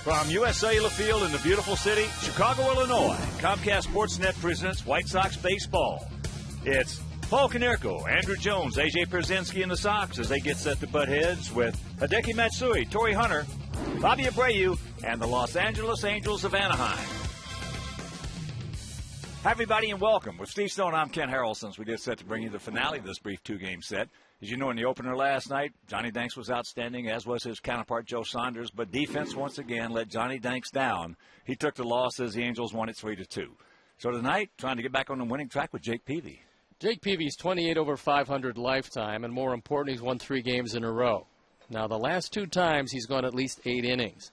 From U.S. Cellular Field in the beautiful city, Chicago, Illinois, Comcast Sportsnet presents White Sox baseball. It's Paul Konerko, Andrew Jones, A.J. Pierzynski, and the Sox as they get set to butt heads with Hideki Matsui, Torrey Hunter, Bobby Abreu, and the Los Angeles Angels of Anaheim. Hi, everybody, and welcome. With Steve Stone, I'm Ken Harrelson. We get set to bring you the finale of this brief two-game set. As you know, in the opener last night, Johnny Danks was outstanding, as was his counterpart, Joe Saunders. But defense, once again, let Johnny Danks down. He took the loss as the Angels won it 3-2. So tonight, trying to get back on the winning track with Jake Peavy. Jake Peavy's 28 over 500 lifetime, and more important, he's won 3 games in a row. Now, the last 2 times, he's gone at least 8 innings.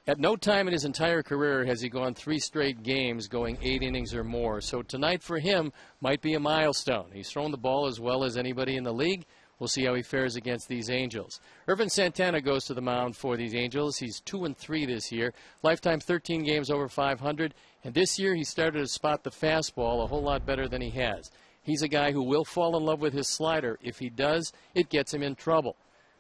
At no time in his entire career has he gone 3 straight games going 8 innings or more. So tonight for him might be a milestone. He's thrown the ball as well as anybody in the league. We'll see how he fares against these Angels. Ervin Santana goes to the mound for these Angels. He's 2-3 this year. Lifetime 13 games over 500. And this year he started to spot the fastball a whole lot better than he has. He's a guy who will fall in love with his slider. If he does, it gets him in trouble.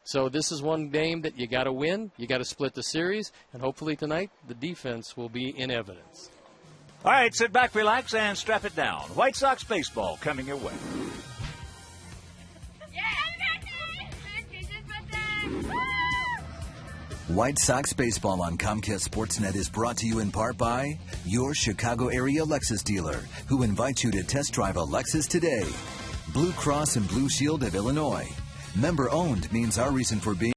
So this is one game that you got to win. You got to split the series. And hopefully tonight the defense will be in evidence. All right, sit back, relax, and strap it down. White Sox baseball coming your way. White Sox baseball on Comcast Sportsnet is brought to you in part by your Chicago area Lexus dealer, who invites you to test drive a Lexus today. Blue Cross and Blue Shield of Illinois. Member owned means our reason for being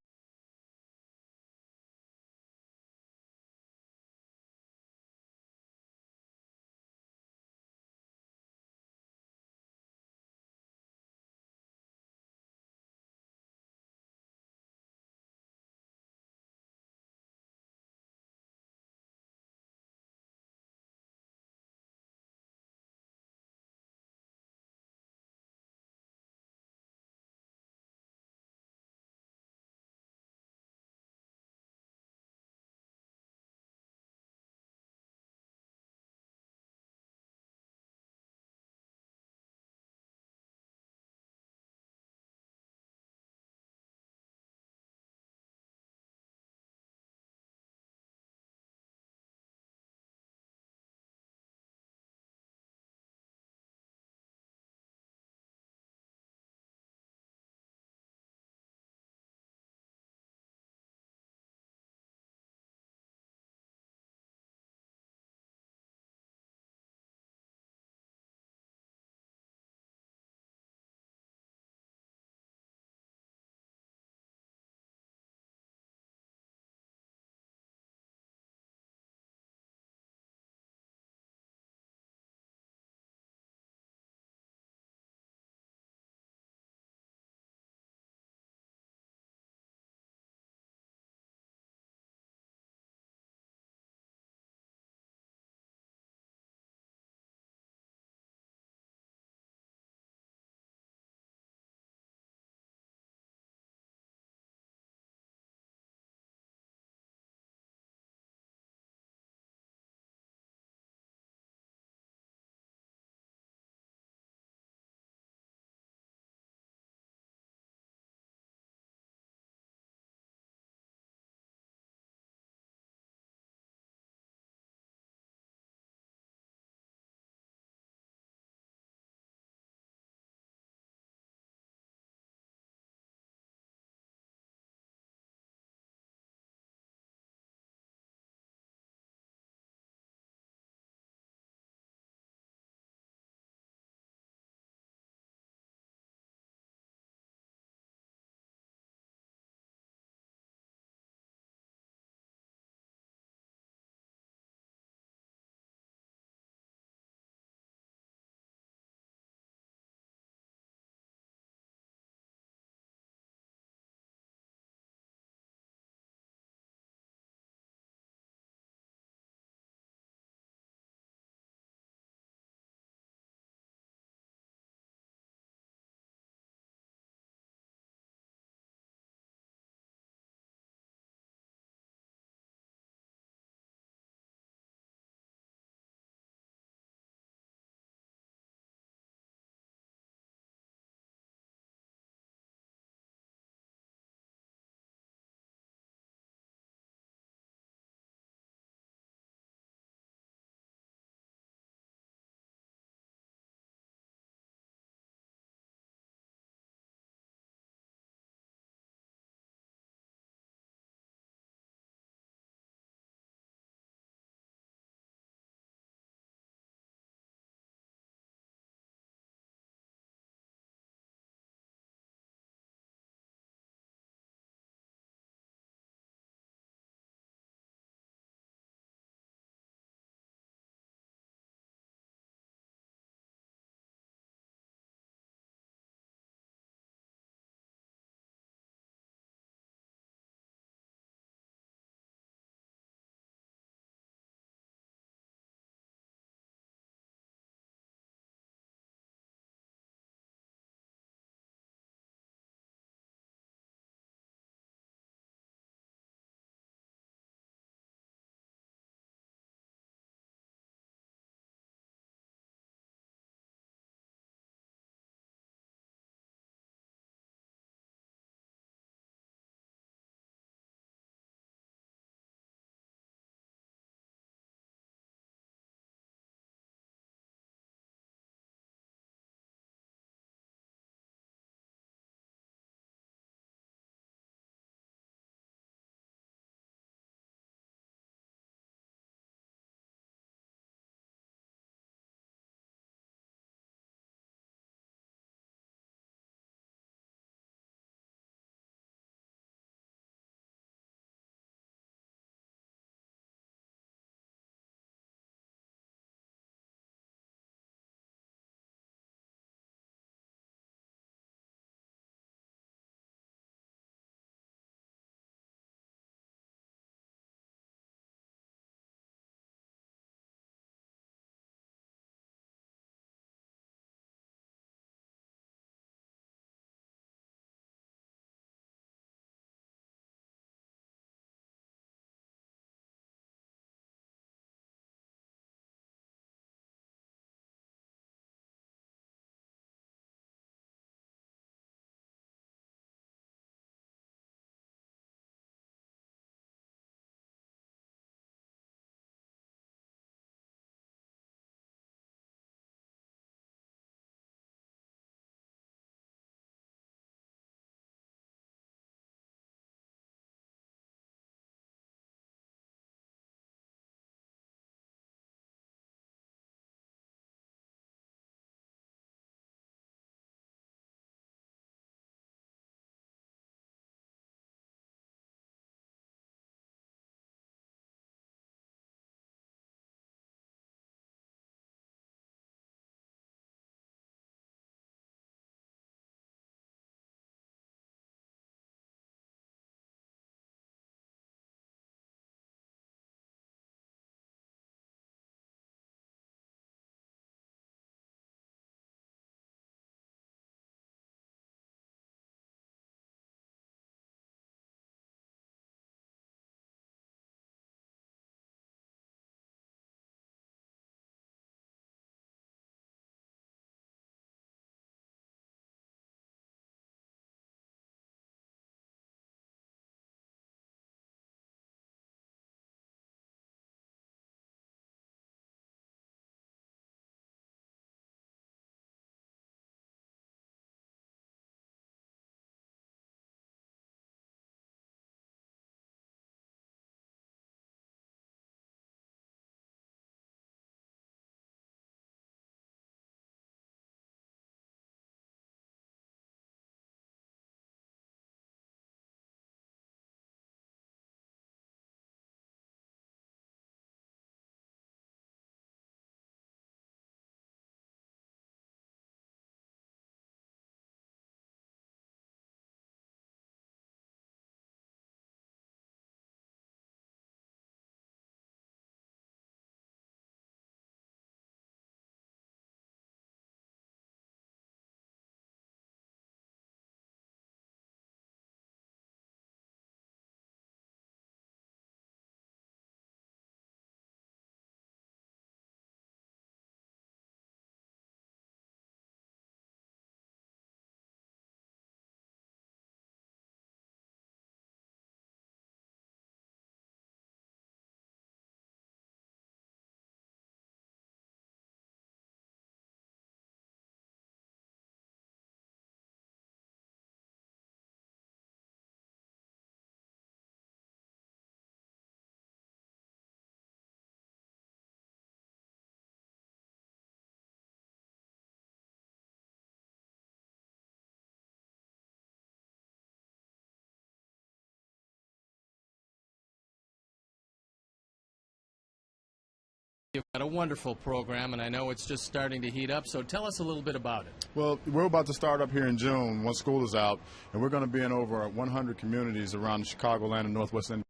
You've got a wonderful program, and I know it's just starting to heat up, so tell us a little bit about it. Well, we're about to start up here in June once school is out, and we're going to be in over 100 communities around the Chicagoland and Northwest Indiana.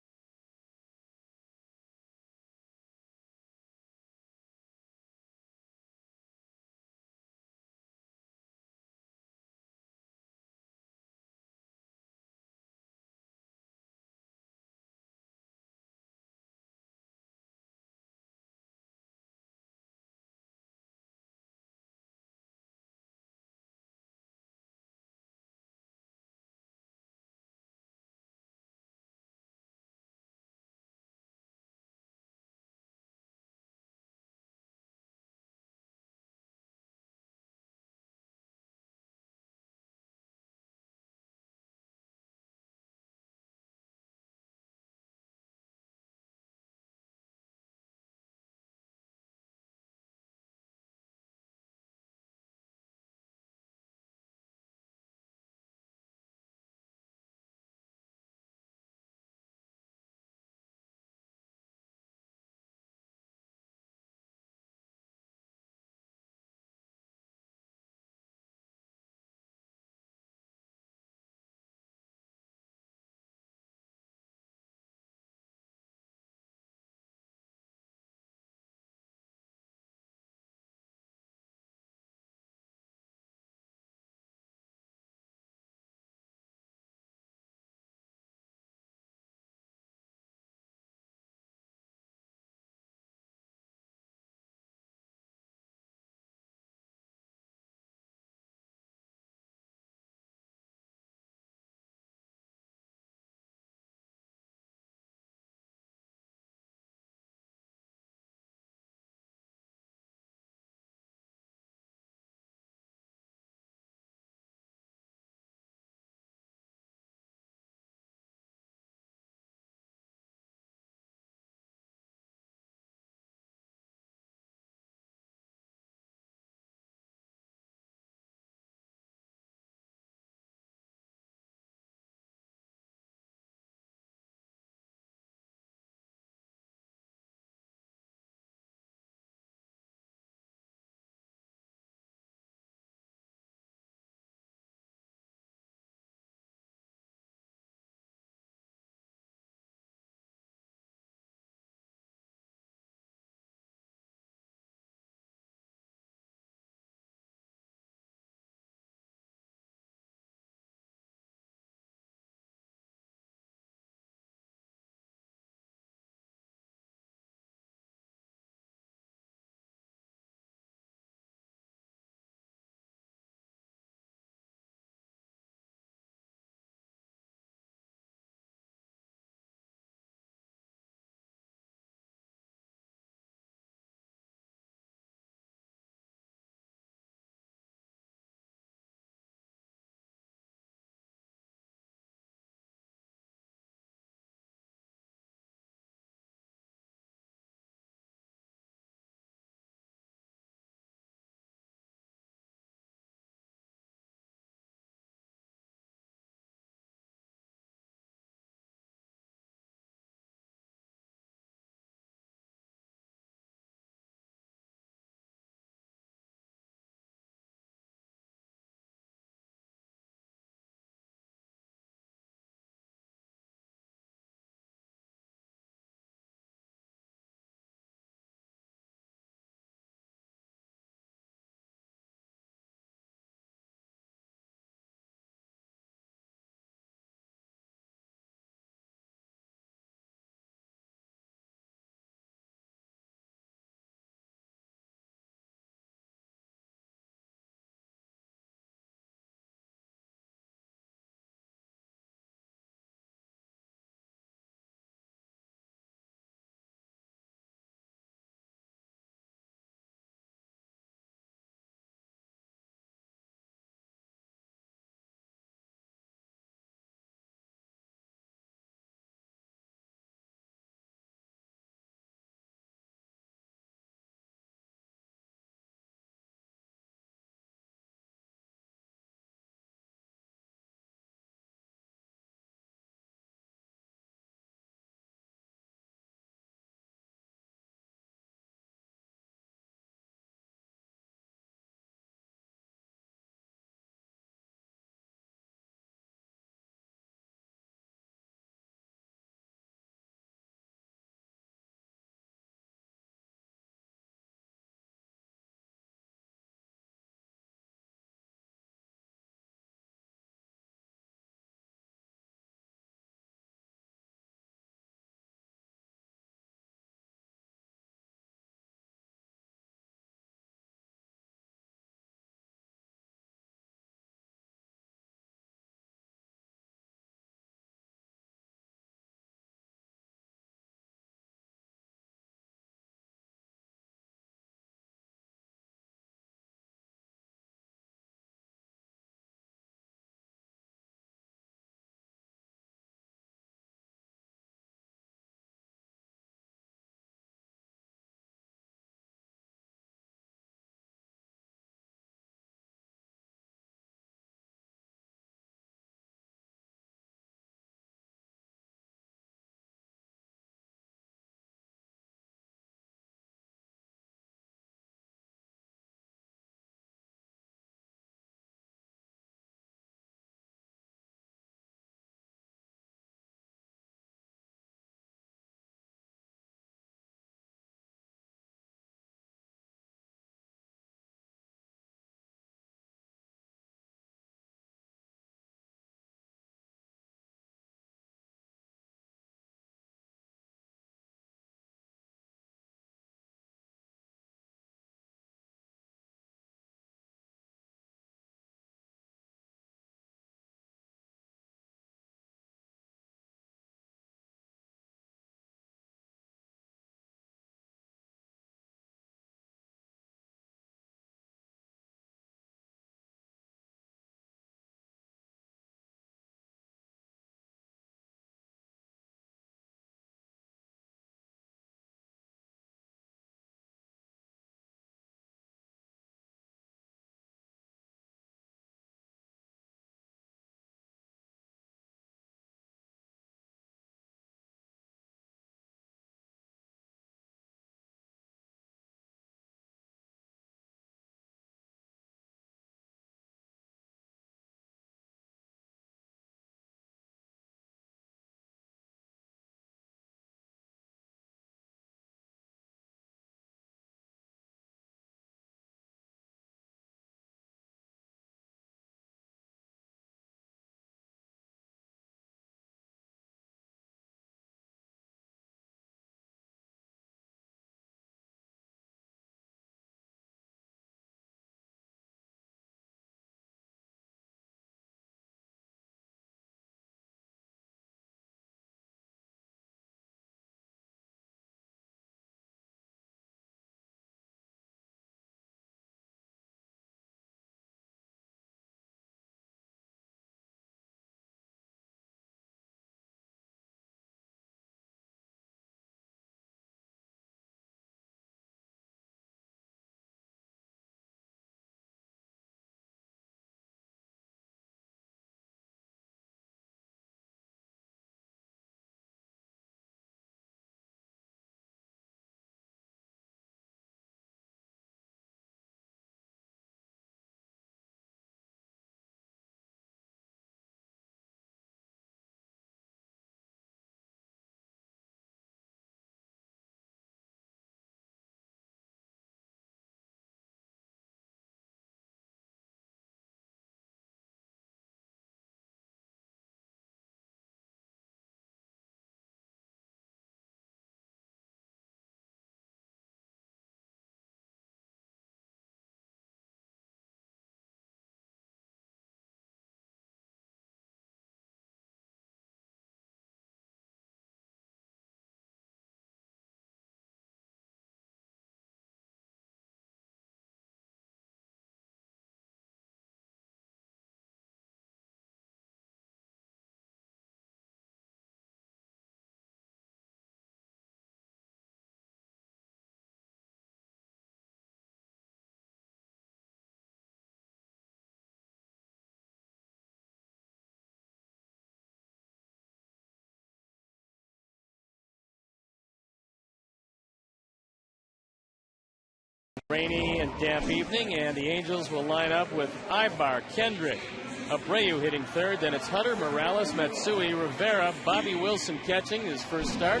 Rainy and damp evening, and the Angels will line up with Ibar, Kendrick, Abreu hitting third. Then it's Hunter, Morales, Matsui, Rivera, Bobby Wilson catching his first start,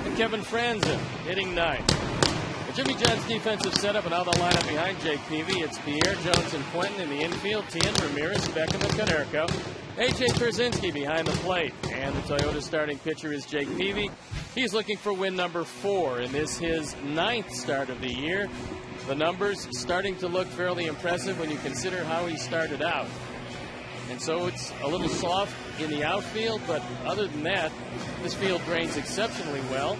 and Kevin Franzen hitting ninth. The Jimmy John's defensive setup, and now they'll line up behind Jake Peavy. It's Pierre, Jones, and Quentin in the infield. Tien, Ramirez, Beckham, and Konerko. A.J. Pierzynski behind the plate. And the Toyota starting pitcher is Jake Peavy. He's looking for win number 4 in this his 9th start of the year. The numbers starting to look fairly impressive when you consider how he started out. And so it's a little soft in the outfield, but other than that, this field drains exceptionally well.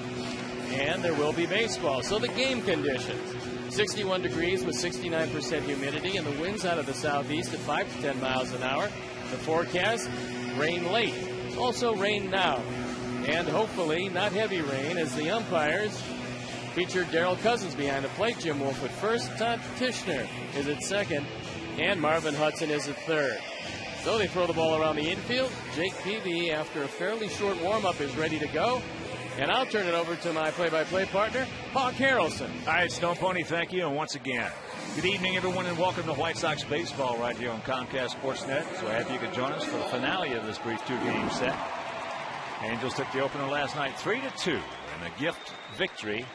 And there will be baseball. So the game conditions. 61 degrees with 69% humidity, and the winds out of the southeast at 5 to 10 miles an hour. The forecast, rain late. Also rain now. And hopefully not heavy rain, as the umpires featured Darrell Cousins behind the plate. Jim Wolf at first. Todd Tishner is at second. And Marvin Hudson is at third. So they throw the ball around the infield. Jake Peavy, after a fairly short warm-up, is ready to go. And I'll turn it over to my play-by-play partner, Hawk Harrelson. All right, Stone Pony, thank you. And once again, good evening, everyone, and welcome to White Sox baseball right here on Comcast Sportsnet. So happy you could join us for the finale of this brief 2-game set. Angels took the opener last night 3-2 in a gift victory.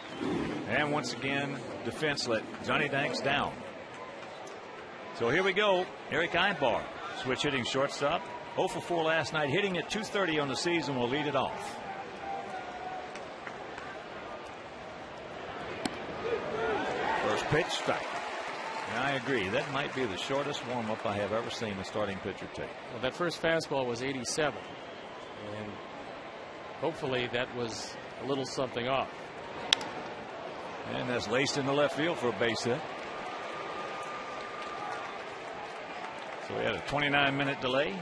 And once again, defense let Johnny Danks down. So here we go. Eric Ibar, switch hitting shortstop. 0 for 4 last night, hitting at .230 on the season, will lead it off. First pitch, strike. And I agree. That might be the shortest warm-up I have ever seen a starting pitcher take. Well, that first fastball was 87. And hopefully that was a little something off. And that's laced in the left field for a base hit. So we had a 29-minute delay.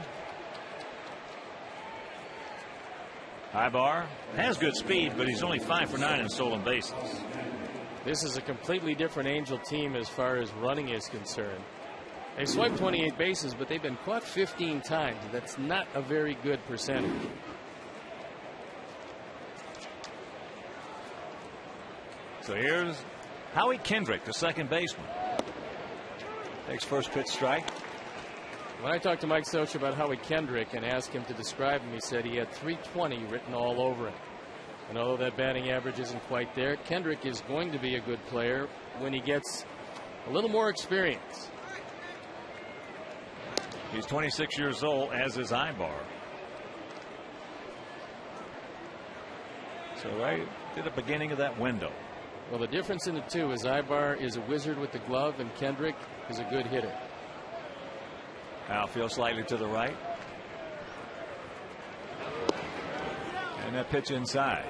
Ibar has good speed, but he's only 5 for 9 in stolen bases. This is a completely different Angel team as far as running is concerned. They swiped 28 bases, but they've been caught 15 times. That's not a very good percentage. So here's Howie Kendrick, the second baseman. Takes first pitch, strike. When I talked to Mike Soch about Howie Kendrick and asked him to describe him, he said he had 320 written all over him. And although that batting average isn't quite there, Kendrick is going to be a good player when he gets a little more experience. He's 26 years old, as is Ibar. So right at the beginning of that window. Well, the difference in the two is Ibar is a wizard with the glove and Kendrick is a good hitter. Outfield slightly to the right. And that pitch inside.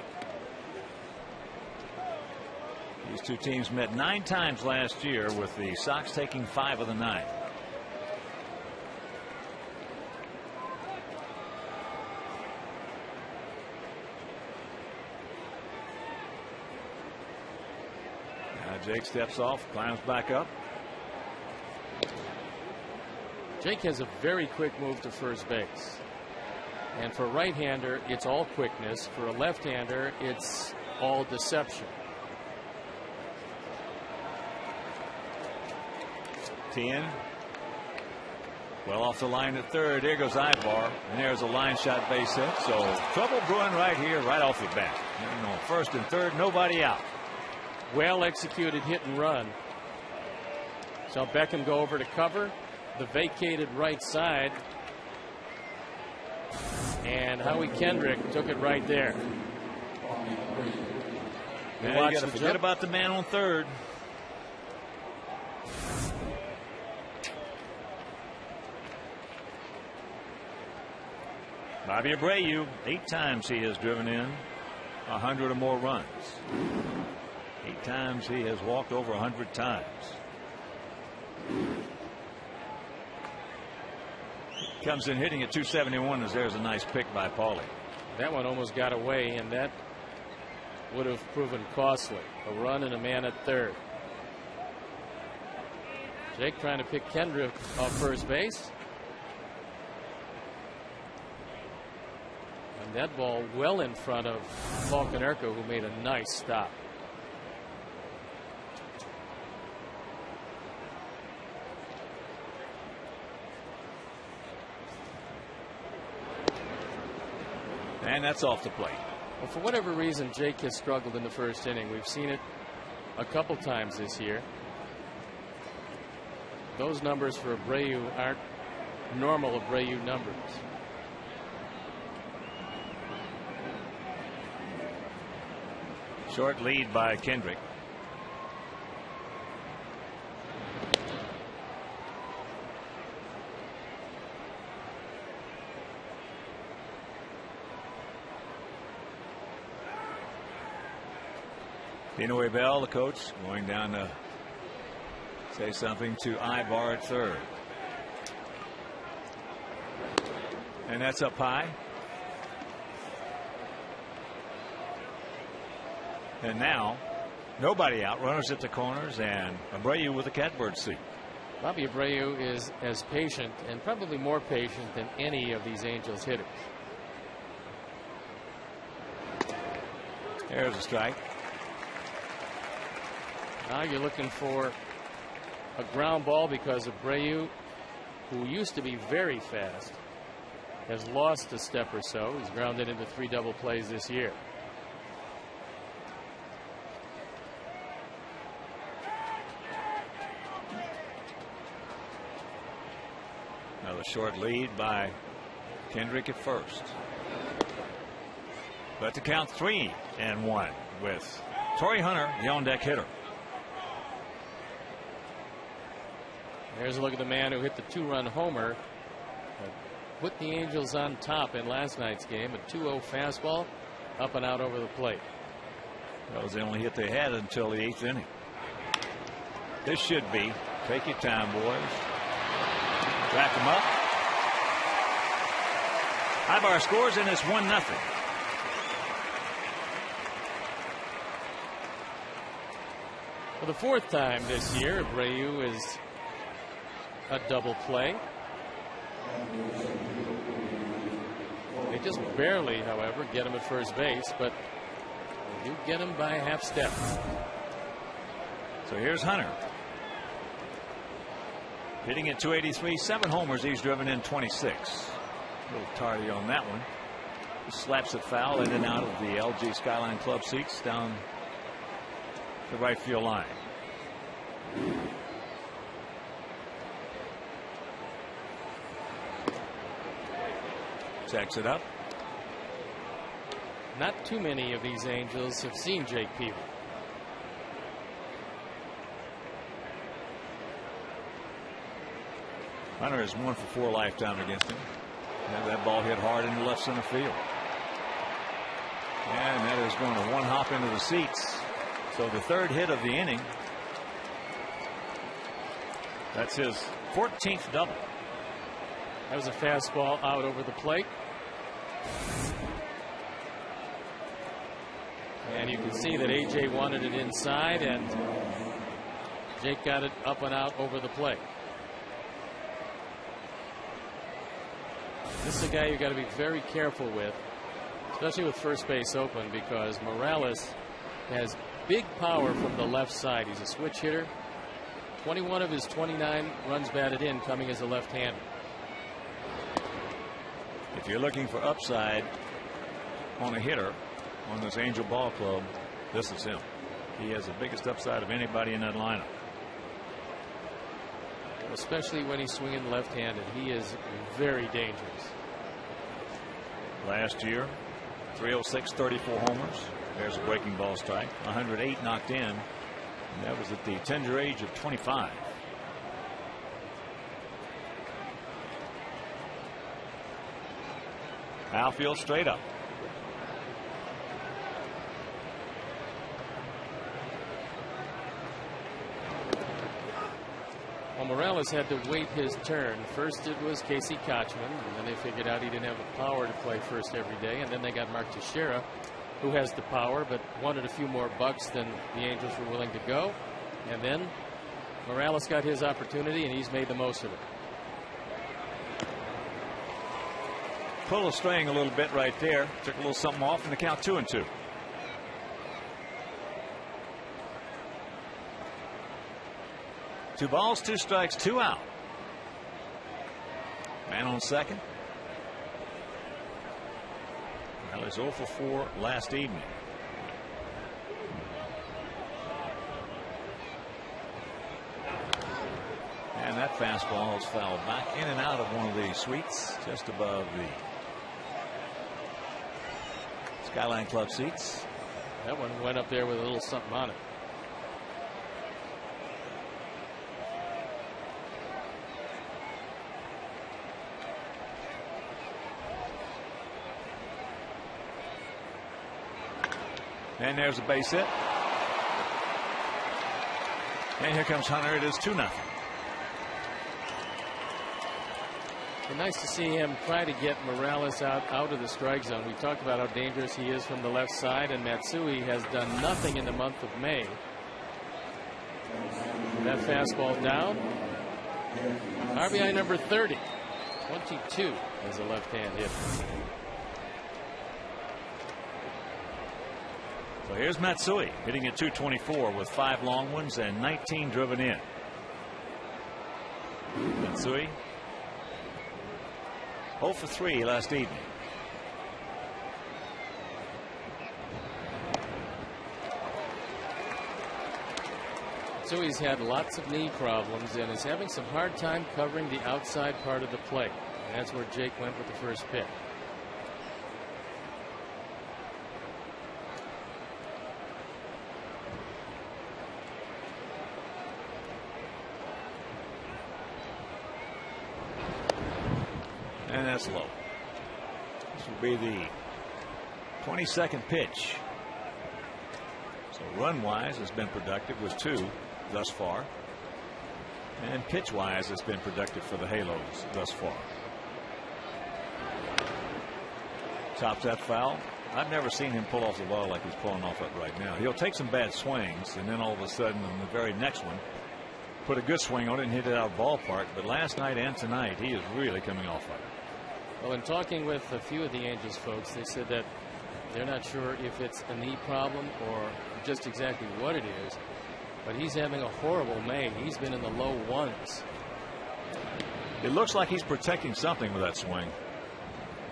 These two teams met 9 times last year, with the Sox taking 5 of the 9. Now Jake steps off, climbs back up. Jake has a very quick move to first base. And for a right-hander, it's all quickness. For a left-hander, it's all deception. Tien. Well off the line at third. There goes Ibar. And there's a line shot base hit. So trouble brewing right here, right off the bat. You know, first and third, nobody out. Well executed hit and run. So Beckham go over to cover the vacated right side. And Howie Kendrick took it right there. Now you got to forget about the man on third. Bobby Abreu, 8 times he has driven in 100 or more runs. 8 times he has walked over 100 times. Comes in hitting at .271 as there's a nice pick by Paulie. That one almost got away, and that would have proven costly. A run and a man at third. Jake trying to pick Kendrick off first base. And that ball well in front of Paul Konerko, who made a nice stop. And that's off the plate. Well, for whatever reason, Jake has struggled in the first inning. We've seen it a couple times this year. Those numbers for Abreu aren't normal Abreu numbers. Short lead by Kendrick. Dino Bell, the coach, going down to say something to Ibar at third. And that's up high. And now nobody out. Runners at the corners and Abreu with a catbird seat. Bobby Abreu is as patient and probably more patient than any of these Angels hitters. There's a strike. Now you're looking for a ground ball because Abreu, who used to be very fast, has lost a step or so. He's grounded into 3 double plays this year. Another short lead by Kendrick at first. But to count 3-1 with Torii Hunter, the on-deck hitter. There's a look at the man who hit the 2-run homer. Put the Angels on top in last night's game. A 2-0 fastball up and out over the plate. That was the only hit they had until the 8th inning. This should be. Take your time, boys. Wrap them up. Ibar scores and it's 1-0. For the 4th time this year, Abreu is a double play. They just barely, however, get him at first base, but they do get him by a half step. So here's Hunter. Hitting at 283, 7 homers. He's driven in 26. A little tardy on that one. He slaps it foul in and out of the LG Skyline Club seats down the right field line. Checks it up. Not too many of these Angels have seen Jake Peavy. Hunter is 1 for 4 lifetime against him. And that ball hit hard into left center field. And that is going to one hop into the seats. So the 3rd hit of the inning. That's his 14th double. That was a fastball out over the plate. And you can see that AJ wanted it inside, and Jake got it up and out over the plate. This is a guy you got to be very careful with, especially with first base open, because Morales has big power from the left side. He's a switch hitter. 21 of his 29 runs batted in coming as a left-hander. If you're looking for upside on a hitter on this Angel Ball Club, this is him. He has the biggest upside of anybody in that lineup. Especially when he's swinging left-handed. He is very dangerous. Last year, 306, 34 homers. There's a breaking ball strike. 108 knocked in. And that was at the tender age of 25. Outfield straight up. Well, Morales had to wait his turn. First it was Casey Kochman, and then they figured out he didn't have the power to play first every day, and then they got Mark Teixeira, who has the power but wanted a few more bucks than the Angels were willing to go. And then Morales got his opportunity, and he's made the most of it. Pull a string a little bit right there. Took a little something off, and the count 2-2. Two balls, 2 strikes, 2 out. Man on second. Well, he's 0 for 4 last evening. And that fastball is fouled back in and out of one of the suites just above the Skyline Club seats. That one went up there with a little something on it. And there's a base hit. And here comes Hunter. It is 2-0. It's nice to see him try to get Morales out of the strike zone. We talked about how dangerous he is from the left side, and Matsui has done nothing in the month of May. That fastball down. RBI number 30. 22 as a left-hand hitter. So here's Matsui hitting at .224 with 5 long ones and 19 driven in. Matsui 0 for 3 last evening. Matsui's had lots of knee problems and is having some hard time covering the outside part of the plate. And that's where Jake went with the first pitch. And that's low. This will be the 22nd pitch. So run-wise has been productive with 2 thus far. And pitch-wise has been productive for the Halos thus far. Chops that foul. I've never seen him pull off the ball like he's pulling off it right now. He'll take some bad swings and then all of a sudden in the very next one put a good swing on it and hit it out of the ballpark. But last night and tonight he is really coming off of it. Well, in talking with a few of the Angels folks, they said that they're not sure if it's a knee problem or just exactly what it is, but he's having a horrible May. He's been in the low 1s. It looks like he's protecting something with that swing,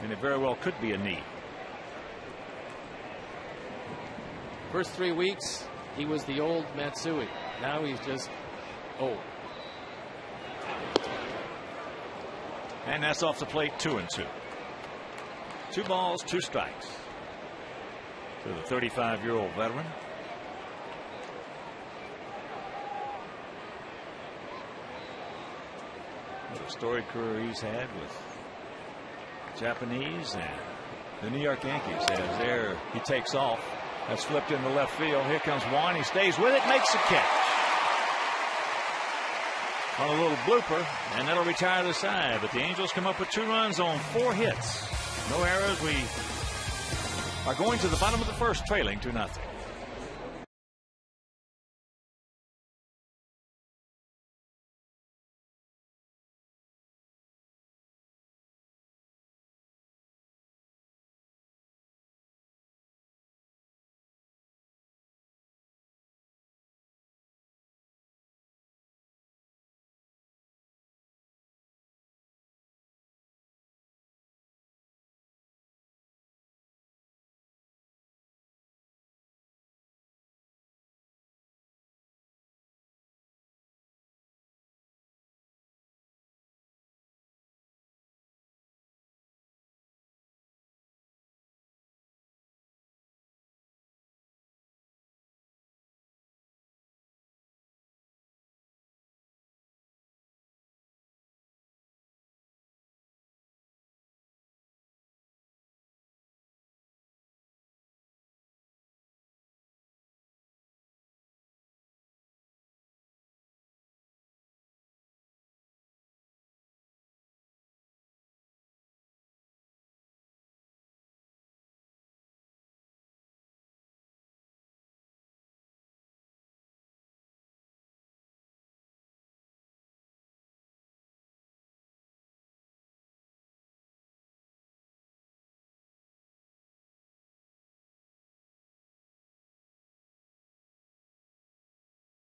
and it very well could be a knee. First 3 weeks, he was the old Matsui. Now he's just old. And that's off the plate, 2-2. 2 balls, 2 strikes to the 35-year-old veteran. What a storied career he's had with Japanese and the New York Yankees. As there he takes off. That's flipped into left field. Here comes Juan. He stays with it, makes a catch on a little blooper, and that'll retire the side. But the Angels come up with 2 runs on 4 hits. No errors. We are going to the bottom of the first, trailing 2-0.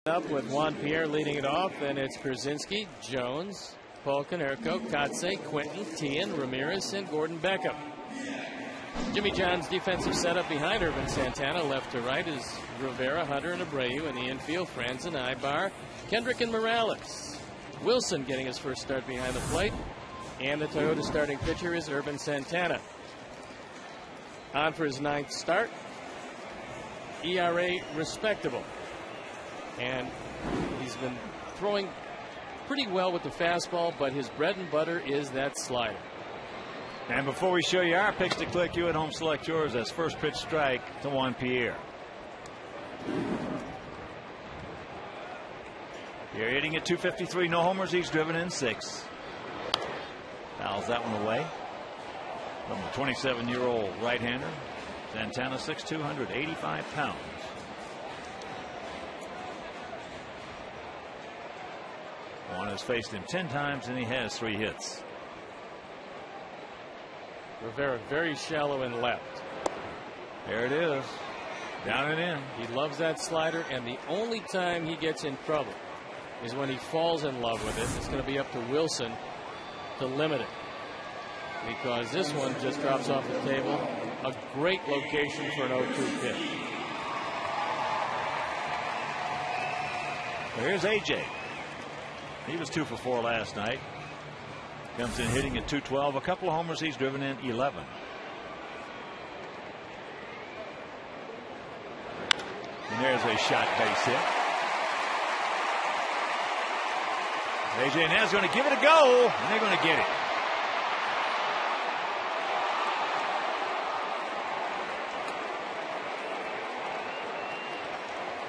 Up with Juan Pierre leading it off, and it's Brzezinski, Jones, Paul Konerko, Kotsay, Quinton, Tian, Ramirez, and Gordon Beckham. Jimmy John's defensive setup behind Urban Santana, left to right, is Rivera, Hunter, and Abreu. In the infield, Franzen, Ibar, Kendrick, and Morales. Wilson getting his first start behind the plate. And the Toyota starting pitcher is Urban Santana. On for his 9th start. ERA respectable. And he's been throwing pretty well with the fastball, but his bread and butter is that slider. And before we show you our picks to click, you at home select yours as first pitch strike to Juan Pierre. Pierre hitting at 253, no homers. He's driven in 6. Fouls that one away from the 27-year-old right-hander. Santana 6'2", 185 pounds. Juan has faced him 10 times and he has 3 hits. Rivera very shallow in left. There it is. Down and in. He loves that slider, and the only time he gets in trouble is when he falls in love with it. It's going to be up to Wilson to limit it, because this one just drops off the table. A great location for an 0-2 pitch. Here's AJ. He was 2 for 4 last night. Comes in hitting at 212. A couple of homers. He's driven in 11. And there's a shot base hit. AJ now's going to give it a go, and they're going to get it.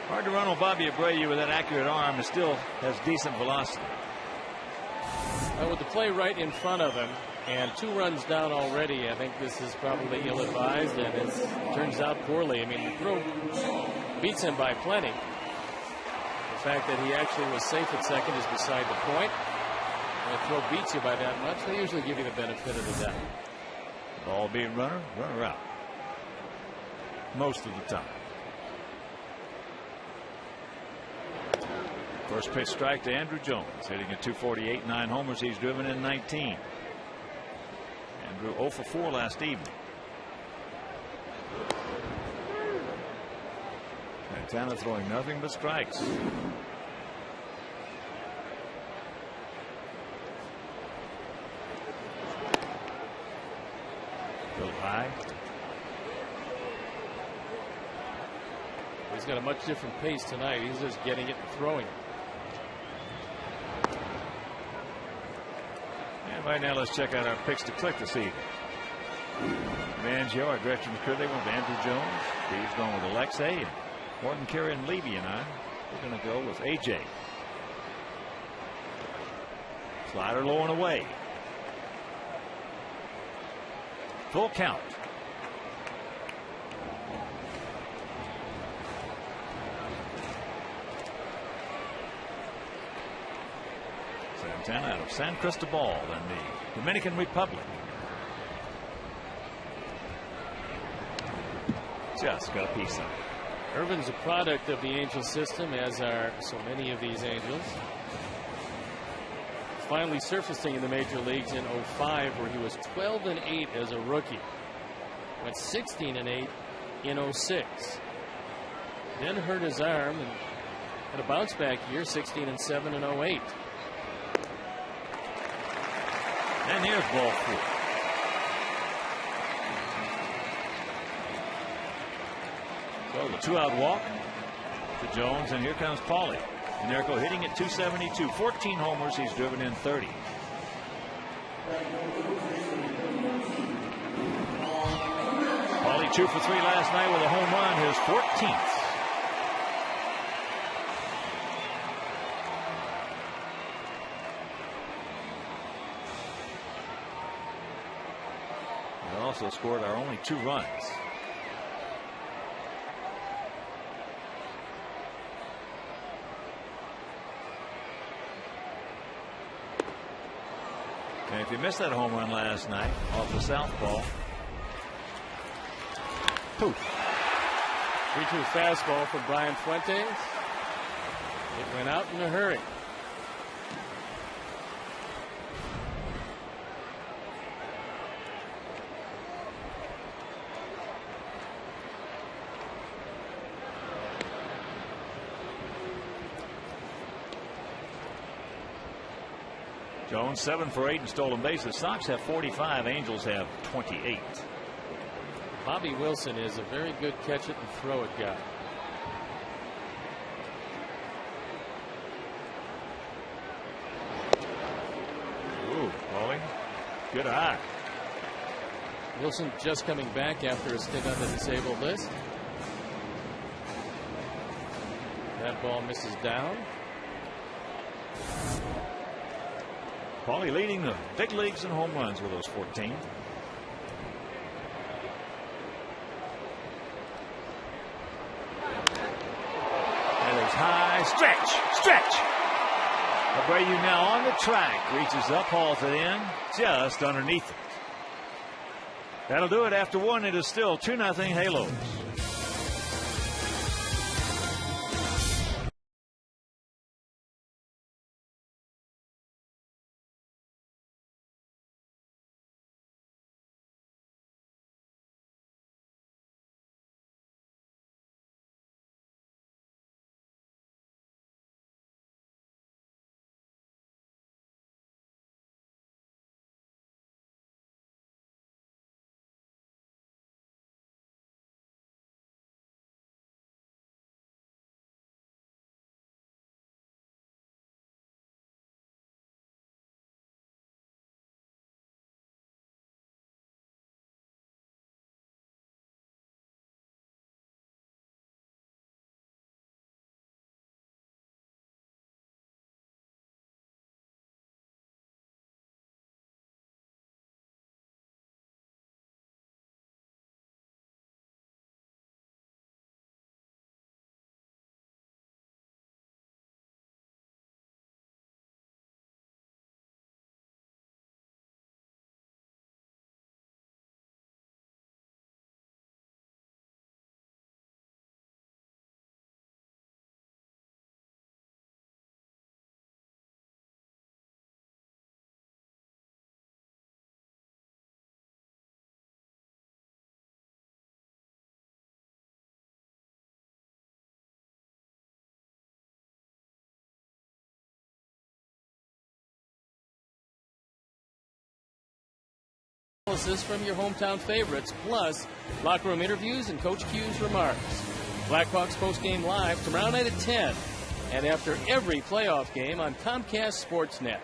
Hard to run on Bobby Abreu with that accurate arm, and still has decent velocity. With the play right in front of him and 2 runs down already, I think this is probably ill-advised, and it turns out poorly. I mean, the throw beats him by plenty. The fact that he actually was safe at second is beside the point. When a throw beats you by that much, they usually give you the benefit of the doubt. Ball being runner out. Most of the time. First pitch strike to Andruw Jones, hitting at 248, 9 homers. He's driven in 19. Andruw 0 for 4 last evening. Santana throwing nothing but strikes. Go high. He's got a much different pace tonight. He's just getting it and throwing it. And right now, let's check out our picks to click this evening. Mangio, our director McCurdy, went with Andruw Jones. Steve's going with Alexei. And Morton, Carey, and Levy and I, we're going to go with AJ. Slider low and away. Full count. Santana out of San Cristobal in the Dominican Republic. Just got a piece of it. Irvin's a product of the Angel system, as are so many of these Angels. Finally surfacing in the major leagues in 05, where he was 12-8 as a rookie. Went 16-8 in 06. Then hurt his arm and had a bounce back year, 16-7 in 08. And here's ball 4. So the 2-out walk to Jones, and here comes Paulie. And Nerco hitting at 272, 14 homers. He's driven in 30. Paulie 2 for 3 last night with a home run, his 14th. He also scored our only 2 runs. And if you missed that home run last night off the southpaw, poof. 3-2 fastball from Brian Fuentes. It went out in a hurry. Stone 7 for 8 in stolen bases. Sox have 45. Angels have 28. Bobby Wilson is a very good catch it and throw it guy. Ooh, Paulie. Good eye. Wilson just coming back after a stint on the disabled list. That ball misses down. Paulie leading the big leagues in home runs with those 14. And there's high stretch. Abreu now on the track, reaches up, hauls it in, just underneath it. That'll do it. After one, it is still 2-0 Halos. Analysis from your hometown favorites, plus locker room interviews and Coach Q's remarks. Blackhawks postgame live tomorrow night at 10, and after every playoff game on Comcast Sportsnet.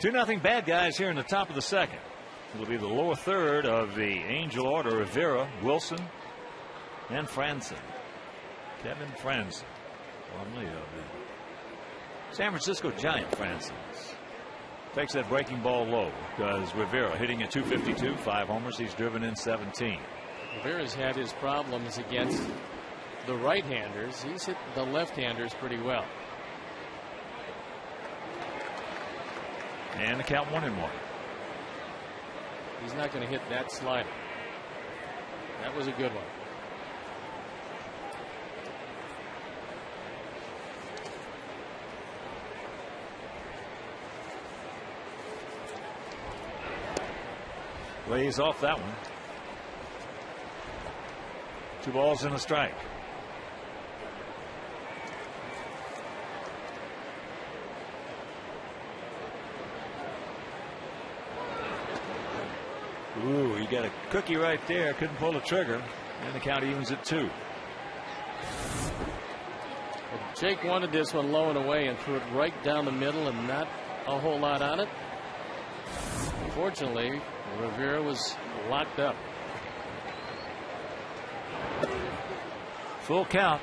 2-0 bad guys here in the top of the second. It'll be the lower third of the Angel order. Rivera, Wilson, and Franson. Kevin Franson, formerly of the San Francisco Giant. Franson takes that breaking ball low because Rivera hitting at .252, 5 homers. He's driven in 17. Rivera's had his problems against the right-handers. He's hit the left-handers pretty well. And the count 1-1. He's not going to hit that slider. That was a good one. Lays off that one. 2 balls and a strike. Ooh, he got a cookie right there. Couldn't pull the trigger. And the count evens at 2. Jake wanted this one low and away and threw it right down the middle and not a whole lot on it. Unfortunately, Rivera was locked up. Full count.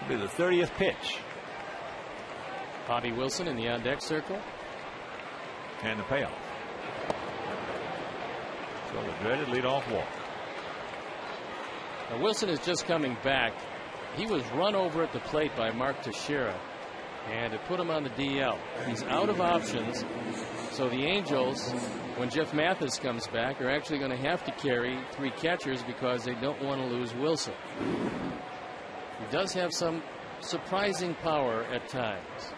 This will be the 30th pitch. Bobby Wilson in the on-deck circle. And the payoff. So the dreaded leadoff walk. Now Wilson is just coming back. He was run over at the plate by Mark Teixeira, and it put him on the DL. He's out of options, so the Angels, when Jeff Mathis comes back, are actually going to have to carry 3 catchers because they don't want to lose Wilson. He does have some surprising power at times.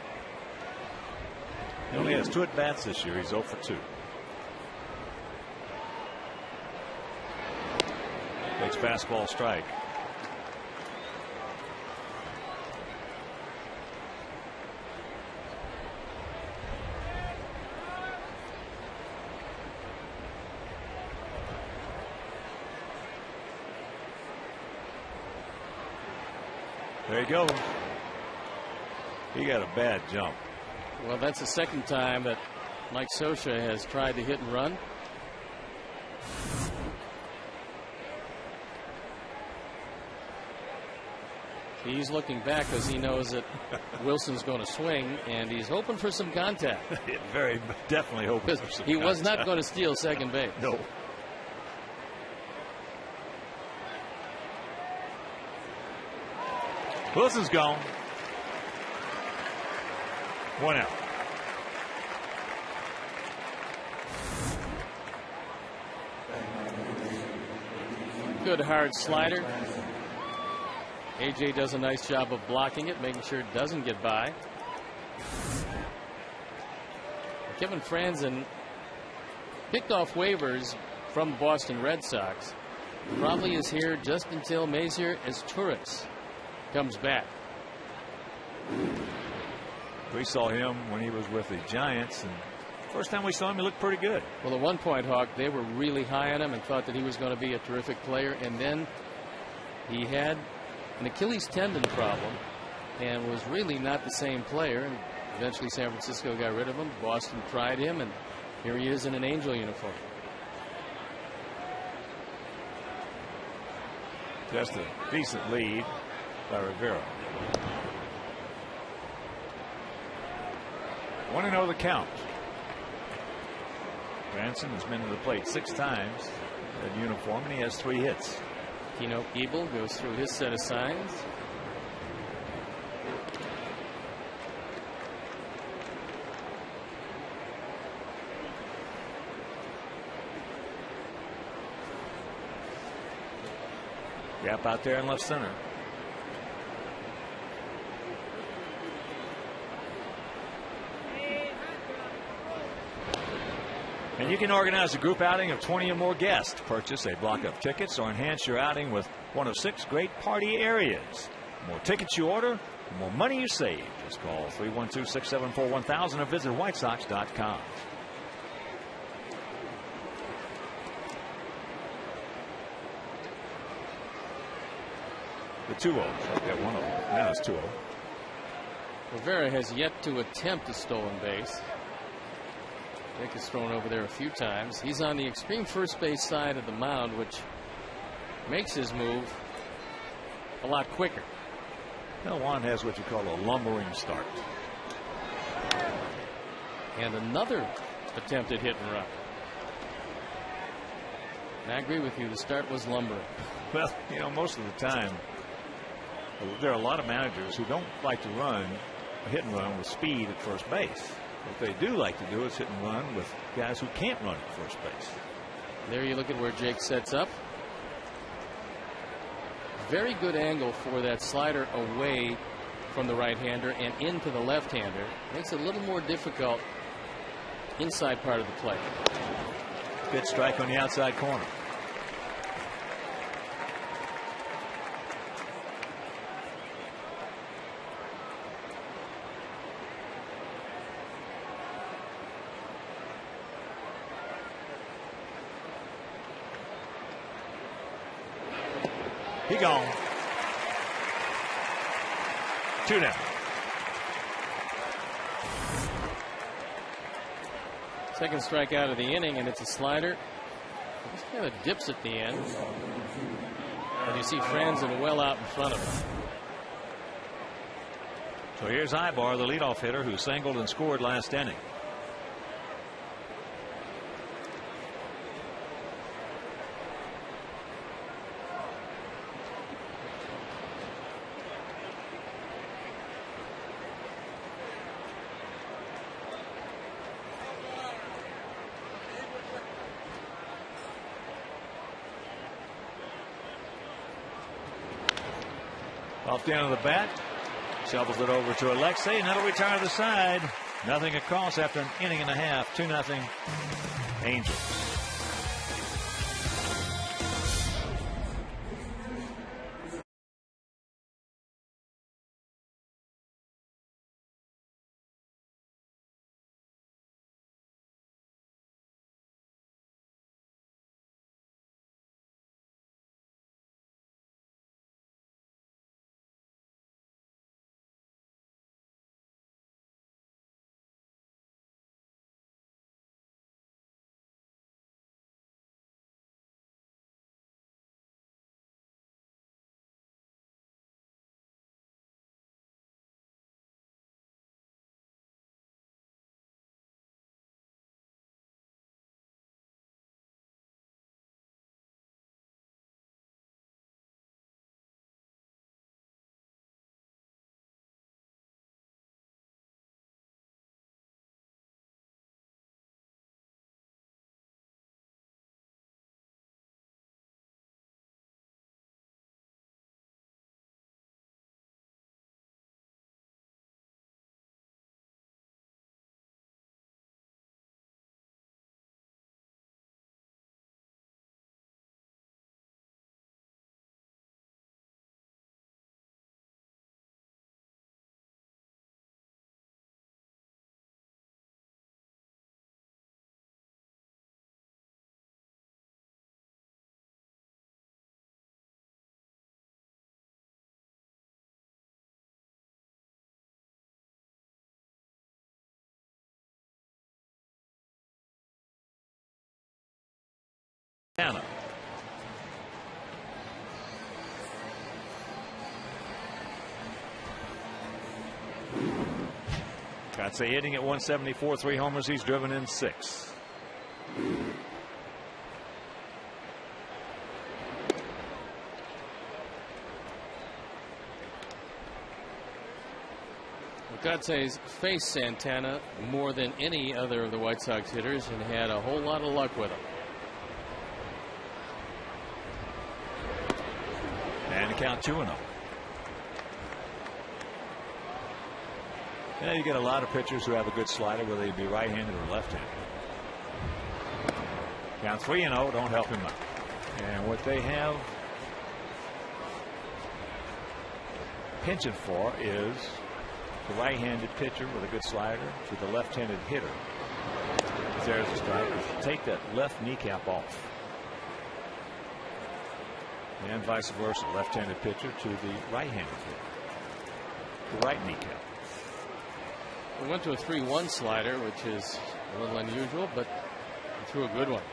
He only has 2 at-bats this year. He's 0 for 2. Takes fastball strike. There you go. He got a bad jump. Well, that's the second time that Mike Scioscia has tried to hit and run. He's looking back because he knows that Wilson's going to swing, and he's hoping for some contact. Very definitely hoping for some he contact. was not going to steal second base. No. Wilson's gone. 1 out. Good hard slider. AJ does a nice job of blocking it, making sure it doesn't get by. Kevin Franzen picked off waivers from Boston Red Sox. Probably is here just until Mazier Izturis comes back. We saw him when he was with the Giants, and first time we saw him, he looked pretty good. Well, at one point, Hawk, they were really high on him and thought that he was going to be a terrific player, and then he had an Achilles tendon problem and was really not the same player. And eventually San Francisco got rid of him. Boston tried him, and here he is in an Angel uniform. Just a decent lead by Rivera. 1-0 the count. Ransom has been to the plate 6 times in uniform, and he has 3 hits. Tino Ebel goes through his set of signs. Gap out there in left center. And you can organize a group outing of 20 or more guests. Purchase a block of tickets or enhance your outing with one of 6 great party areas. The more tickets you order, the more money you save. Just call 312-674-1000 or visit whitesox.com. The 2-0. I've got 1-0. Now it's 2-0. Rivera has yet to attempt a stolen base. Dick has thrown over there a few times. He's on the extreme first base side of the mound, which makes his move a lot quicker. Now Juan has what you call a lumbering start. And another attempted hit and run. And I agree with you. The start was lumbering. Well, you know, most of the time, there are a lot of managers who don't like to run a hit and run with speed at first base. What they do like to do is hit and run with guys who can't run at first base. There you look at where Jake sets up. Very good angle for that slider away from the right-hander and into the left-hander. Makes it a little more difficult inside part of the plate. Good strike on the outside corner. He gone. 2 down. Second strikeout of the inning, and it's a slider. Just kind of dips at the end. And you see Franzen well out in front of him. So here's Ibar, the leadoff hitter, who singled and scored last inning. Off the end of the bat, shovels it over to Alexei, and that'll retire to the side. Nothing across after an inning and a half. 2-0 Angels. Santana. Kotsay hitting at 174, 3 homers. He's driven in 6. Kotsay's faced Santana more than any other of the White Sox hitters and had a whole lot of luck with him. And the count 2-0. Yeah, you get a lot of pitchers who have a good slider, whether they be right-handed or left-handed. Count 3-0, don't help him out. And what they have penchant for is the right-handed pitcher with a good slider to the left-handed hitter. There's a strike. Take that left kneecap off. And vice versa, left-handed pitcher to the right-handed hitter. The right kneecap. We went to a 3-1 slider, which is a little unusual, but he threw a good one.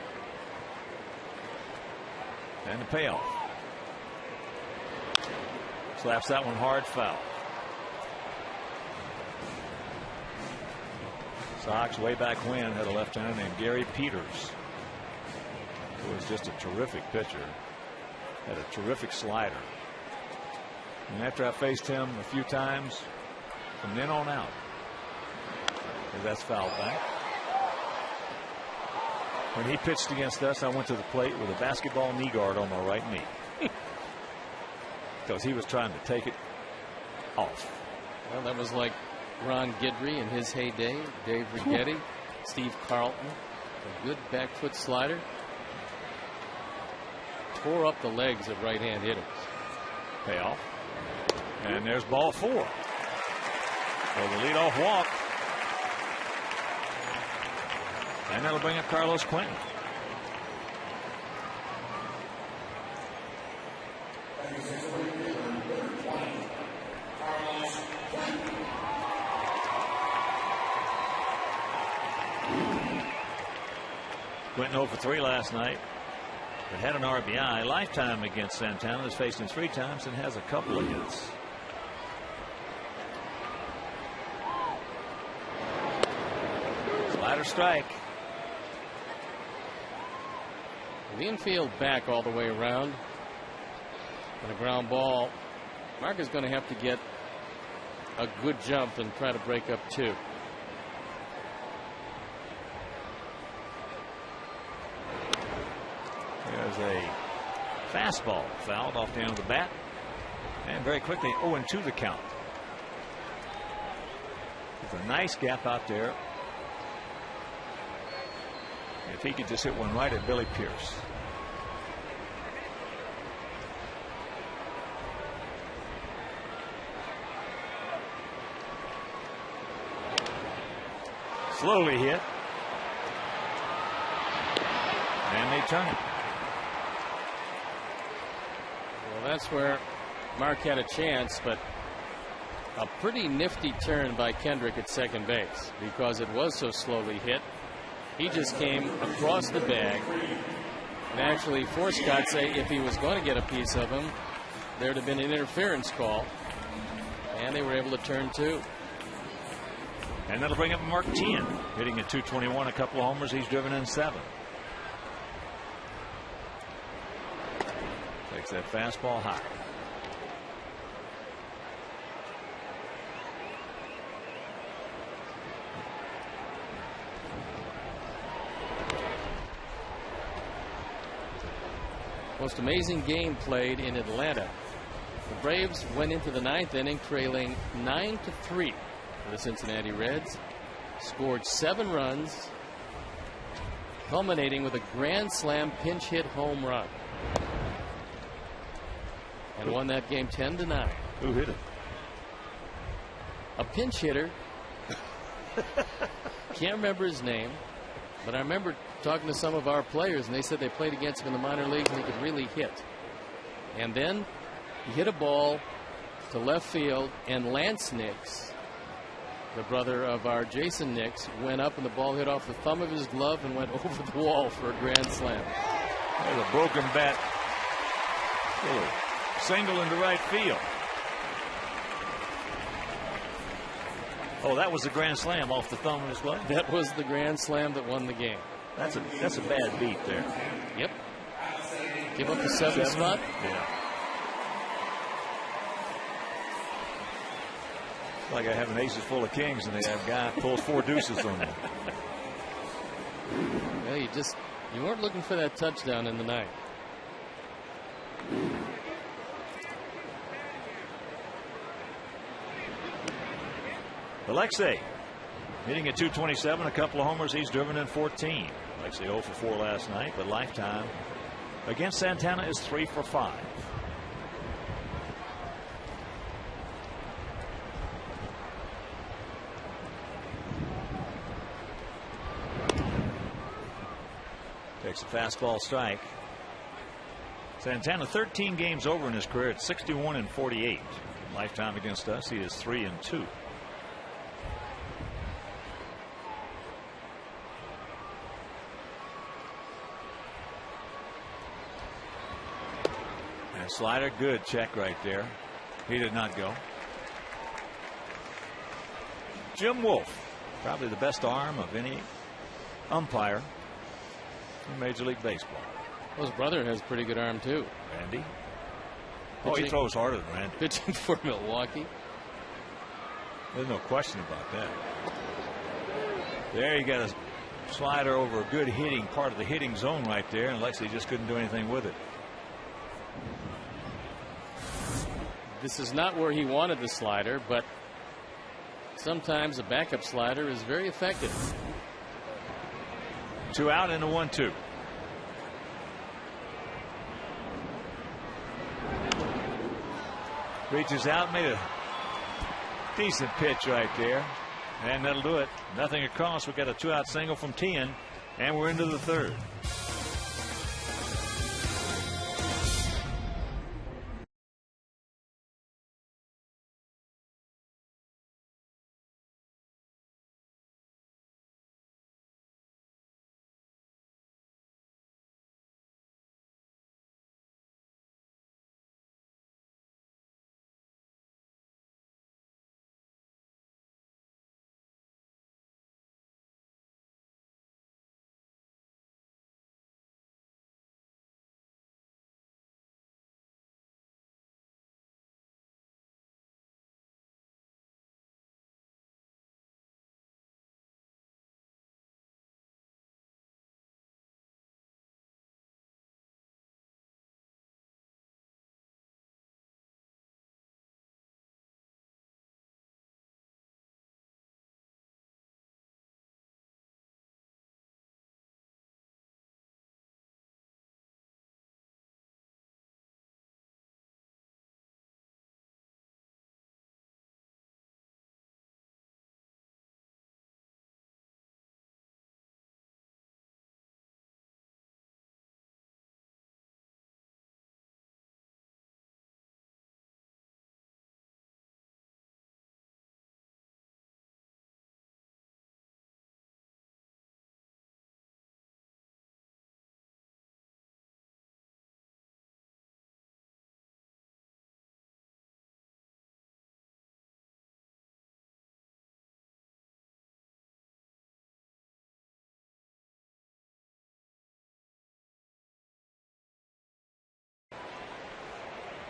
And the payoff. Slaps that one hard, foul. Sox way back when had a left-hander named Gary Peters, who was just a terrific pitcher, had a terrific slider. And after I faced him a few times, from then on out, that's fouled back. When he pitched against us, I went to the plate with a basketball knee guard on my right knee because he was trying to take it off. Well, that was like Ron Guidry in his heyday, Dave Righetti, Steve Carlton, a good back foot slider. Tore up the legs of right-hand hitters. Payoff. And there's ball 4. So the leadoff walk. And that'll bring up Carlos Quentin. Quentin 0 for 3 last night, but had an RBI. Lifetime against Santana. Has faced him 3 times and has a couple of hits. Slider strike. The infield back all the way around. And a ground ball. Mark is going to have to get a good jump and try to break up 2. There's a fastball fouled off the end of the bat. And very quickly 0-2 the count. There's a nice gap out there. If he could just hit one right at Billy Pierce. Slowly hit. And they turn it. Well, that's where Mark had a chance, but a pretty nifty turn by Kendrick at second base because it was so slowly hit. He just came across the bag and actually forced Kotsay, if he was going to get a piece of him, there'd have been an interference call. And they were able to turn 2. And that'll bring up Mark Teahen, hitting at 221, a couple of homers. He's driven in 7. Takes that fastball high. Most amazing game played in Atlanta. The Braves went into the 9th inning trailing 9-3 for the Cincinnati Reds. Scored 7 runs, culminating with a grand slam pinch hit home run. And won that game 10-9. Who hit it? A pinch hitter. Can't remember his name, but I remember talking to some of our players, and they said they played against him in the minor leagues and he could really hit. And then he hit a ball to left field, and Lance Nix, the brother of our Jason Nix, went up and the ball hit off the thumb of his glove and went over the wall for a grand slam. There's a broken bat. Single into right field. Oh, that was the grand slam off the thumb of his glove. That was the grand slam that won the game. That's a bad beat there. Yep. Give up the seventh spot. Yeah. It's like I have an aces full of kings and they have a guy pulls 4 deuces on them. Well, you weren't looking for that touchdown in the ninth. Alexei hitting at .227, a couple of homers. He's driven in 14. Alexei 0 for 4 last night, but lifetime against Santana is 3 for 5. Takes a fastball strike. Santana 13 games over in his career at 61 and 48. Lifetime against us, he is 3 and 2. And slider, good check right there. He did not go. Jim Wolf, probably the best arm of any umpire in Major League Baseball. Well, his brother has pretty good arm too. Randy. Oh, he throws harder than Randy. Pitching for Milwaukee. There's no question about that. There you got a slider over a good hitting part of the hitting zone right there, and Alexei just couldn't do anything with it. This is not where he wanted the slider, but sometimes a backup slider is very effective. 2 out and a 1-2. Reaches out, made a decent pitch right there, and that'll do it. Nothing across. We got a 2-out single from Tien, and we're into the third.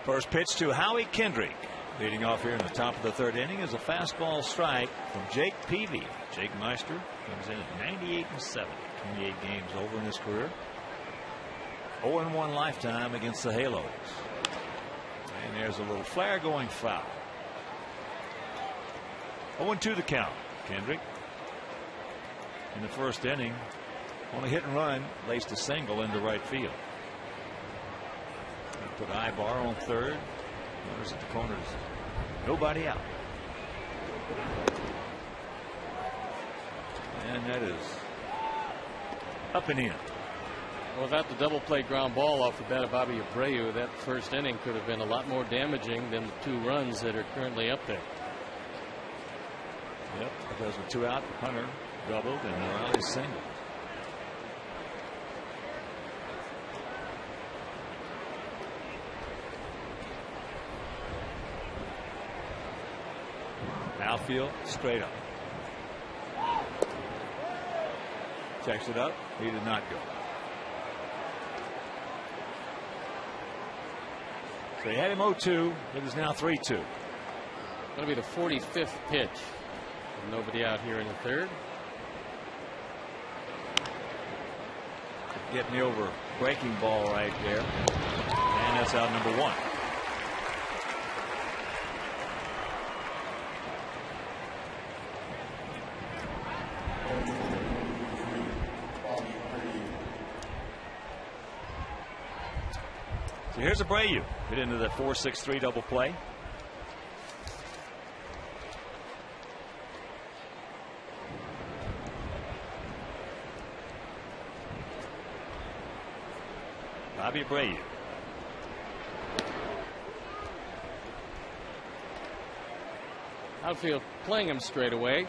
First pitch to Howie Kendrick. Leading off here in the top of the third inning is a fastball strike from Jake Peavy. Jake Meister comes in at 98 and 70. 28 games over in his career. 0-1 lifetime against the Halos. And there's a little flare going foul. 0-2 the count. Kendrick in the first inning on a hit and run laced a single into right field. Put Ibar on third. Notice at the corners, nobody out. And that is up and in. Well, without the double play ground ball off the bat of Bobby Abreu, that first inning could have been a lot more damaging than the 2 runs that are currently up there. Yep, because with 2 out, Hunter doubled and Morales singled. Outfield, straight up. Checks it up. He did not go. So he had him 0-2. It is now 3-2. Going to be the 45th pitch. Nobody out here in the third. Getting the over breaking ball right there. And that's out number 1. So here's Abreu. Get into the 4-6-3 double play. Bobby Abreu. Outfield playing him straight away.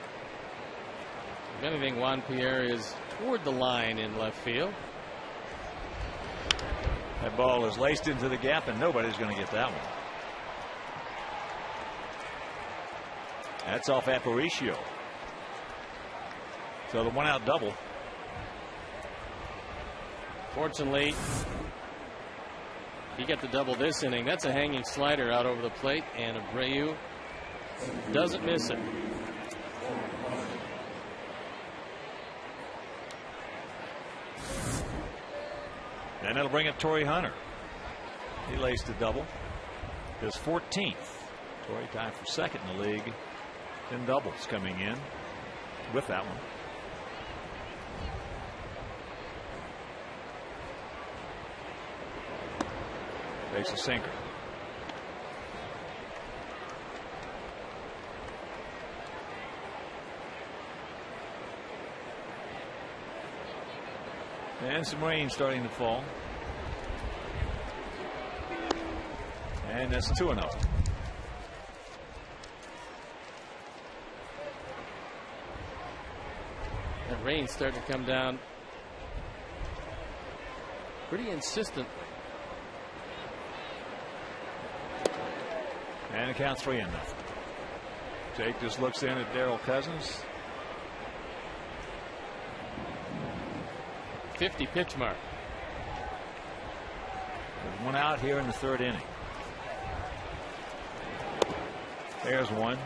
If anything, Juan Pierre is toward the line in left field. That ball is laced into the gap, and nobody's going to get that one. That's off Aparicio. So the 1-out double. Fortunately, he got the double this inning. That's a hanging slider out over the plate, and Abreu doesn't miss it. And that'll bring up Torrey Hunter. He laced a double. His 14th. Torrey tied for second in the league. 10 doubles coming in with that one. Takes a sinker. And some rain starting to fall. And that's 2-0. That rain starting to come down pretty insistently. And it counts 3-0. Jake just looks in at Darrell Cousins. 50 pitch mark. There's 1 out here in the 3rd inning. There's 1.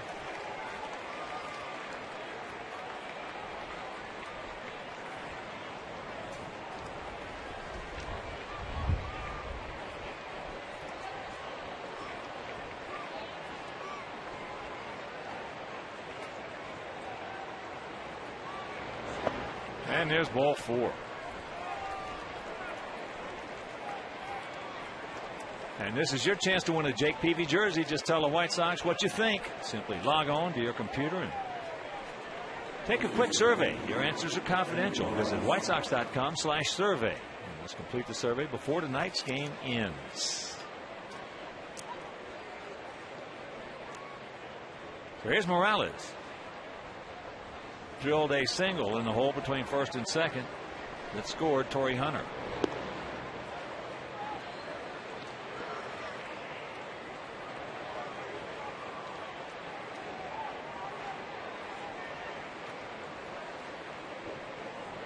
And there's ball 4. And this is your chance to win a Jake Peavy jersey. Just tell the White Sox what you think. Simply log on to your computer and take a quick survey. Your answers are confidential. Visit whitesox.com/survey. And let's complete the survey before tonight's game ends. So here's Morales. Drilled a single in the hole between first and second that scored Torrey Hunter.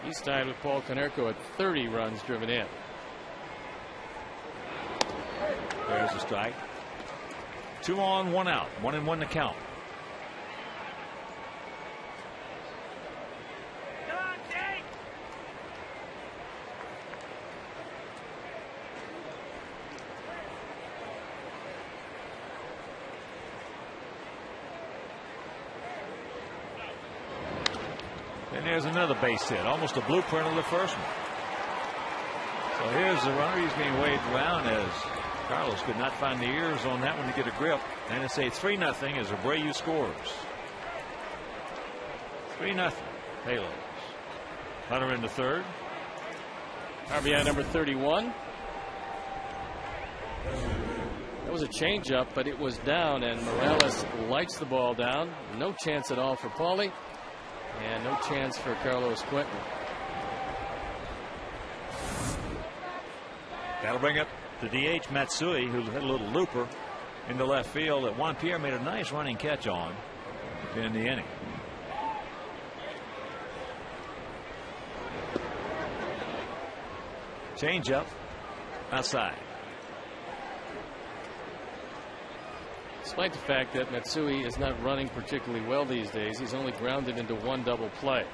He's tied with Paul Konerko at 30 runs driven in. There's a strike. 2 on, 1 out. 1-1 to count. And there's another base hit, almost a blueprint of the first one. So here's the runner. He's being waved around as Carlos could not find the ears on that one to get a grip. And it's a 3-0 as Abreu scores. 3-0. Halos. Hunter in the 3rd. RBI number 31. That was a changeup, but it was down, and Morales lights the ball down. No chance at all for Paulie. And no chance for Carlos Quentin. That'll bring up the DH Matsui, who hit a little looper into left field that Juan Pierre made a nice running catch on. in the inning. Change up outside. Despite the fact that Matsui is not running particularly well these days, he's only grounded into one double play.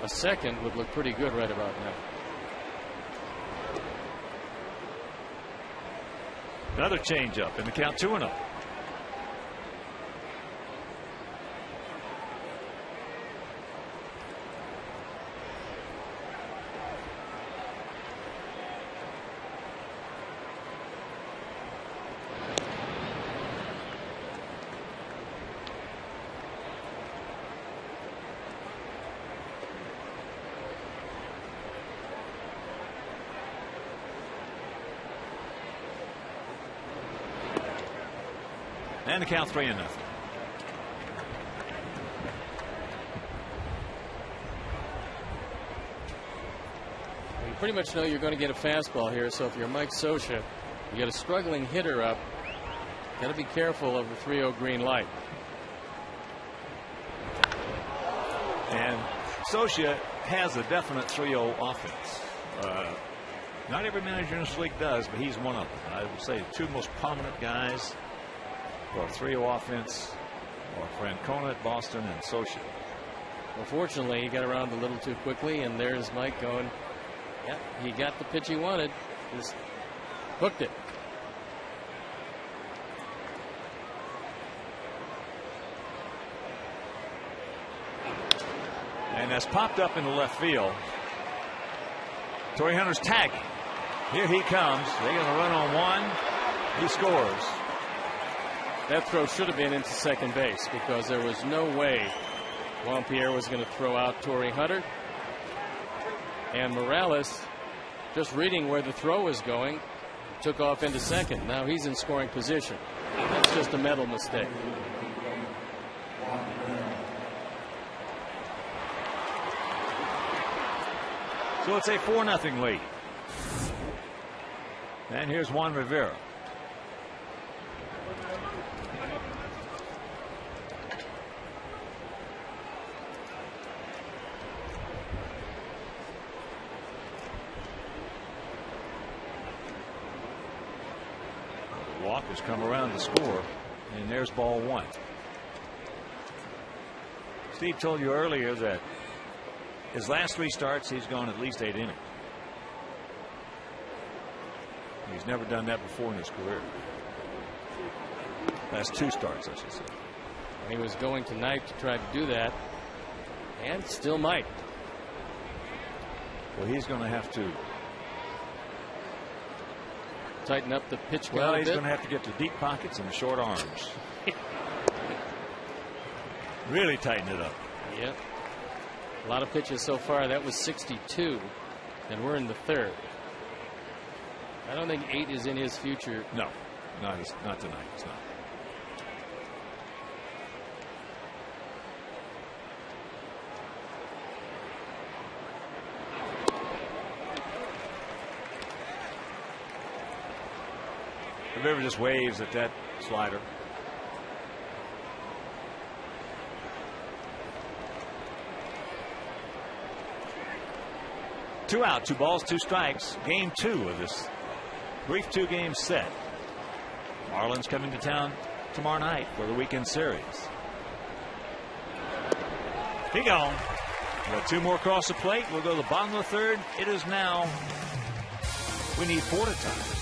A second would look pretty good right about now. Another changeup, and the count 2-0. And the count 3-0. You pretty much know you're going to get a fastball here, so if you're Mike Scioscia, you got a struggling hitter up, got to be careful of the 3-0 green light. And Scioscia has a definite 3-0 offense. Not every manager in this league does, but he's one of them. I would say the two most prominent guys for 3-0 offense are Francona at Boston and Scioscia. Well, fortunately, he got around a little too quickly, and there's Mike going, yeah, he got the pitch he wanted. Just hooked it. And that's popped up into left field. Torrey Hunter's tagging. Here he comes. They're going to run on one. He scores. That throw should have been into second base because there was no way Juan Pierre was going to throw out Torrey Hunter. And Morales, just reading where the throw was going, took off into second. Now he's in scoring position. That's just a mental mistake. So it's a 4-0 lead. And here's Juan Rivera. Walker's come around to score, and there's ball one. Steve told you earlier that his last 3 starts, he's gone at least 8 innings. He's never done that before in his career. Last 2 starts, I should say. He was going tonight to try to do that, and still might. Well, he's going to have to tighten up the pitch count. Well, he's going to have to get the deep pockets and the short arms. Really tighten it up. Yep. A lot of pitches so far. That was 62, and we're in the 3rd. I don't think 8 is in his future. No, not tonight. It's not. Rivera just waves at that slider. Two out, 2 balls, 2 strikes. Game 2 of this brief 2-game set. Marlins coming to town tomorrow night for the weekend series. He gone. Got 2 more across the plate. We'll go to the bottom of the 3rd. It is now. We need 4 to tie.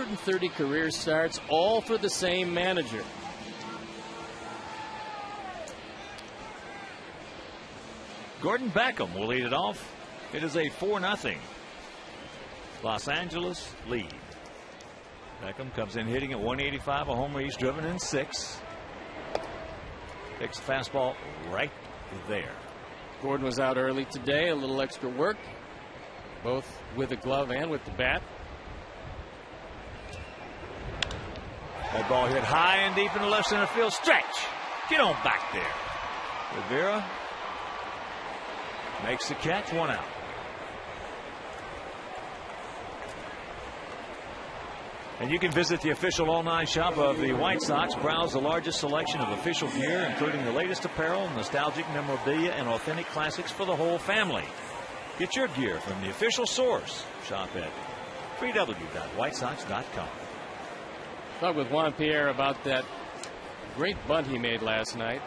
130 career starts, all for the same manager. Gordon Beckham will lead it off. It is a 4-0 Los Angeles lead. Beckham comes in hitting at 185, a homer. He's driven in 6. Takes the fastball right there. Gordon was out early today, a little extra work, both with the glove and with the bat. That ball hit high and deep in the left center field. Stretch. Get on back there. Rivera makes the catch. 1 out. And you can visit the official online shop of the White Sox. Browse the largest selection of official gear, including the latest apparel, nostalgic memorabilia, and authentic classics for the whole family. Get your gear from the official source. Shop at www.whitesox.com. Talk with Juan Pierre about that great bunt he made last night.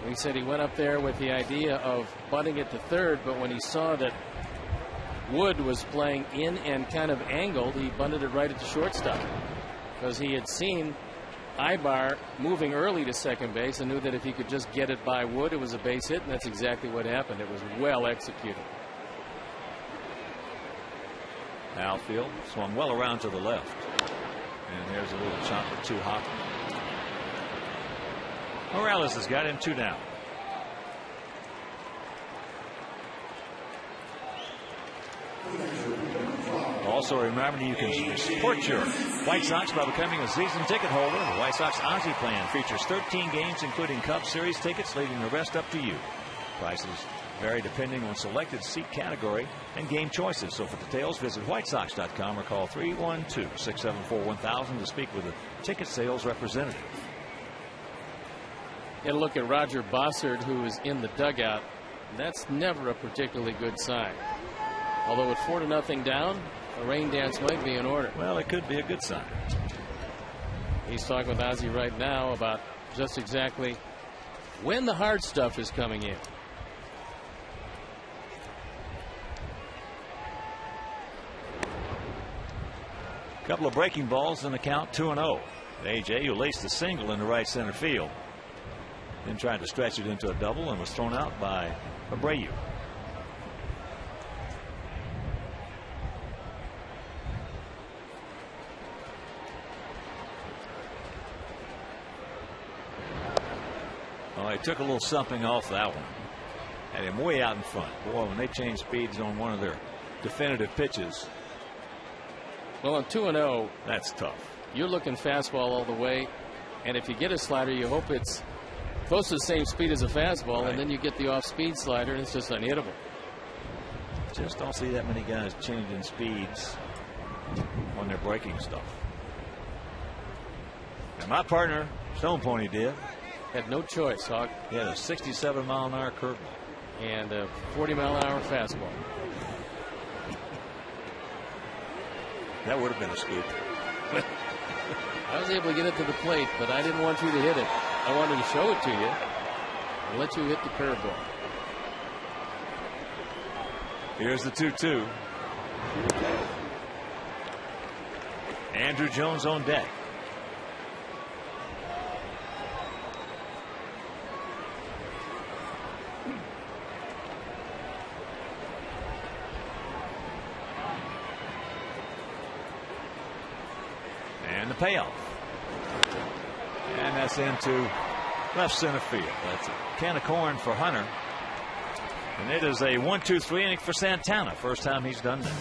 He said he went up there with the idea of bunting it to third, but when he saw that Wood was playing in and kind of angled, he bunted it right at the shortstop, because he had seen Ibar moving early to second base and knew that if he could just get it by Wood, it was a base hit, and that's exactly what happened. It was well executed. Outfield swung well around to the left, and there's a little chop or 2 hop. Morales has got him 2 down. Also, remember, you can support your White Sox by becoming a season ticket holder. The White Sox Ozzie plan features 13 games, including Cup Series tickets, leaving the rest up to you. Prices vary depending on selected seat category and game choices. So for details, visit whitesox.com or call 312-674-1000 to speak with a ticket sales representative. Get a look at Roger Bossard, who is in the dugout. That's never a particularly good sign. Although at 4-0 down, a rain dance might be in order. Well, it could be a good sign. He's talking with Ozzie right now about just exactly when the hard stuff is coming in. Couple of breaking balls in the count, 2-0. AJ, who laced a single in the right center field, then tried to stretch it into a double and was thrown out by Abreu. Oh, he took a little something off that one. Had him way out in front. Boy, when they change speeds on one of their definitive pitches. Well, on 2-0, that's tough. You're looking fastball all the way, and if you get a slider, you hope it's close to the same speed as a fastball, right, and then you get the off-speed slider, and it's just unhittable. Just don't see that many guys changing speeds on their breaking stuff. And my partner, Stone Pony, did. Had no choice, Hawk. He had a 67-mile-an-hour curveball and a 40-mile-an-hour fastball. That would have been a scoop. I was able to get it to the plate, but I didn't want you to hit it. I wanted to show it to you and let you hit the curveball. Here's the 2-2. Andrew Jones on deck. And the payoff. And that's into left center field. That's a can of corn for Hunter. And it is a 1-2-3 inning for Santana. First time he's done that.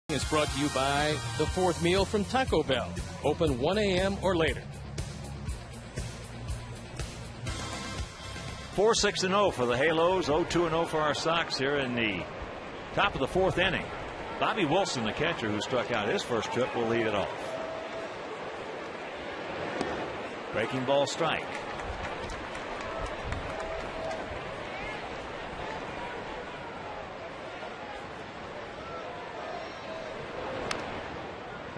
Is brought to you by the fourth meal from Taco Bell. Open 1 a.m. or later. 4-6-0 for the Halos, 0-2-0 for our Sox here in the top of the fourth inning. Bobby Wilson, the catcher who struck out his first trip, will lead it off. Breaking ball strike.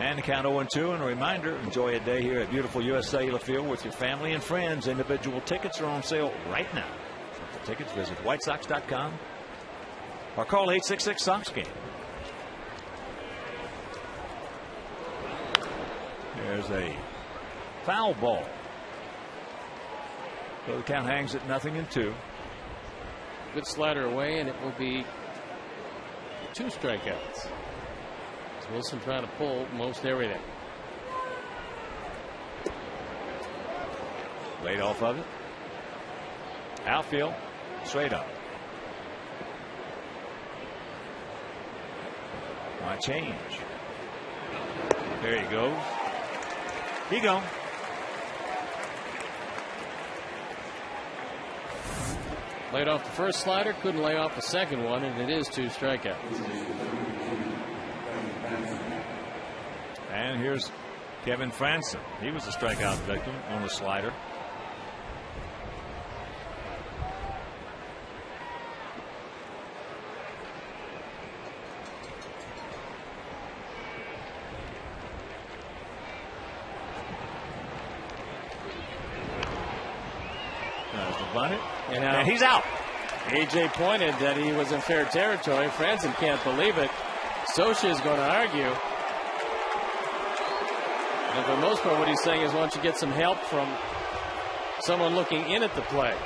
And the count 0-2, and a reminder, enjoy a day here at beautiful US Cellular Field with your family and friends. Individual tickets are on sale right now. For tickets, visit whitesox.com or call 866-SOX-GAME. There's a foul ball. So the count hangs at 0-2. Good slider away, and it will be 2 strikeouts. Wilson trying to pull most everything. Laid off of it. Outfield. Straight up. My change. There he goes. He gone. Laid off the first slider. Couldn't lay off the second one, and it is 2 strikeouts. And here's Kevin Franson. He was a strikeout victim on the slider. There's the bunt. And he's out. AJ pointed that he was in fair territory. Franson can't believe it. Scioscia is going to argue. And for the most part, what he's saying is, why don't you get some help from someone looking in at the play?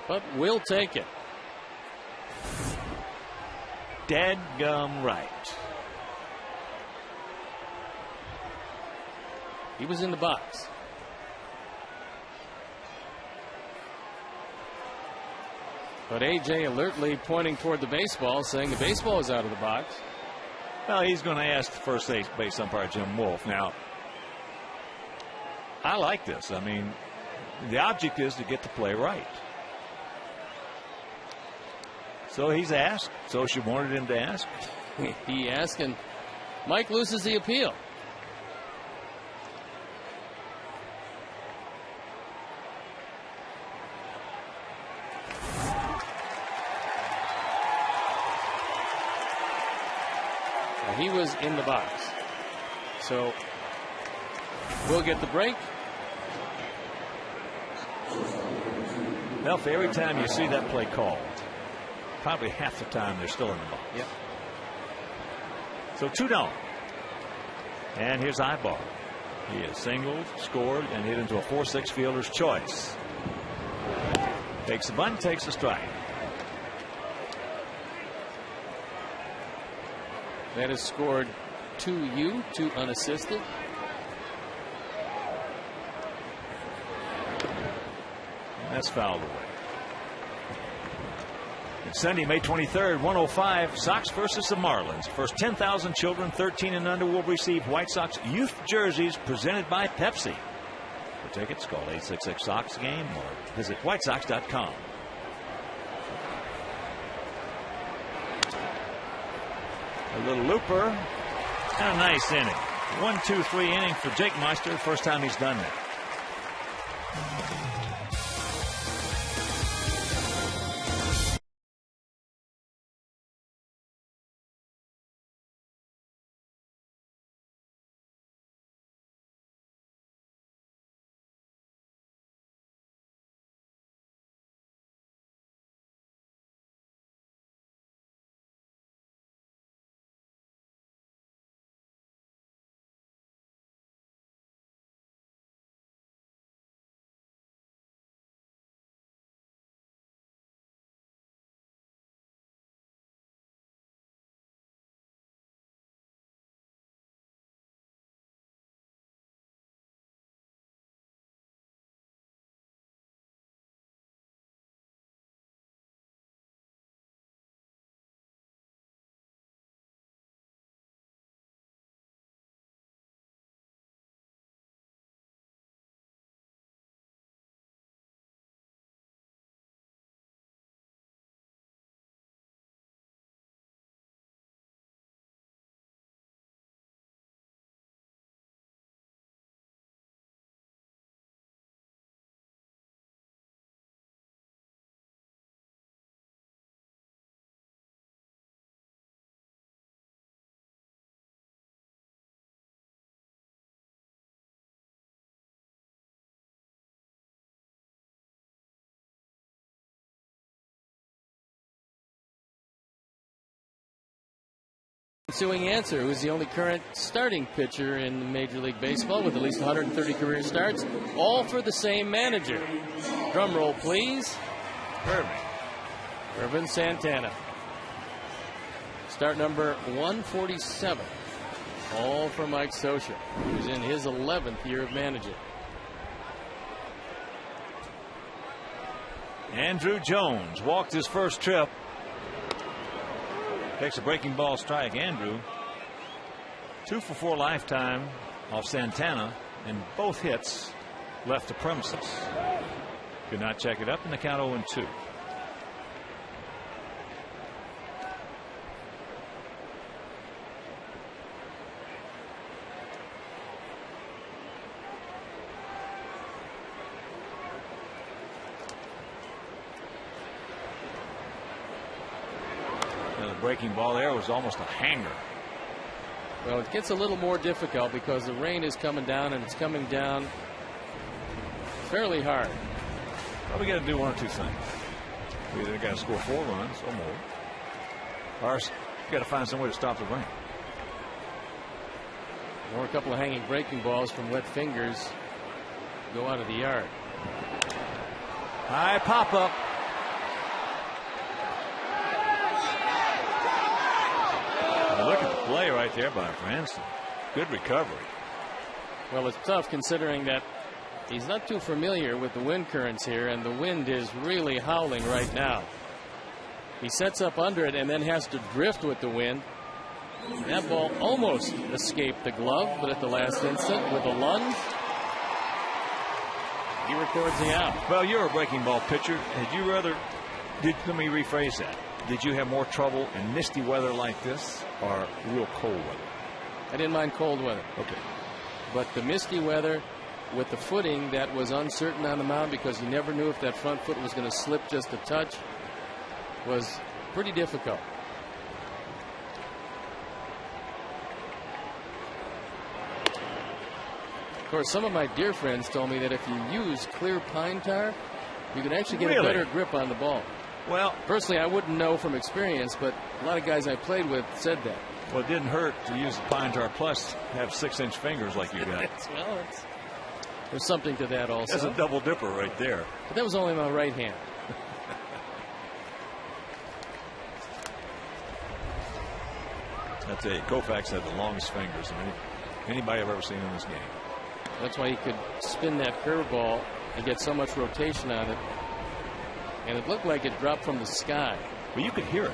But we'll take it. Dadgum right. He was in the box. But AJ alertly pointing toward the baseball, saying the baseball is out of the box. Well, he's going to ask the first base umpire, Jim Wolf. Now, I like this. I mean, the object is to get the play right. So he's asked. Scioscia wanted him to ask. He asked, and Mike loses the appeal. He was in the box. So we'll get the break. Well, for every time you see that play called, probably half the time they're still in the box. Yep. So 2 down. And here's Ibar. He has singled, scored, and hit into a 4-6 fielder's choice. Takes the bunt, takes the strike. That has scored 2 unassisted. And that's fouled away. It's Sunday, May 23rd, 1:05, Sox versus the Marlins. First 10,000 children 13 and under will receive White Sox youth jerseys presented by Pepsi. For tickets, call 866-SOX-GAME or visit whitesox.com. A little looper and a nice inning. 1-2-3 inning for Jake Meister. First time he's done that. Ensuing answer, who's the only current starting pitcher in Major League Baseball with at least 130 career starts, all for the same manager. Drum roll, please. Irvin Santana. Start number 147, all for Mike Scioscia, who's in his 11th year of managing. Andruw Jones walked his first trip. Takes a breaking ball strike. Andruw 2 for 4 lifetime off Santana, and both hits left the premises. Could not check it up, in the count 0-2. Breaking ball there was almost a hanger. Well, it gets a little more difficult because the rain is coming down, and it's coming down fairly hard. Well, we got to do one or two things. We either got to score 4 runs or more, or we got to find some way to stop the rain. Or a couple of hanging breaking balls from wet fingers go out of the yard. High pop up. Look at the play right there by Franson. Good recovery. Well, it's tough considering that he's not too familiar with the wind currents here, and the wind is really howling right now. He sets up under it and then has to drift with the wind. That ball almost escaped the glove, but at the last instant, with a lunge, he records the out. Well, you're a breaking ball pitcher. Let me rephrase that. Did you have more trouble in misty weather like this or real cold weather? I didn't mind cold weather. Okay. But the misty weather with the footing that was uncertain on the mound because you never knew if that front foot was going to slip just a touch was pretty difficult. Of course, some of my dear friends told me that if you use clear pine tar, you can actually get a better grip on the ball. Well, personally, I wouldn't know from experience, but a lot of guys I played with said that. Well, it didn't hurt to use the Pine Tar Plus, have 6-inch fingers like you got. Well, there's something to that also. That's a double dipper right there. But that was only my right hand. I tell you, Koufax had the longest fingers of anybody I've ever seen in this game. That's why he could spin that curveball and get so much rotation on it. And it looked like it dropped from the sky. Well, you could hear it.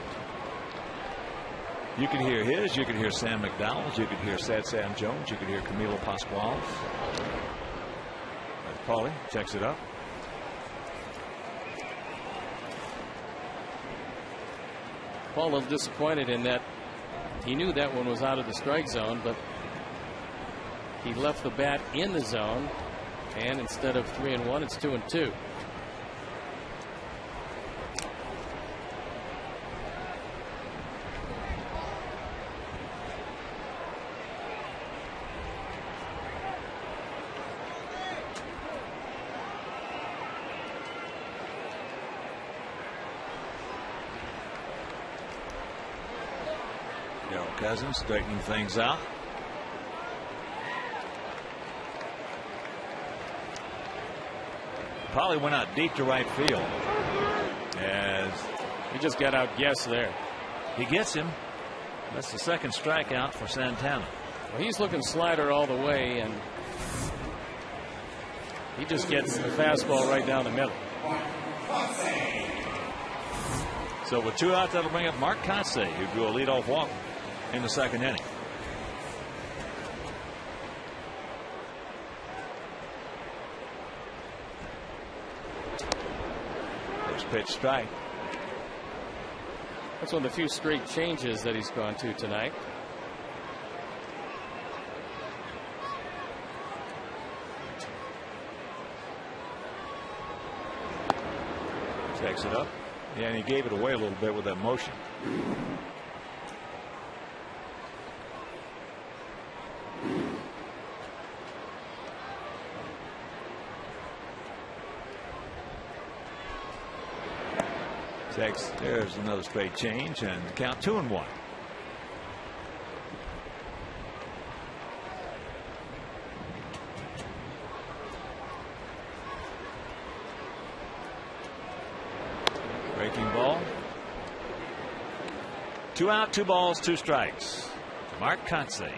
You could hear his. You could hear Sam McDowell's. You could hear Sad Sam Jones. You could hear Camilo Pascual's. Paulie checks it up. Paul a little disappointed in that he knew that one was out of the strike zone, but he left the bat in the zone, and instead of 3-1, it's 2-2. Cousins straightening things out. Paulie went out deep to right field. As he just got out guessed there. He gets him. That's the second strikeout for Santana. Well, he's looking slider all the way, and he just gets the fastball right down the middle. So with 2 outs, that'll bring up Mark Kotsay, who drew a leadoff walk in the second inning. First pitch strike. That's one of the few straight changes that he's gone to tonight. Checks it up. Yeah, and he gave it away a little bit with that motion. There's another straight change, and count 2-1. Breaking ball. 2 out, 2 balls, 2 strikes. Mark Kotsay.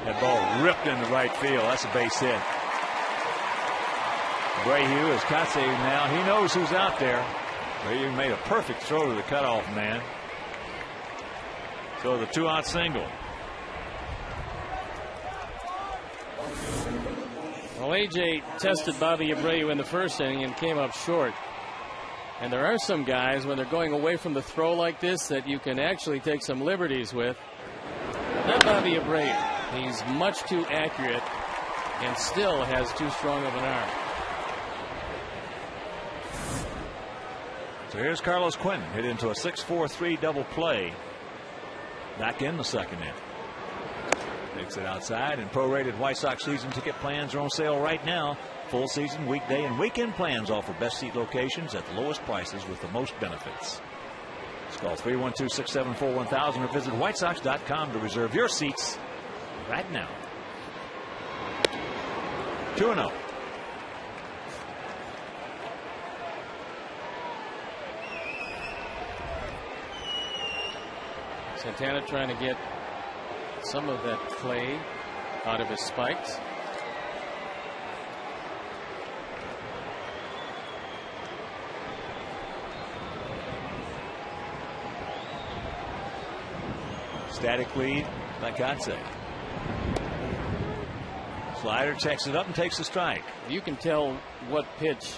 That ball ripped into right field. That's a base hit. Abreu is Kotsay now. He knows who's out there. Abreu made a perfect throw to the cutoff man. So the 2-out single. Well, A.J. tested Bobby Abreu in the first inning and came up short. And there are some guys, when they're going away from the throw like this, that you can actually take some liberties with. Not Bobby Abreu. He's much too accurate and still has too strong of an arm. So here's Carlos Quentin, hit into a 6-4-3 double play. Back in the second inning. Takes it outside, and prorated White Sox season ticket plans are on sale right now. Full season, weekday, and weekend plans offer best seat locations at the lowest prices with the most benefits. Call 312-674-1000 or visit whitesox.com to reserve your seats right now. 2-0. Santana trying to get some of that clay out of his spikes. Static lead by Kotsay. Slider checks it up and takes the strike. You can tell what pitch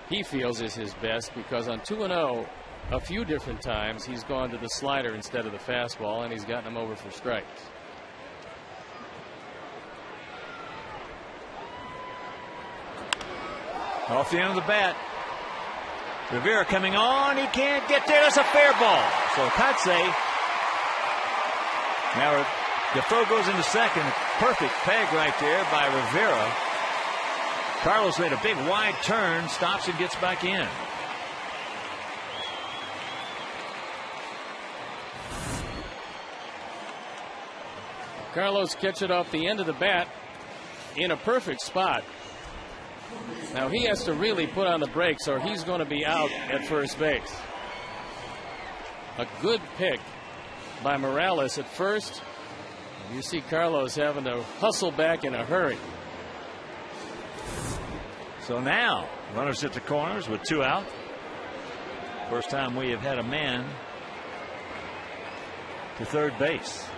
he feels is his best, because on 2-0 a few different times he's gone to the slider instead of the fastball, and he's gotten him over for strikes. Off the end of the bat. Rivera coming on. He can't get there. That's a fair ball. So Kotsay. Now the throw goes into second. Perfect peg right there by Rivera. Carlos made a big wide turn, stops and gets back in. Carlos gets it off the end of the bat in a perfect spot. Now he has to really put on the brakes or he's going to be out at first base. A good pick by Morales at first. You see Carlos having to hustle back in a hurry. So now runners at the corners with 2 out. First time we have had a man to third base.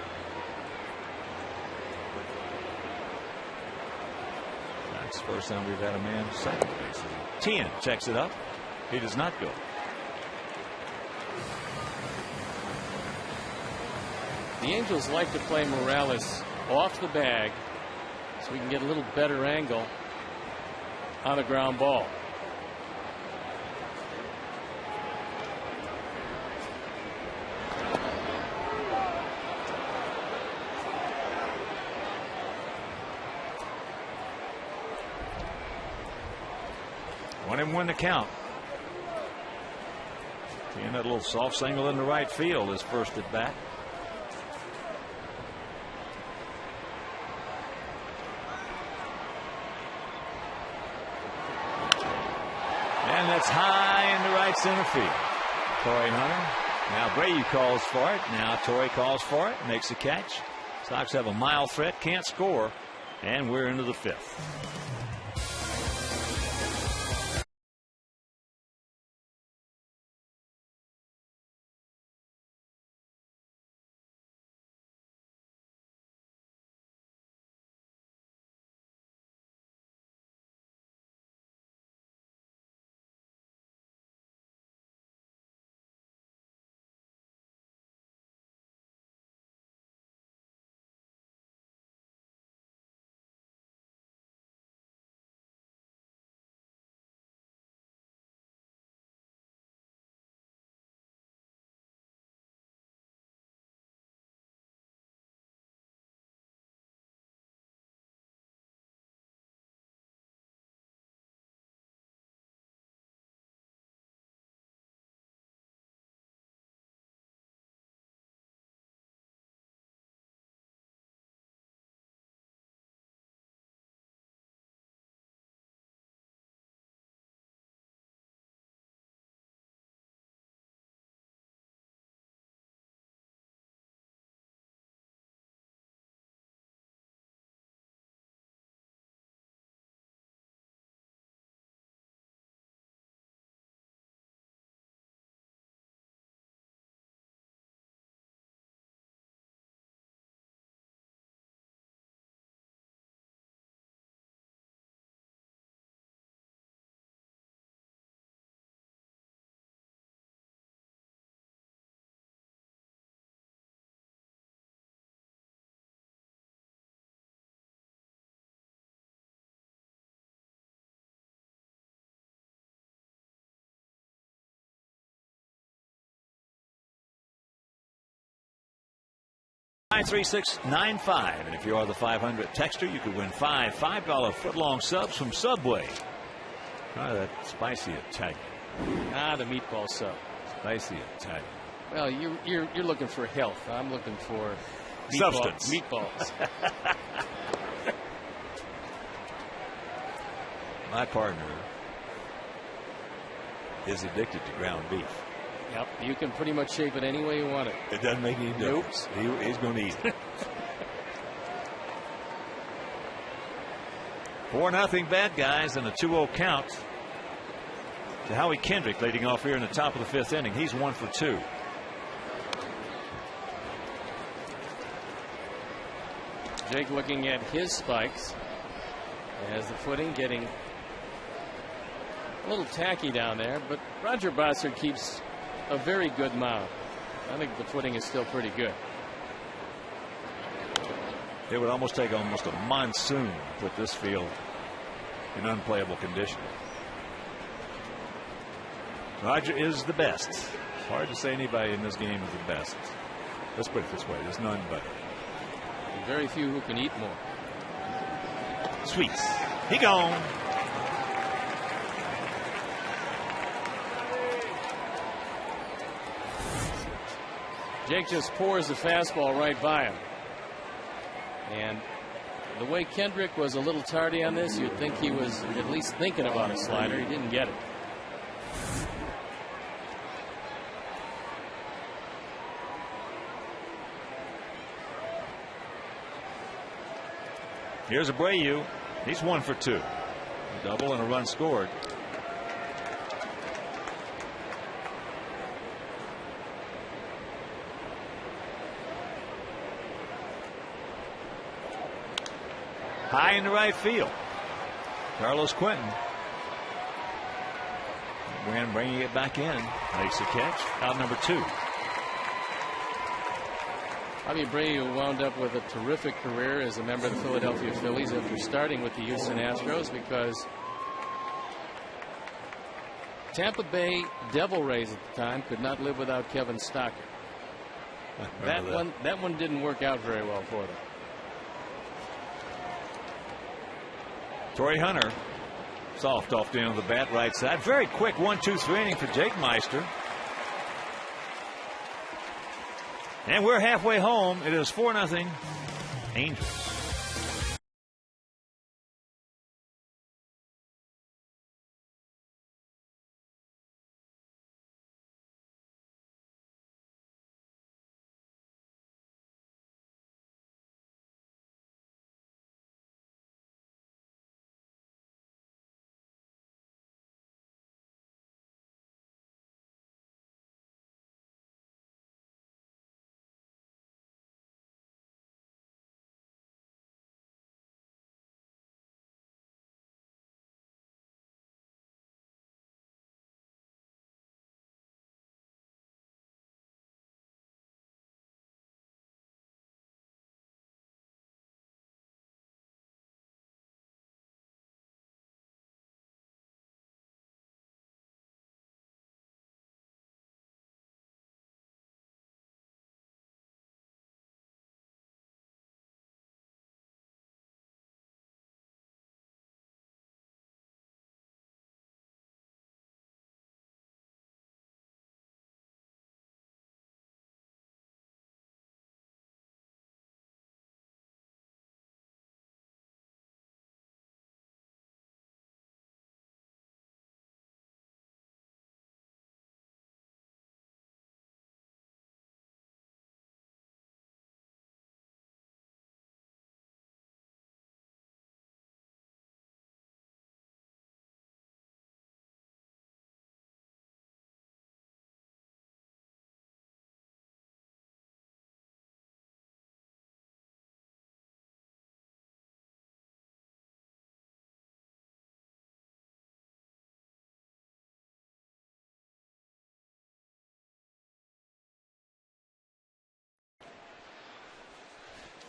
That's the first time we've had a man to second base. Tien checks it up. He does not go. The Angels like to play Morales off the bag so we can get a little better angle on a ground ball. One and one the count. Tien had a little soft single into right field his first at bat. And that's high into right center field. Torrey Hunter. Now Abreu calls for it. Now Torrey calls for it. Makes the catch. Sox have a mile threat. Can't score. And we're into the 5th. 93695. And if you are the 500 texter, you could win $5 footlong subs from Subway. Try that spicy Italian. The meatball sub. Spicy Italian. Well, you're looking for health. I'm looking for substance. Meatballs. My partner is addicted to ground beef. Yep, you can pretty much shape it any way you want it. It doesn't make any difference. He's going to eat it. 4-0 bad guys and a 2-0 count to Howie Kendrick leading off here in the top of the 5th inning. He's 1 for 2. Jake looking at his spikes as the footing getting a little tacky down there, but Roger Bossard keeps a very good mound. I think the footing is still pretty good. It would almost take almost a monsoon to put this field in unplayable condition. Roger is the best. It's hard to say anybody in this game is the best. Let's put it this way, there's none better. Very few who can eat more. Sweets. He gone. Jake just pours the fastball right by him. And the way Kendrick was a little tardy on this, you'd think he was at least thinking about a slider. He didn't get it. Here's Abreu. He's 1 for 2. A double and a run scored. High in the right field. Carlos Quentin. Wynn bringing it back in. Makes the catch. Out number 2. Javi Abreu wound up with a terrific career as a member of the Philadelphia Phillies after starting with the Houston Astros, because Tampa Bay Devil Rays at the time could not live without Kevin Stocker. That one didn't work out very well for them. Torrey Hunter, soft off the end of the bat, right side. Very quick 1-2-3 inning for Jake Meister. And we're halfway home. It is 4-0 Angels.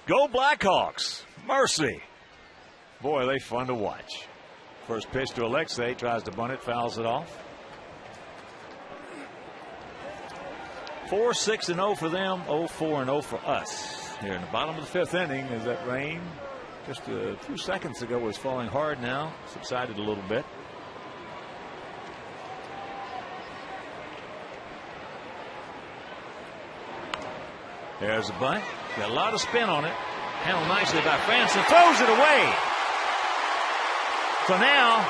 Go Blackhawks. Mercy. Boy, they fun to watch. First pitch to Alexei. Tries to bunt it. Fouls it off. 4-6-0 for them. 0-4-0 for us. here in the bottom of the fifth inning as that rain just a few seconds ago was falling hard. Now subsided a little bit. There's a bunt. Got a lot of spin on it. Handled nicely by Franson. Throws it away. So now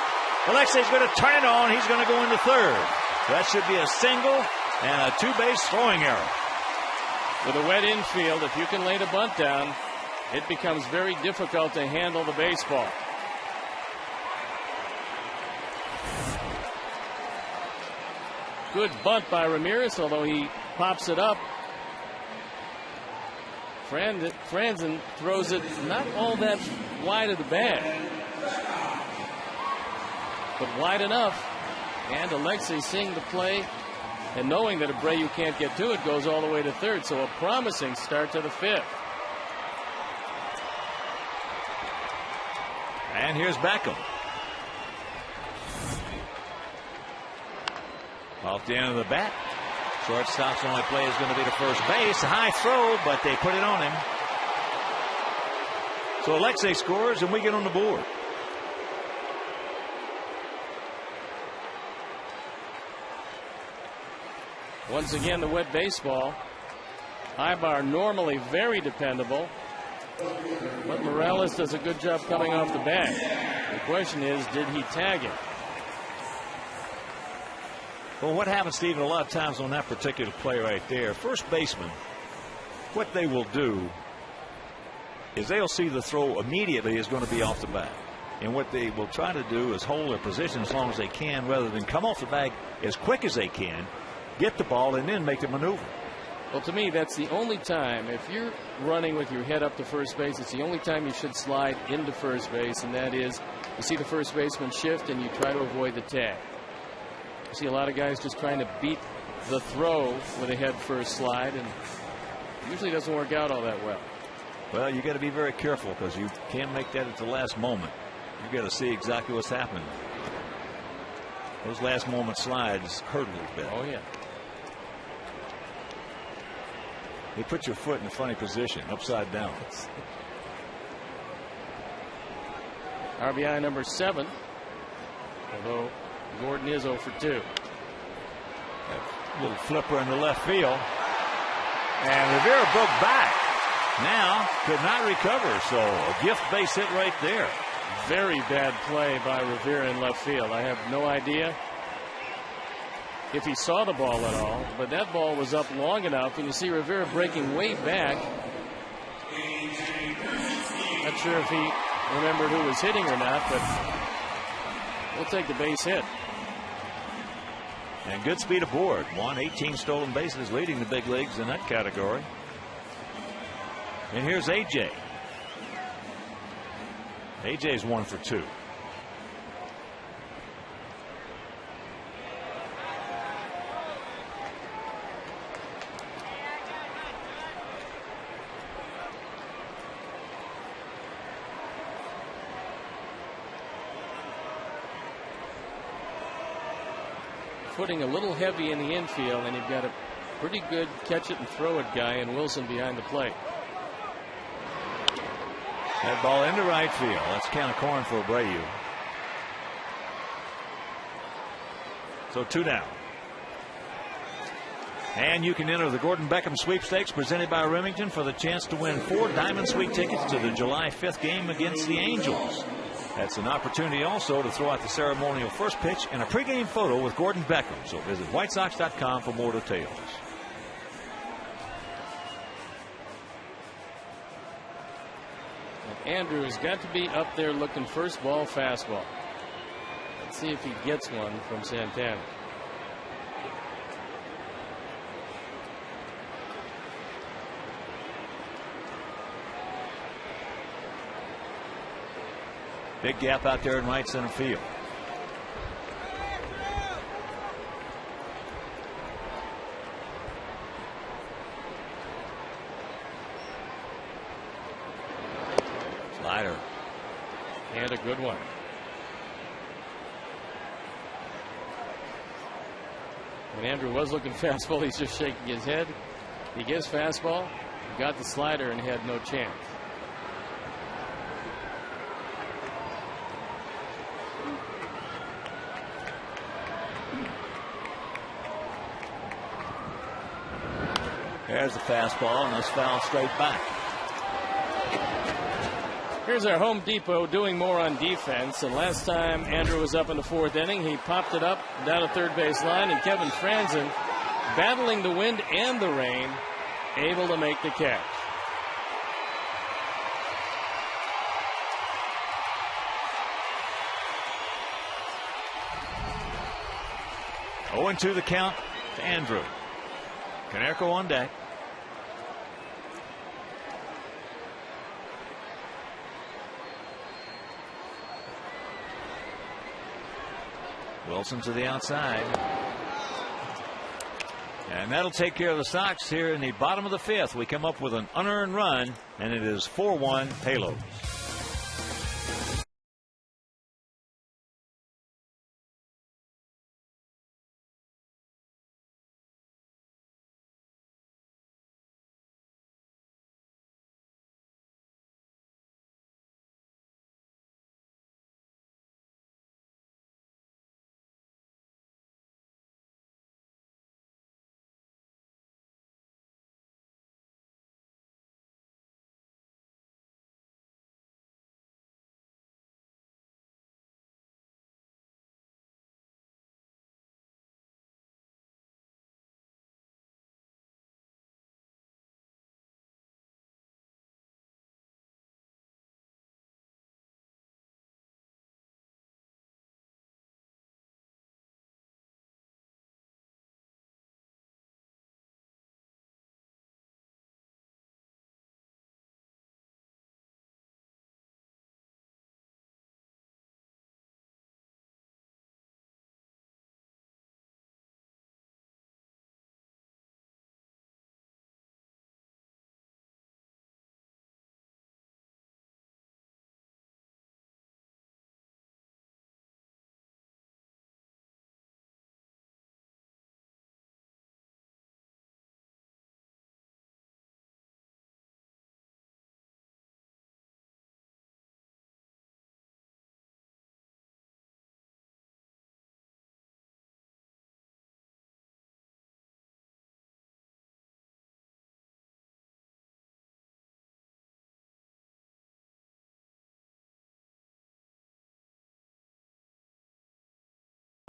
Alexei's going to turn it on. He's going to go into third. That should be a single and a two-base throwing error. With a wet infield, if you can lay the bunt down, it becomes very difficult to handle the baseball. Good bunt by Ramirez, although he pops it up. Franzen throws it not all that wide of the bag, but wide enough. And Alexei seeing the play and knowing that Abreu can't get to it, goes all the way to third. So a promising start to the fifth. And here's Beckham. Off the end of the bat. Shortstop's only play is going to be to first base. A high throw, but they put it on him. So Alexei scores, and we get on the board. Once again, the wet baseball. Ibar normally very dependable, but Morales does a good job coming off the bag. The question is, did he tag it? Well, what happens, Stephen, a lot of times on that particular play right there, first baseman, what they will do is they'll see the throw immediately is going to be off the bag. And what they will try to do is hold their position as long as they can rather than come off the bag as quick as they can, get the ball, and then make the maneuver. Well, to me, that's the only time, if you're running with your head up to first base, it's the only time you should slide into first base, and that is you see the first baseman shift and you try to avoid the tag. You see a lot of guys just trying to beat the throw with a head first slide, and it usually doesn't work out all that well. Well, you got to be very careful because you can't make that at the last moment. You got to see exactly what's happening. Those last moment slides hurt a little bit. Oh, yeah. They put your foot in a funny position, upside down. RBI number 7, although Gordon is 0 for 2. That little flipper in the left field. And Rivera broke back. Now could not recover, so a gift base hit right there. Very bad play by Rivera in left field. I have no idea if he saw the ball at all, but that ball was up long enough, and you see Rivera breaking way back. Not sure if he remembered who was hitting or not, but we'll take the base hit. And good speed aboard. 18 stolen bases, leading the big leagues in that category. And here's AJ. AJ's 1 for 2. Footing a little heavy in the infield, and you've got a pretty good catch it and throw it guy in Wilson behind the plate. That ball into right field. That's kind of corn for Abreu. So 2 down. And you can enter the Gordon Beckham sweepstakes presented by Remington for the chance to win 4 Diamond Suite tickets to the July 5th game against the Angels. That's an opportunity also to throw out the ceremonial first pitch and a pregame photo with Gordon Beckham. So visit WhiteSox.com for more details. Andrews got to be up there looking first ball fastball. Let's see if he gets one from Santana. Big gap out there in right center field. Slider. And a good one. When Andrew was looking fastball, he's just shaking his head. He gets fastball. He got the slider and had no chance. There's the fastball, and this foul straight back. Here's our Home Depot doing more on defense. And last time Andrew was up in the 4th inning, he popped it up down a third base line, and Kevin Franzen, battling the wind and the rain, able to make the catch. Oh, 0-2 the count to Andrew. Konerko on deck. Wilson to the outside. And that'll take care of the Sox here in the bottom of the 5th. We come up with an unearned run, and it is 4-1 Halos.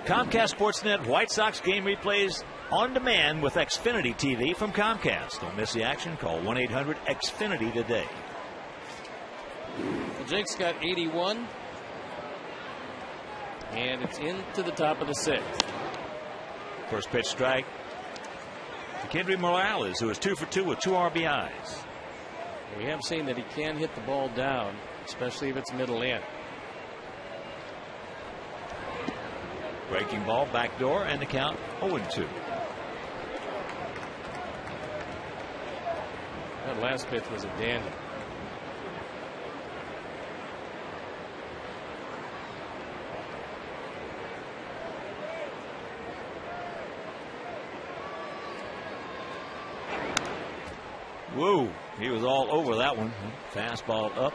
Comcast Sportsnet White Sox game replays on demand with Xfinity TV from Comcast. Don't miss the action. Call 1-800-XFINITY today. Well, Jake's got 81. And it's into the top of the 6th. First pitch strike to Kendry Morales, who is 2 for 2 with 2 RBIs. We have seen that he can hit the ball down, especially if it's middle in. Breaking ball, back door, and the count 0-2. That last pitch was a dandy. Whoa, he was all over that one. Fastball up.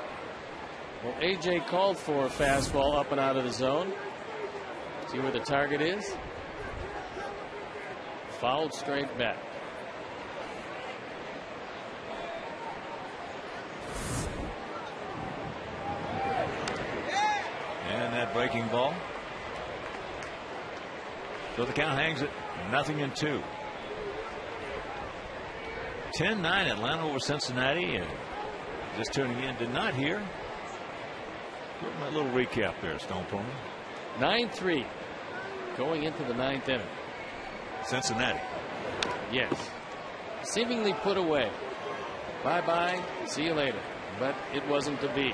Well, AJ called for a fastball up and out of the zone. See where the target is? Fouled straight back. And that breaking ball. So the count hangs at 0-2. 10-9 Atlanta over Cincinnati. And just tuning in, did not hear. My little recap there, Stone Pony. 9-3 going into the 9th inning. Cincinnati. Yes. Seemingly put away. Bye-bye. See you later. But it wasn't to be.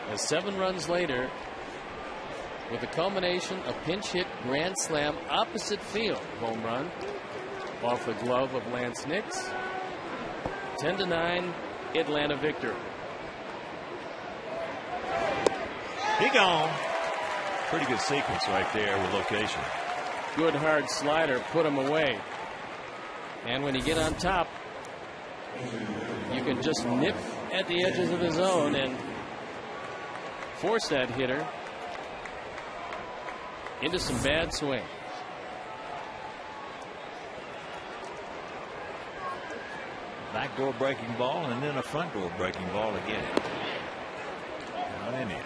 As 7 runs later, with a culmination, a pinch hit grand slam opposite field home run off the glove of Lance Nix. 10-9 Atlanta victory. He gone. Pretty good sequence right there with location. Good hard slider put him away. And when you get on top, You can just nip at the edges of the zone and force that hitter into some bad swing. Backdoor breaking ball and then a front door breaking ball again. Not in it.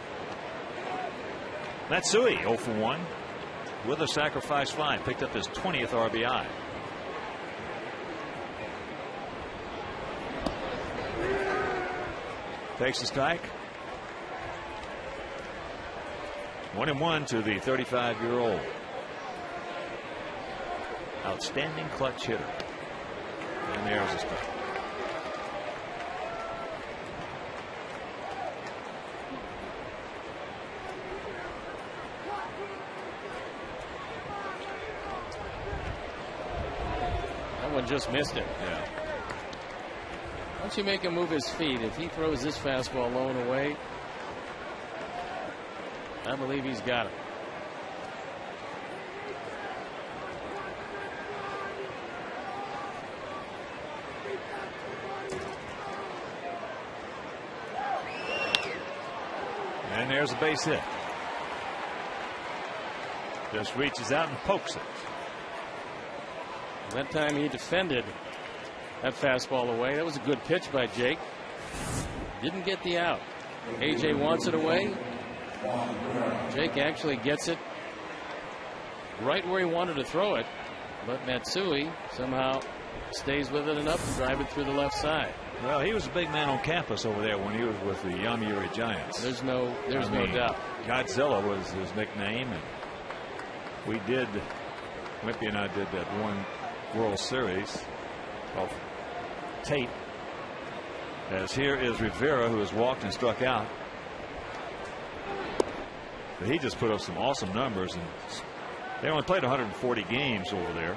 Matsui 0 for 1 with a sacrifice fly. Picked up his 20th RBI. Takes the strike. 1-1 to the 35-year-old. Outstanding clutch hitter. And there's a strike. That one just missed it. Yeah. Once you make him move his feet, if he throws this fastball low and away, I believe he's got it. And there's a base hit. Just reaches out and pokes it. That time he defended that fastball away. That was a good pitch by Jake. Didn't get the out. AJ wants it away. Jake actually gets it right where he wanted to throw it, but Matsui somehow stays with it enough to drive it through the left side. Well, he was a big man on campus over there when he was with the Yomiuri Giants. There's no doubt. Godzilla was his nickname, and we did. Wimpy and I did that one World Series of tape. As here is Rivera, who has walked and struck out. But he just put up some awesome numbers, and they only played 140 games over there.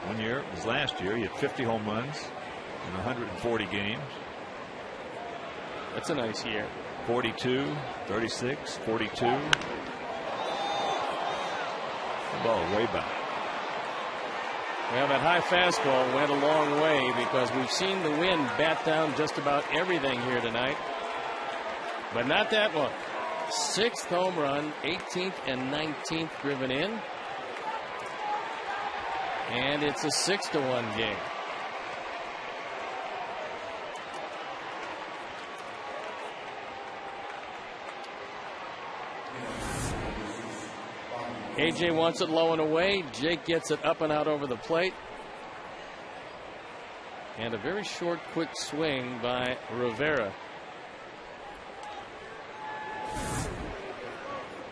One year, it was last year, he had 50 home runs in 140 games. That's a nice year. 42, 36, 42. The ball way back. Well, that high fastball went a long way because we've seen the wind bat down just about everything here tonight. But not that one. 6th home run, 18th and 19th driven in. And it's a 6-1 game. AJ wants it low and away. Jake gets it up and out over the plate. And a very short, quick swing by Rivera.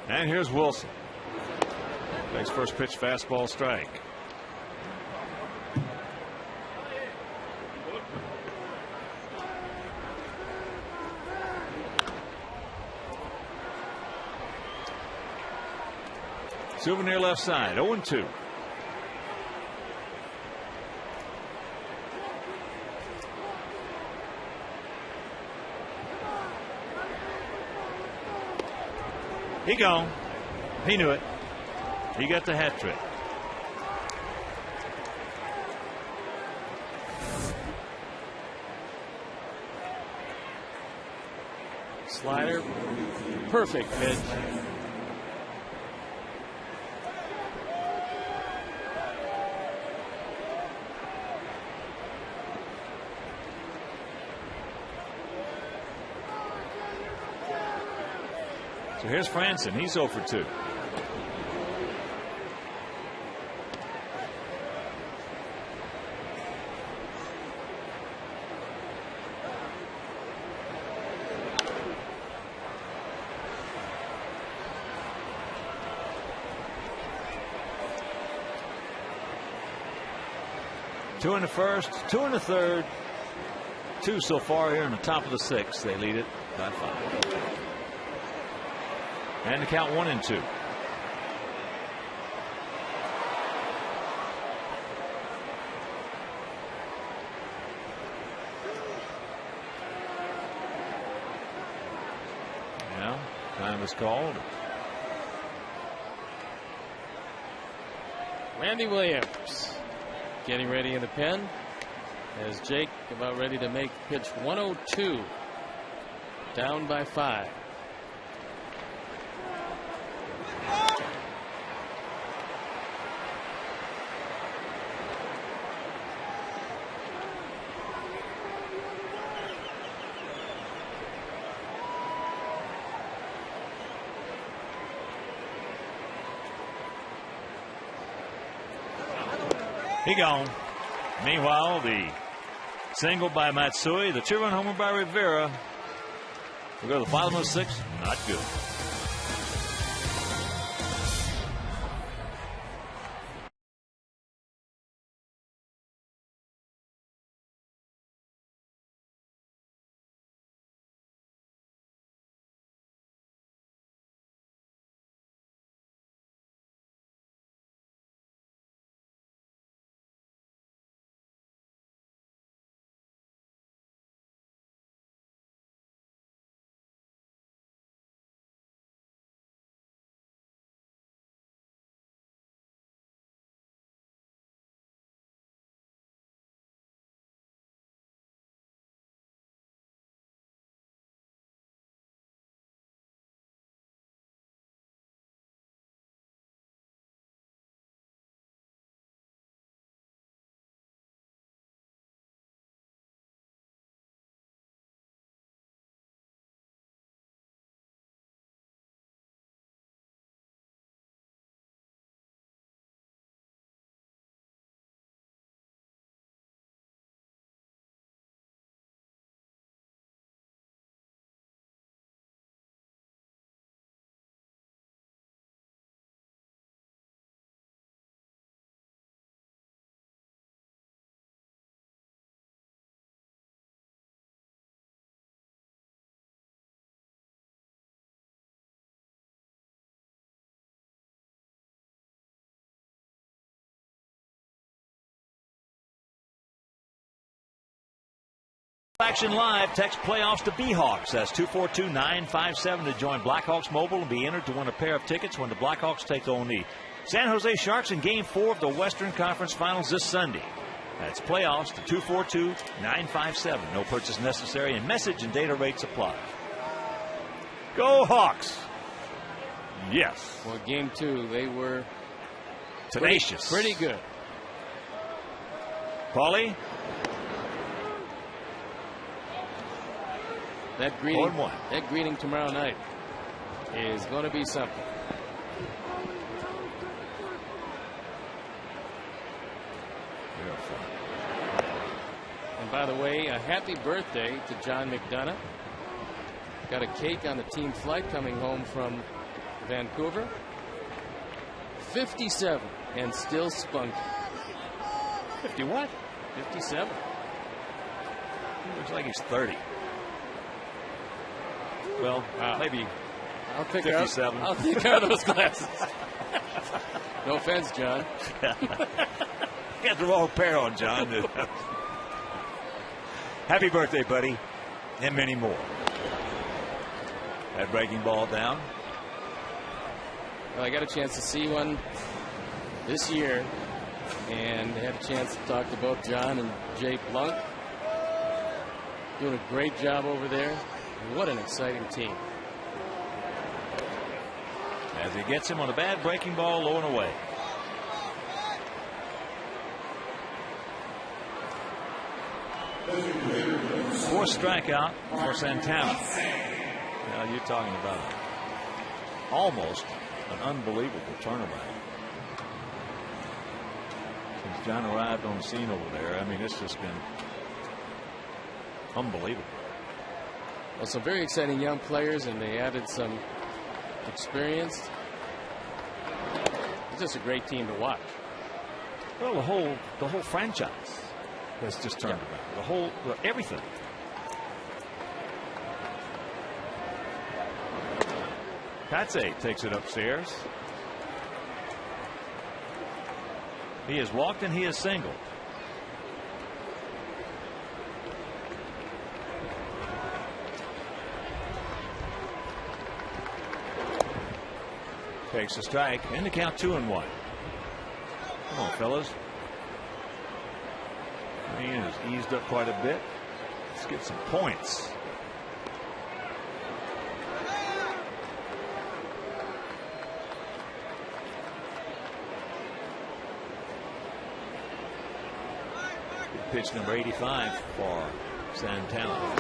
And here's Wilson. Takes first pitch, fastball, strike. Souvenir left side, 0-2. He gone. He knew it. He got the hat trick. Slider, perfect pitch. So here's Franson. He's 0 for 2. Two in the first, 2 in the third, 2 so far here in the top of the 6th. They lead it by 5. And the count 1-2. Now, time is called. Randy Williams getting ready in the pen. as Jake about ready to make pitch 102. Down by 5. He gone. Meanwhile, the single by Matsui, the 2-run homer by Rivera. We go to the bottom of the 6th. Not good. Action Live. Text playoffs to B-Hawks. That's 242-957 to join Blackhawks Mobile and be entered to win a pair of tickets when the Blackhawks take on the San Jose Sharks in Game 4 of the Western Conference Finals this Sunday. That's playoffs to 242-957. No purchase necessary and message and data rates apply. Go Hawks! Yes. Well, Game 2, they were tenacious. Pretty good. Paulie. That greeting tomorrow night is going to be something. And by the way, a happy birthday to John McDonough. Got a cake on the team flight coming home from Vancouver. 57 and still spunky. 50 what? 57. He looks like he's 30. Well, maybe I'll take 57. I'll take out those glasses. No offense, John. Got the wrong pair on, John. Happy birthday, buddy, and many more. That breaking ball down. Well, I got a chance to see one this year, and had a chance to talk to both John and Jay Blunk. Doing a great job over there. What an exciting team. As he gets him on a bad breaking ball, low and away. Fourth strikeout for Santana. Now you're talking about almost an unbelievable turnaround. Since John arrived on the scene over there, I mean, it's just been unbelievable. Well, some very exciting young players, and they added some experience. It's just a great team to watch. Well, the whole franchise has just turned around. Everything. Katse takes it upstairs. He has walked and he has singled. Takes a strike and the count 2-1. Come on, fellas. Green has eased up quite a bit. Let's get some points. Pitch number 85 for Santana.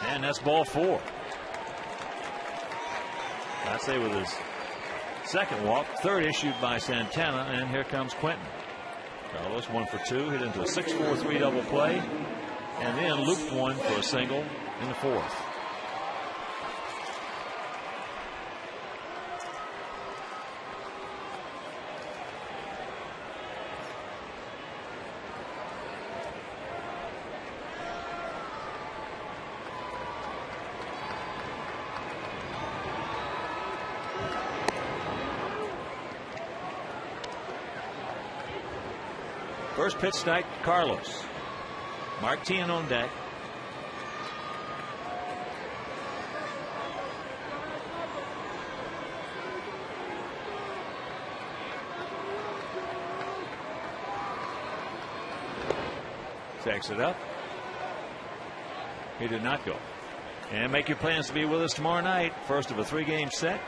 And that's ball 4. I say with his second walk, third issued by Santana, and here comes Quentin. Carlos 1 for 2, hit into a 6-4-3 double play, and then looped one for a single in the 4th. First pitch tonight, Carlos. Martin on deck. Takes it up. He did not go. And make your plans to be with us tomorrow night. First of a 3-game set.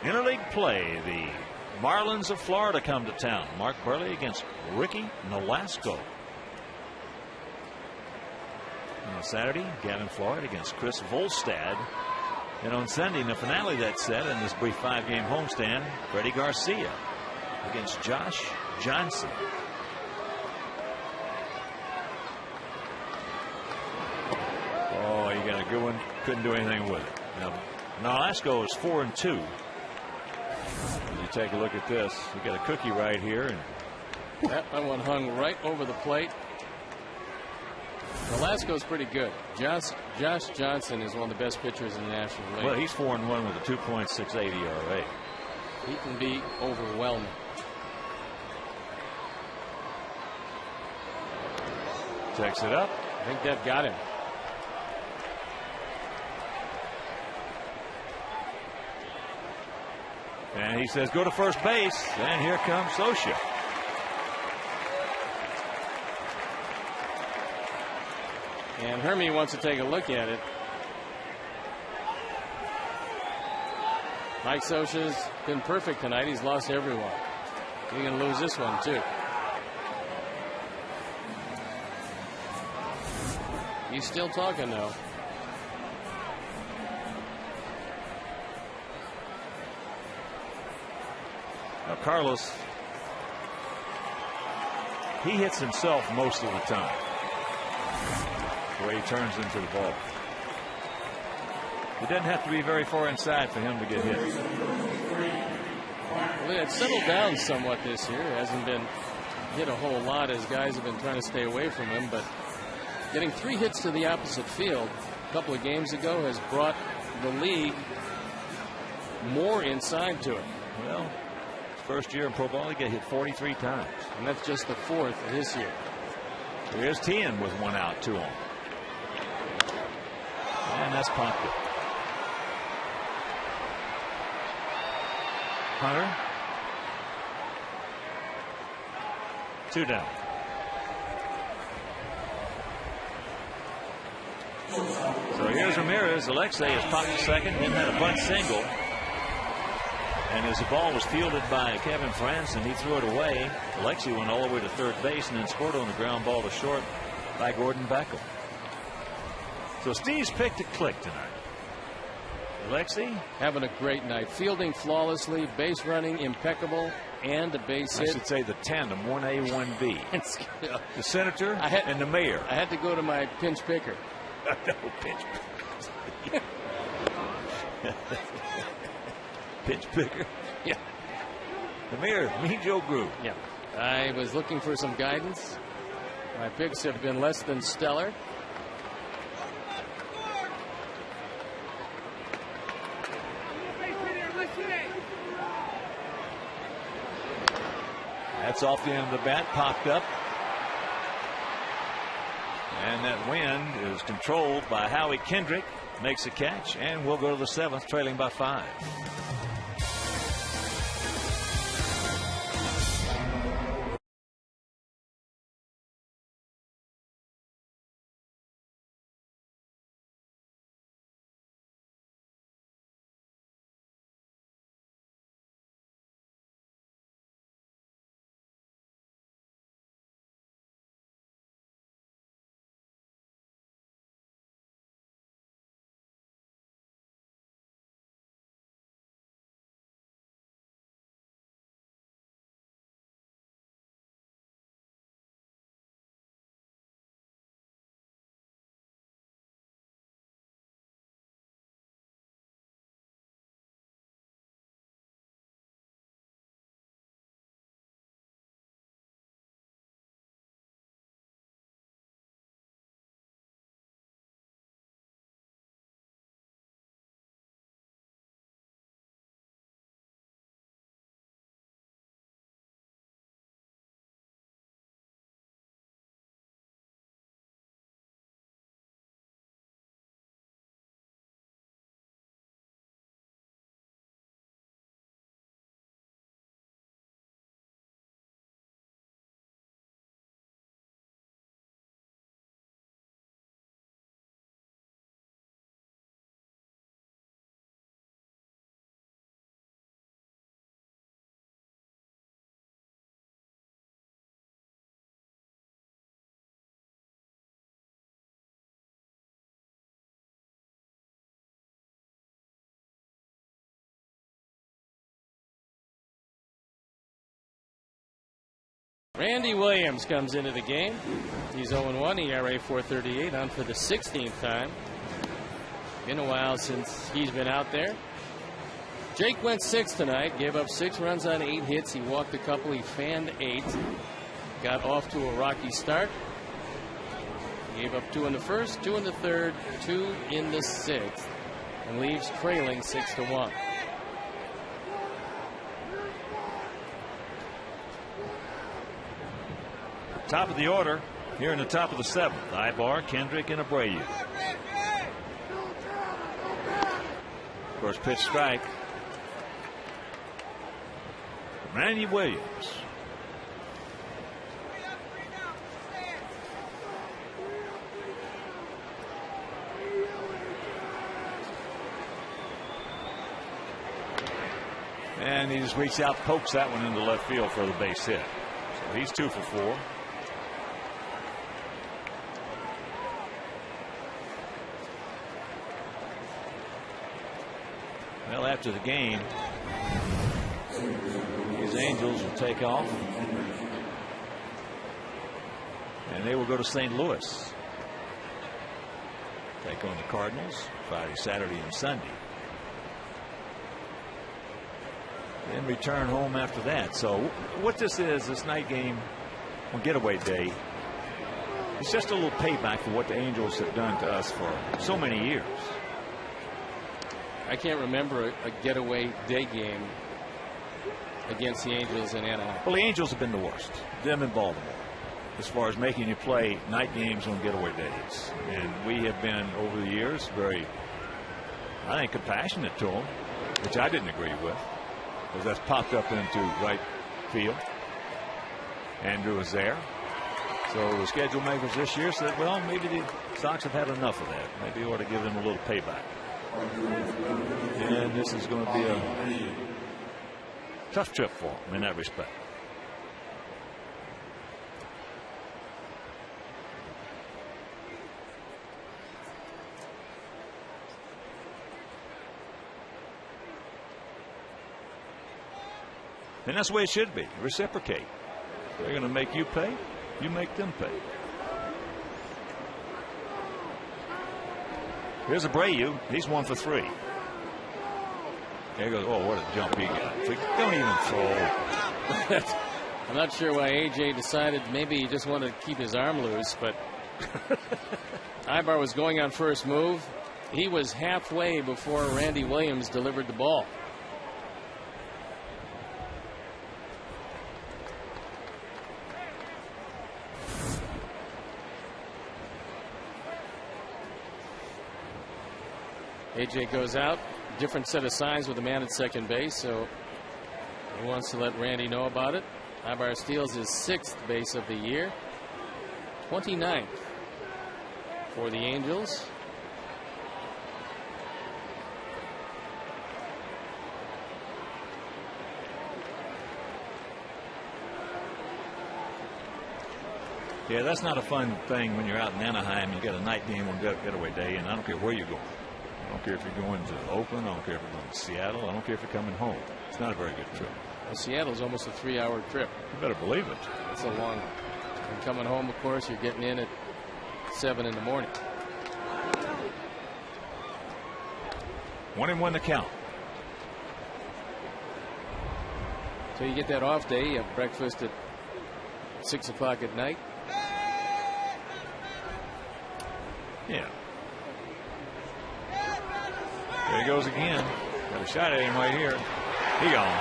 Interleague play. The Marlins of Florida come to town. Mark Burley against Ricky Nolasco. And on Saturday, Gavin Floyd against Chris Volstad. And on Sunday, in the finale of that set, in this brief 5-game homestand, Freddie Garcia against Josh Johnson. Oh, you got a good one. Couldn't do anything with it. Now, Nolasco is 4-2. You take a look at this. You got a cookie right here, and that one hung right over the plate. Nolasco's pretty good. Josh Johnson is one of the best pitchers in the National League. Well, he's 4-1 with a 2.68 ERA. He can be overwhelming. Takes it up. I think that got him. And he says, go to first base. And here comes Socia. And Hermie wants to take a look at it. Mike Socia's been perfect tonight. He's lost everyone. He's going to lose this one, too. He's still talking, though. Now, Carlos, he hits himself most of the time. The way he turns into the ball. It doesn't have to be very far inside for him to get hit. Well, it settled down somewhat this year. Hasn't been hit a whole lot as guys have been trying to stay away from him. But getting 3 hits to the opposite field a couple of games ago has brought the league more inside to it. Well, first year in pro ball, he got hit 43 times. And that's just the 4th this year. Here's Tien with 1 out, 2 on. And that's popped it. Hunter. 2 down. So here's Ramirez. Alexei has popped the second and had a bunt single. And as the ball was fielded by Kevin Franson, he threw it away. Alexei went all the way to third base and then scored on the ground ball to short by Gordon Beckham. So Steve's pick to click tonight. Alexei having a great night, fielding flawlessly, base running impeccable, and a base hit. I should say the tandem, 1A, 1B. The senator and the mayor. I had to go to my pinch picker. No, pinch picker. Pinch picker. Yeah. The mayor, Mean Joe Groove. Yeah. I was looking for some guidance. My picks have been less than stellar. That's off the end of the bat, popped up. And that wind is controlled by Howie Kendrick. Makes a catch, and we'll go to the 7th, trailing by 5. Randy Williams comes into the game. He's 0-1, ERA 4.38, on for the 16th time. Been a while since he's been out there. Jake went 6 tonight, gave up 6 runs on 8 hits. He walked a couple, he fanned 8. Got off to a rocky start. Gave up 2 in the first, 2 in the third, 2 in the 6th, and leaves trailing 6-1. Top of the order here in the top of the 7th. Ibar, Kendrick, and Abreu. First pitch strike. Randy Williams. And he just reached out, pokes that one into left field for the base hit. So he's 2 for 4. Well, after the game, these Angels will take off, and they will go to St. Louis. Take on the Cardinals Friday, Saturday, and Sunday. Then return home after that. So what this is, this night game on getaway day, it's just a little payback for what the Angels have done to us for so many years. I can't remember a getaway day game against the Angels in Anaheim. Well, the Angels have been the worst, them in Baltimore, as far as making you play night games on getaway days. And we have been, over the years, very, I think, compassionate to them, which I didn't agree with, because that's popped up into right field. Andrew was there. So the schedule makers this year said, well, maybe the Sox have had enough of that. Maybe we ought to give them a little payback. And this is going to be a tough trip for them in that respect. And that's the way it should be. Reciprocate. They're going to make you pay. You make them pay. Here's Abreu. He's 1 for 3. There he goes. Oh, what a jump he got. Don't even throw. I'm not sure why AJ decided maybe he just wanted to keep his arm loose, but Ibar was going on first move. He was halfway before Randy Williams delivered the ball. AJ goes out, different set of signs with a man at second base, so he wants to let Randy know about it. Ibar steals his 6th base of the year, 29th for the Angels. Yeah, that's not a fun thing when you're out in Anaheim. You got a night game on getaway day, and I don't care where you're going. I don't care if you're going to Oakland. I don't care if you're going to Seattle. I don't care if you're coming home. It's not a very good trip. Well, Seattle's almost a 3-hour trip. You better believe it. It's a long one. And coming home, of course, you're getting in at 7 in the morning. 1-1 the count. So you get that off day. You have breakfast at 6 o'clock at night. Yeah. There he goes again. Got a shot at him right here. He gone.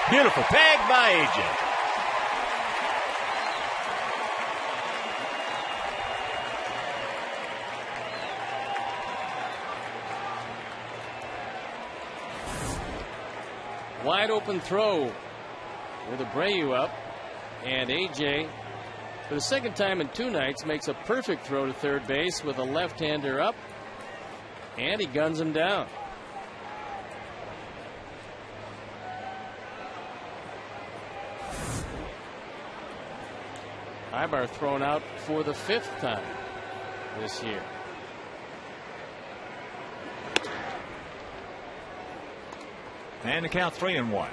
Beautiful tag by AJ. Wide open throw with Abreu up, and AJ, for the second time in 2 nights, makes a perfect throw to third base with a left-hander up, and he guns him down. Ibar thrown out for the 5th time this year. And the count 3-1.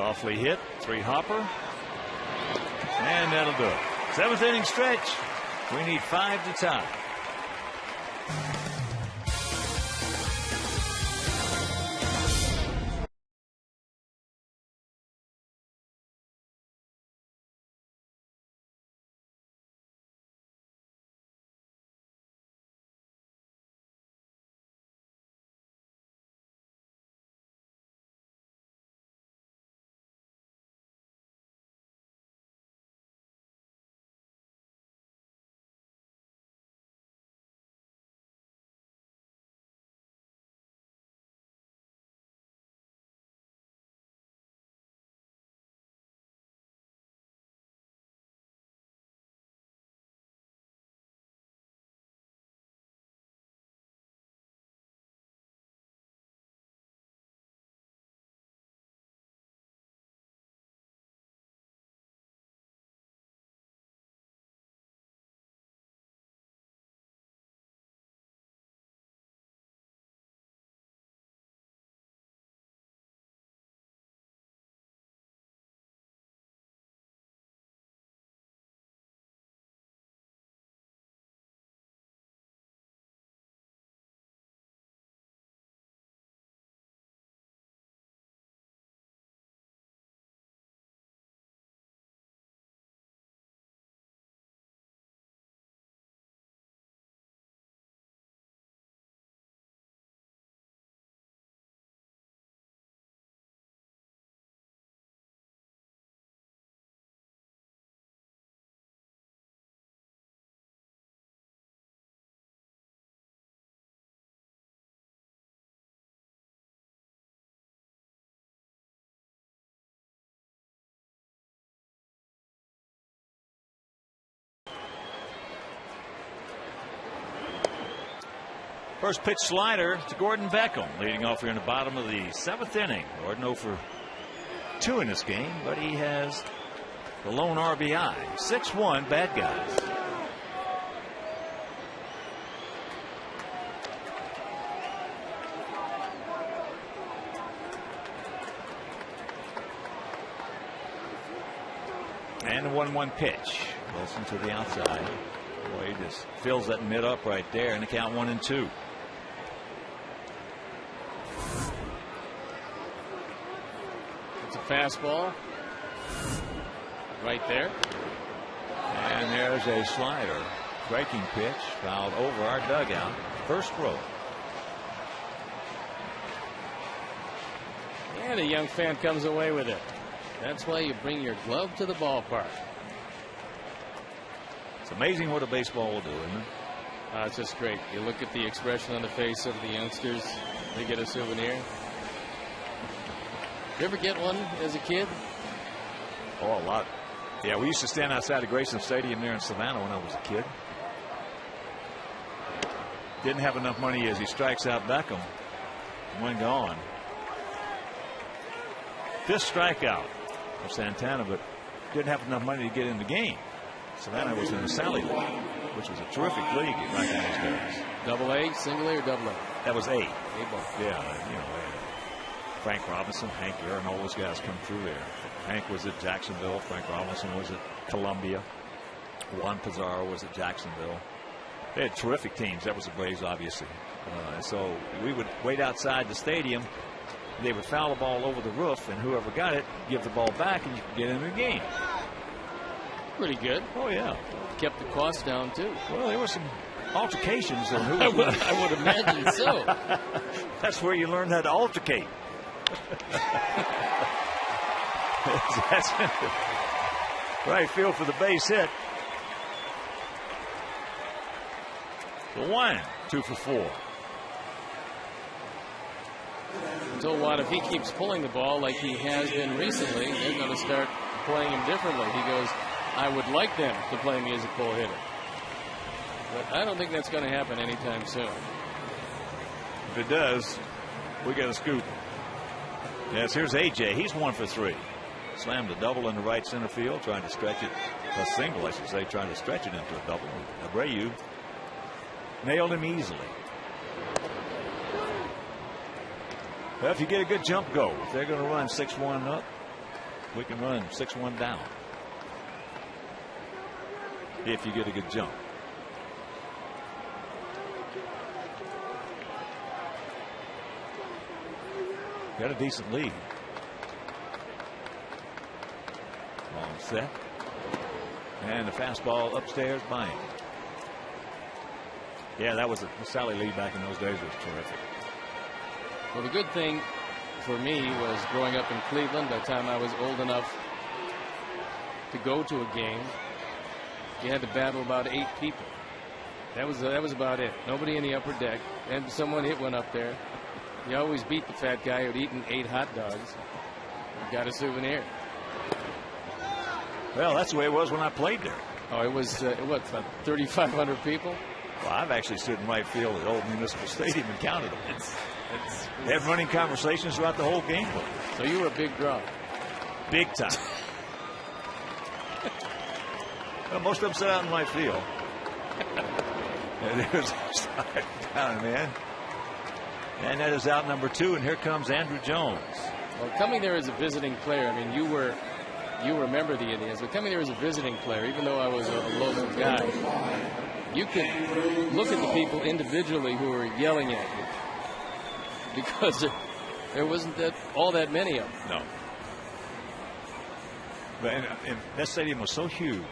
Softly hit. 3-hopper. And that'll do it. 7th inning stretch. We need 5 to tie. First pitch slider to Gordon Beckham, leading off here in the bottom of the 7th inning. Gordon 0 for 2 in this game, but he has the lone RBI. 6-1, bad guys. And the 1-1 pitch. Wilson to the outside. Boy, he just fills that mid up right there, and the count 1-2. It's a fastball right there. And there's a slider. Breaking pitch fouled over our dugout. First row. And a young fan comes away with it. That's why you bring your glove to the ballpark. It's amazing what a baseball will do, isn't it? It's just great. You look at the expression on the face of the youngsters. They get a souvenir. You ever get one as a kid? Oh, a lot. Yeah, we used to stand outside of Grayson Stadium there in Savannah when I was a kid. Didn't have enough money as he strikes out Beckham. One gone. 5th strikeout for Santana, but didn't have enough money to get in the game. Savannah was in the Sally League, which was a terrific league back in those days. Double A, single A, or double A? That was A. A-ball. Yeah, you know, Frank Robinson, Hank Aaron, all those guys come through there. Hank was at Jacksonville. Frank Robinson was at Columbia. Juan Pizarro was at Jacksonville. They had terrific teams. That was the Braves, obviously. So we would wait outside the stadium. They would foul the ball over the roof, and whoever got it, give the ball back, and you could get in the game. Pretty good. Oh, yeah. Kept the cost down, too. Well, there were some altercations. On who I would imagine so. That's where you learn how to altercate. Right field for the base hit. The 1, 2 for 4. So what if he keeps pulling the ball like he has been recently? They're going to start playing him differently. He goes, I would like them to play me as a pull hitter. But I don't think that's going to happen anytime soon. If it does, we got a scoop. Yes, here's AJ. He's 1 for 3. Slammed a double in the right center field, trying to stretch it. A single, I should say, trying to stretch it into a double. Abreu nailed him easily. Well, if you get a good jump go, if they're going to run 6-1 up, we can run 6-1 down if you get a good jump. Got a decent lead. Long set. And the fastball upstairs by him. Yeah, that was the Sally lead back in those days was terrific. Well, the good thing for me was growing up in Cleveland. By the time I was old enough to go to a game, you had to battle about 8 people. That was about it. Nobody in the upper deck, and someone hit one up there. You always beat the fat guy who'd eaten 8 hot dogs. You got a souvenir. Well, that's the way it was when I played there. Oh, it was what, about 3,500 people? Well, I've actually stood in right field at Old Municipal Stadium and counted them. They had running conversations throughout the whole game. So you were a big draw. Big time. Well, most of them sat out in right field. And there's down, man. And that is out number 2, and here comes Andrew Jones. Well, coming there as a visiting player, I mean, you remember the Indians, but coming there as a visiting player, even though I was a local guy, you could look at the people individually who were yelling at you because there wasn't all that many of them. No. But and that stadium was so huge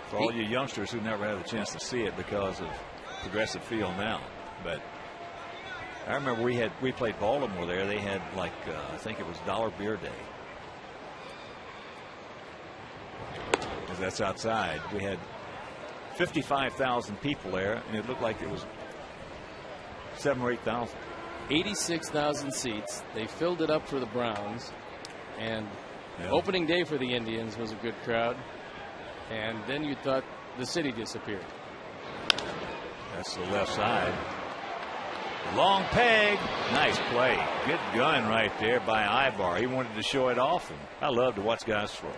for all you youngsters who never had a chance to see it because of Progressive Field now. But I remember we played Baltimore there. They had like I think it was Dollar Beer Day. Because that's outside. We had 55,000 people there, and it looked like it was 7,000 or 8,000. 86,000 seats. They filled it up for the Browns, and opening day for the Indians was a good crowd. And then you thought the city disappeared. That's the left side. Long peg. Nice play. Good gun right there by Ibar. He wanted to show it off, and I love to watch guys throw.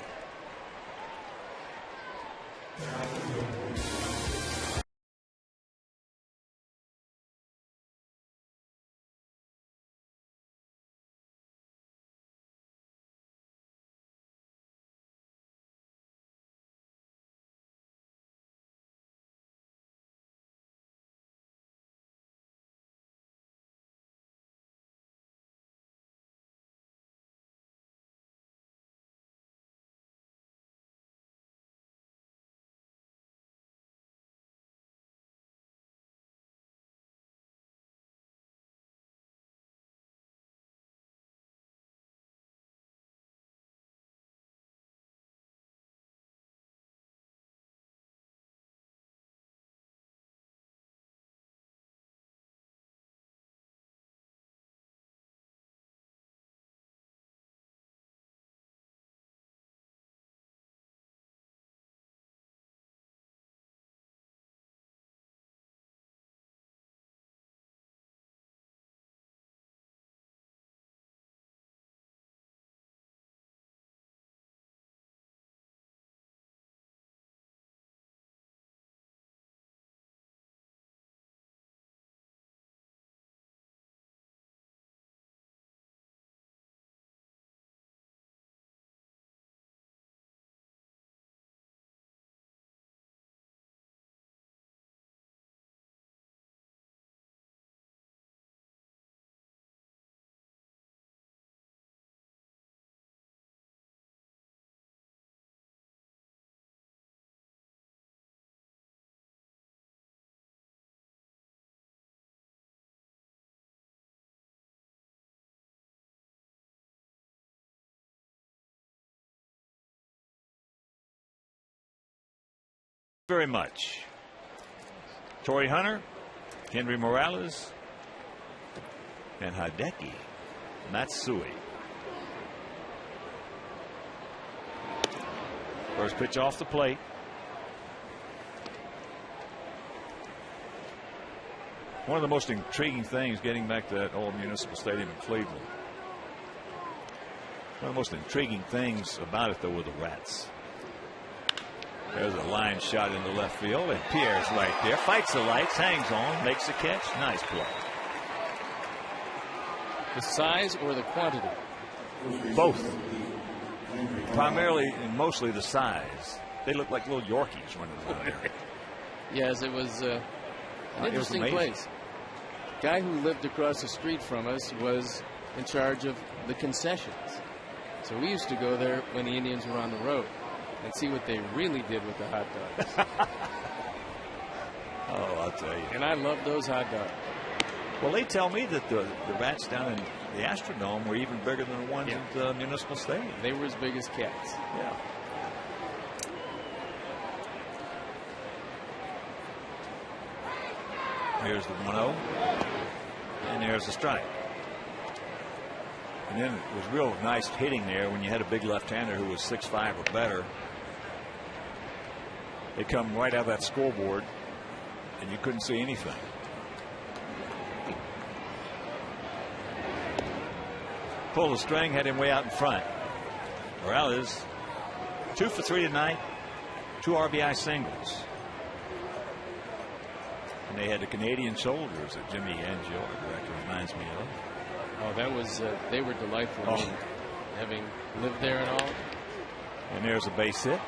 Very much. Torrey Hunter, Henry Morales, and Hideki Matsui. First pitch off the plate. One of the most intriguing things, getting back to that old Municipal Stadium in Cleveland, one of the most intriguing things about it, though, were the rats. There's a line shot into left field, and Pierre's right there. Fights the lights, hangs on, makes the catch. Nice play. The size or the quantity? Both. primarily and mostly the size. They look like little Yorkies running around there. Yes, it was an interesting place. Guy who lived across the street from us was in charge of the concessions. So we used to go there when the Indians were on the road and see what they really did with the hot dogs. Oh, I'll tell you. And I love those hot dogs. Well, they tell me that the rats down in the Astrodome were even bigger than the ones Yeah. at the Municipal Stadium. They were as big as cats. Yeah. Here's the 1-0. And there's the strike. And then it was real nice hitting there when you had a big left-hander who was 6'5" or better. They come right out of that scoreboard, and you couldn't see anything. Pulled the string, had him way out in front. Morales, 2 for 3 tonight, 2 RBI singles. And they had the Canadian shoulders that Jimmy Angio, our director, reminds me of. Oh, that was, they were delightful. Oh. Having lived there and all. And there's a base hit.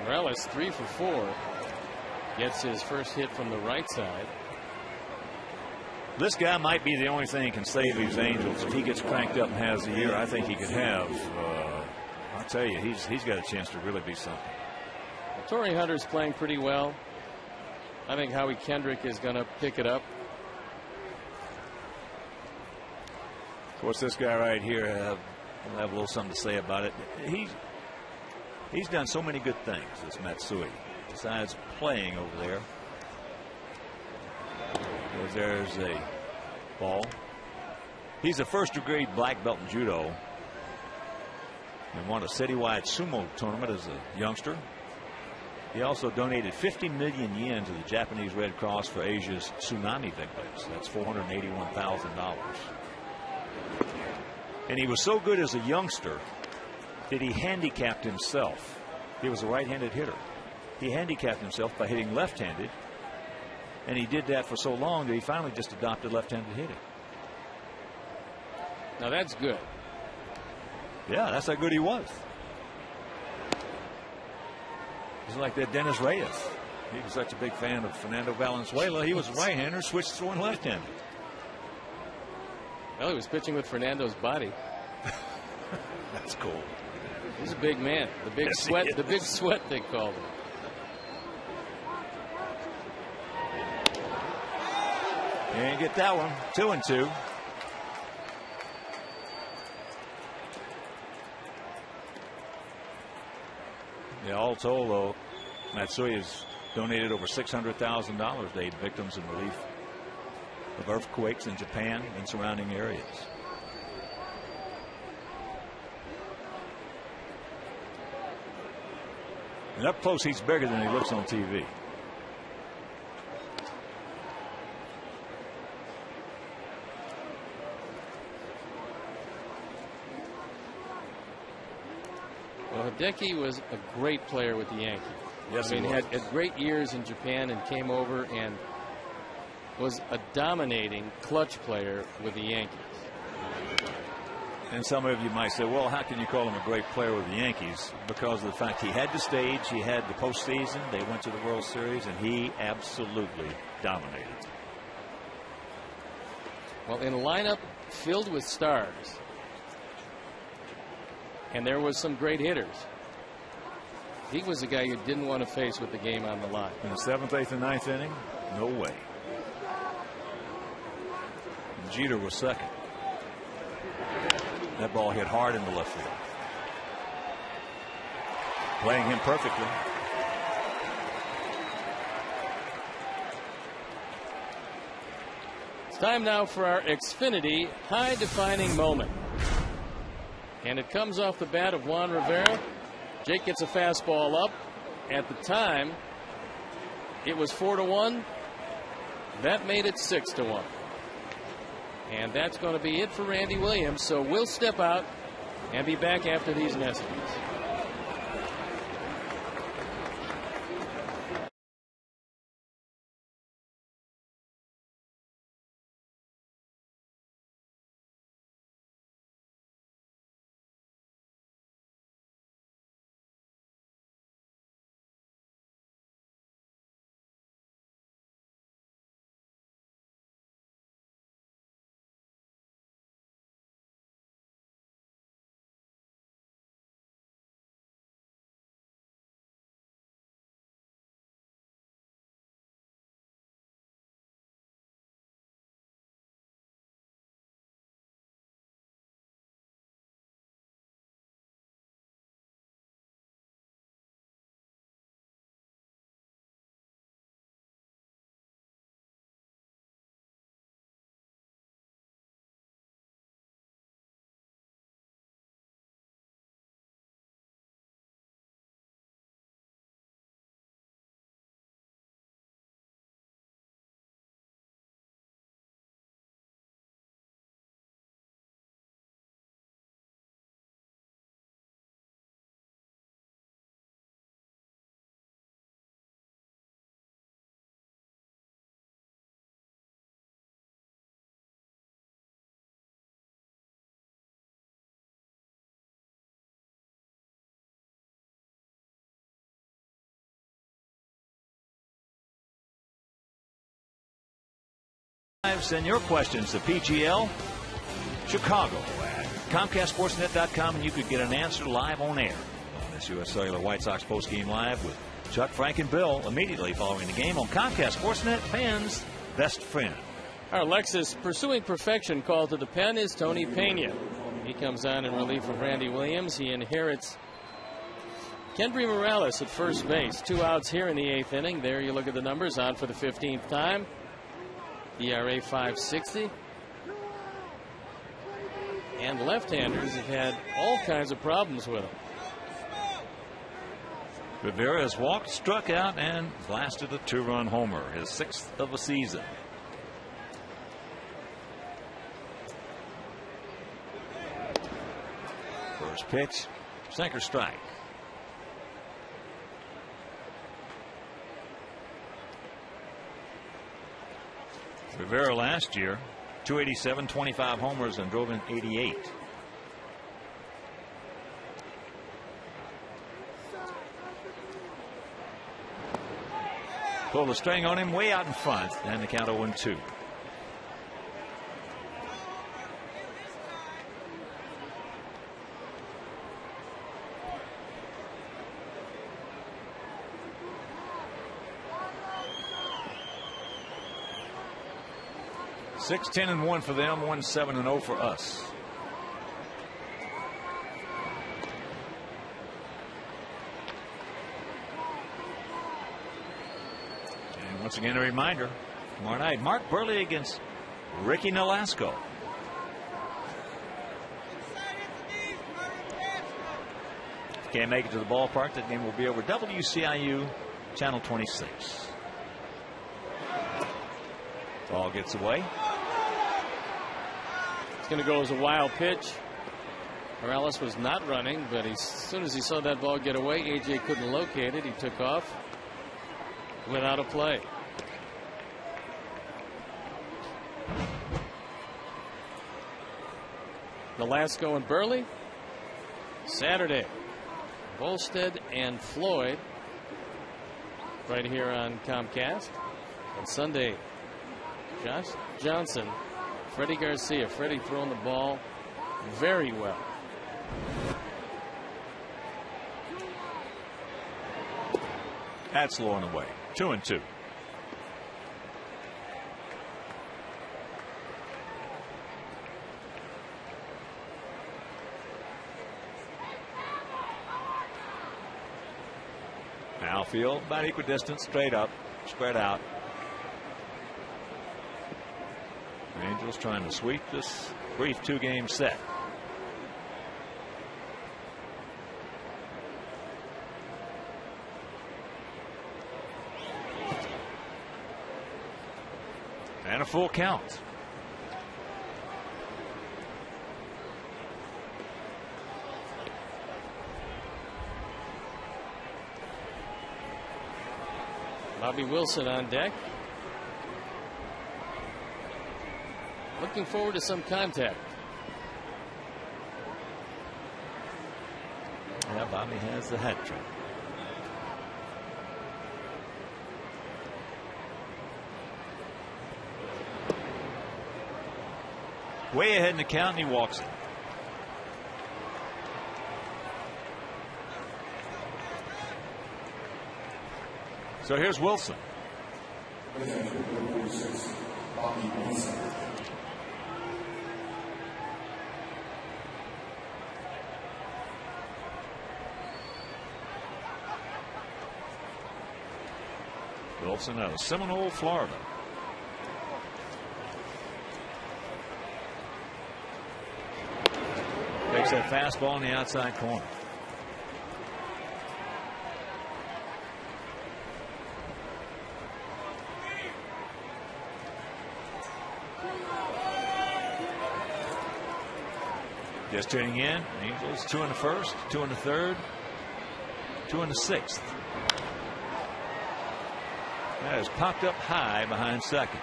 Morales 3 for 4. Gets his first hit from the right side. This guy might be the only thing that can save these Angels. If he gets cranked up and has the year I think he could have, I'll tell you, he's got a chance to really be something. Torrey Hunter's playing pretty well. I think Howie Kendrick is going to pick it up. Of course, this guy right here, I'll have a little something to say about it. He's done so many good things, this Matsui, besides playing over there. There's a ball. He's a first-degree black belt in judo and won a citywide sumo tournament as a youngster. He also donated 50 million yen to the Japanese Red Cross for Asia's tsunami victims. That's $481,000. And he was so good as a youngster that he handicapped himself. He was a right-handed hitter. He handicapped himself by hitting left-handed. And he did that for so long that he finally just adopted left-handed hitting. Now that's good. Yeah, that's how good he was. He's like that Dennis Reyes. He was such a big fan of Fernando Valenzuela. He was a right-hander, switched to throwing left-handed. Well, he was pitching with Fernando's body. That's cool. He's a big man. The big Yes, sweat. he The big is. sweat they called him. You ain't get that one. 2-2. Yeah, all told, though, Matsui has donated over $600,000 to aid victims in relief of earthquakes in Japan and surrounding areas. And up close, he's bigger than he looks on TV. Well, Hideki was a great player with the Yankees. Yes, I mean, he had was. great years in Japan and came over and was a dominating clutch player with the Yankees. And some of you might say, well, how can you call him a great player with the Yankees? Because of the fact he had the stage, he had the postseason, they went to the World Series, and he absolutely dominated. Well, in a lineup filled with stars, and there was some great hitters, he was the guy you didn't want to face with the game on the line. In the 7th, 8th, and 9th inning, no way. And Jeter was second. That ball hit hard in the left field. Playing him perfectly. It's time now for our Xfinity high defining moment. And it comes off the bat of Juan Rivera. Jake gets a fastball up. At the time, it was 4-1. That made it 6-1. And that's going to be it for Randy Williams. So we'll step out and be back after these messages. live. Send your questions to PGL Chicago at ComcastSportsNet.com, and you could get an answer live on air on this U.S. Cellular White Sox postgame live with Chuck, Frank, and Bill immediately following the game on Comcast Sportsnet, fans' best friend. Our Lexus pursuing perfection call to the pen is Tony Pena. He comes on in relief of Randy Williams. He inherits Kendry Morales at first base. 2 outs here in the 8th inning. There you look at the numbers. On for the 15th time. ERA 5.60. And left-handers have had all kinds of problems with him. Rivera has walked, struck out, and blasted a 2-run homer, his 6th of the season. First pitch, sinker strike. Rivera last year, 287, 25 homers, and drove in 88. Pulled the string on him way out in front, and the count 0-2. Six, 10-1 for them, 1-7-0 for us. And once again, a reminder, tomorrow night, Mark Buehrle against Ricky Nolasco. If you can't make it to the ballpark, that game will be over WCIU Channel 26. Ball gets away. It's going to go as a wild pitch. Morales was not running, but as soon as he saw that ball get away, AJ couldn't locate it. He took off, went out of play. Nolasco and Buehrle Saturday. Volstead and Floyd right here on Comcast. On Sunday, Josh Johnson, Freddie Garcia. Freddie throwing the ball very well. That's low and away. 2-2. Outfield about equidistant, straight up, spread out. Angels trying to sweep this brief 2-game set. And a full count. Bobby Wilson on deck. Looking forward to some contact. Yeah, Bobby has the hat trick. Way ahead in the count, and he walks it. So here's Wilson. Wilson out of Seminole, Florida. Takes that fastball in the outside corner. Just tuning in, Angels 2 in the first, 2 in the third, 2 in the sixth. That is popped up high behind second.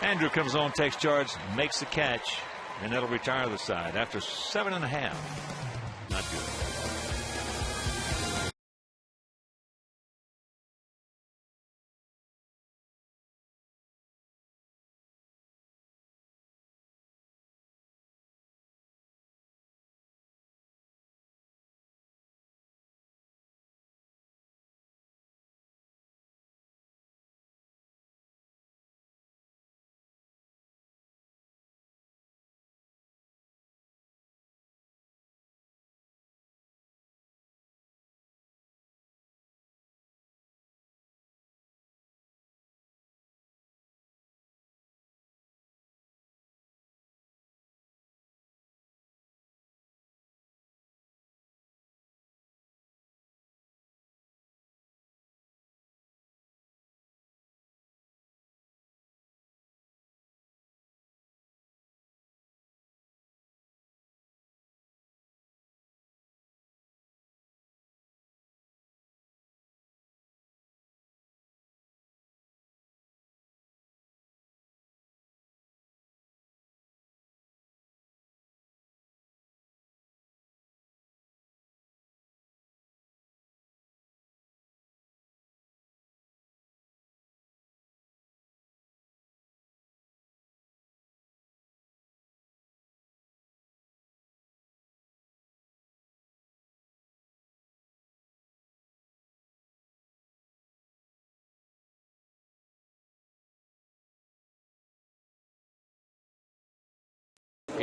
Andrew comes on, takes charge, makes the catch, and that'll retire the side after 7.5. Not good.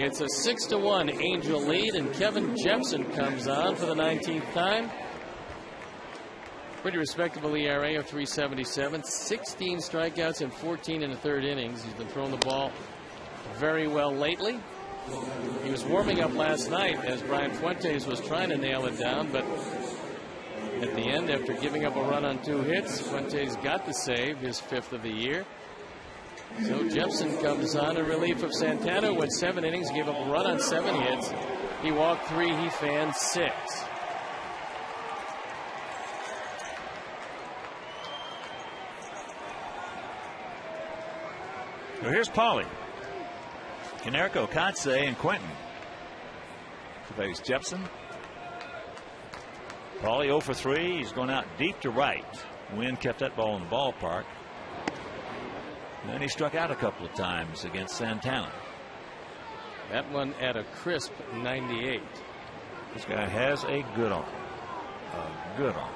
It's a 6-1 Angel lead, and Kevin Jepson comes on for the 19th time. Pretty respectable ERA of 3.77, 16 strikeouts and 14 in the third innings. He's been throwing the ball very well lately. He was warming up last night as Brian Fuentes was trying to nail it down, but at the end, after giving up a run on 2 hits, Fuentes got the save, his 5th of the year. So Jepson comes on in relief of Santana, who went 7 innings, gave up a run on 7 hits. He walked 3, he fanned 6. So here's Pauly, Konerko, Kotsay, and Quentin to face Jepson. Pauly 0 for 3. He's going out deep to right. Wind kept that ball in the ballpark. And then he struck out a couple of times against Santana. That one at a crisp 98. This guy has a good arm. A good arm.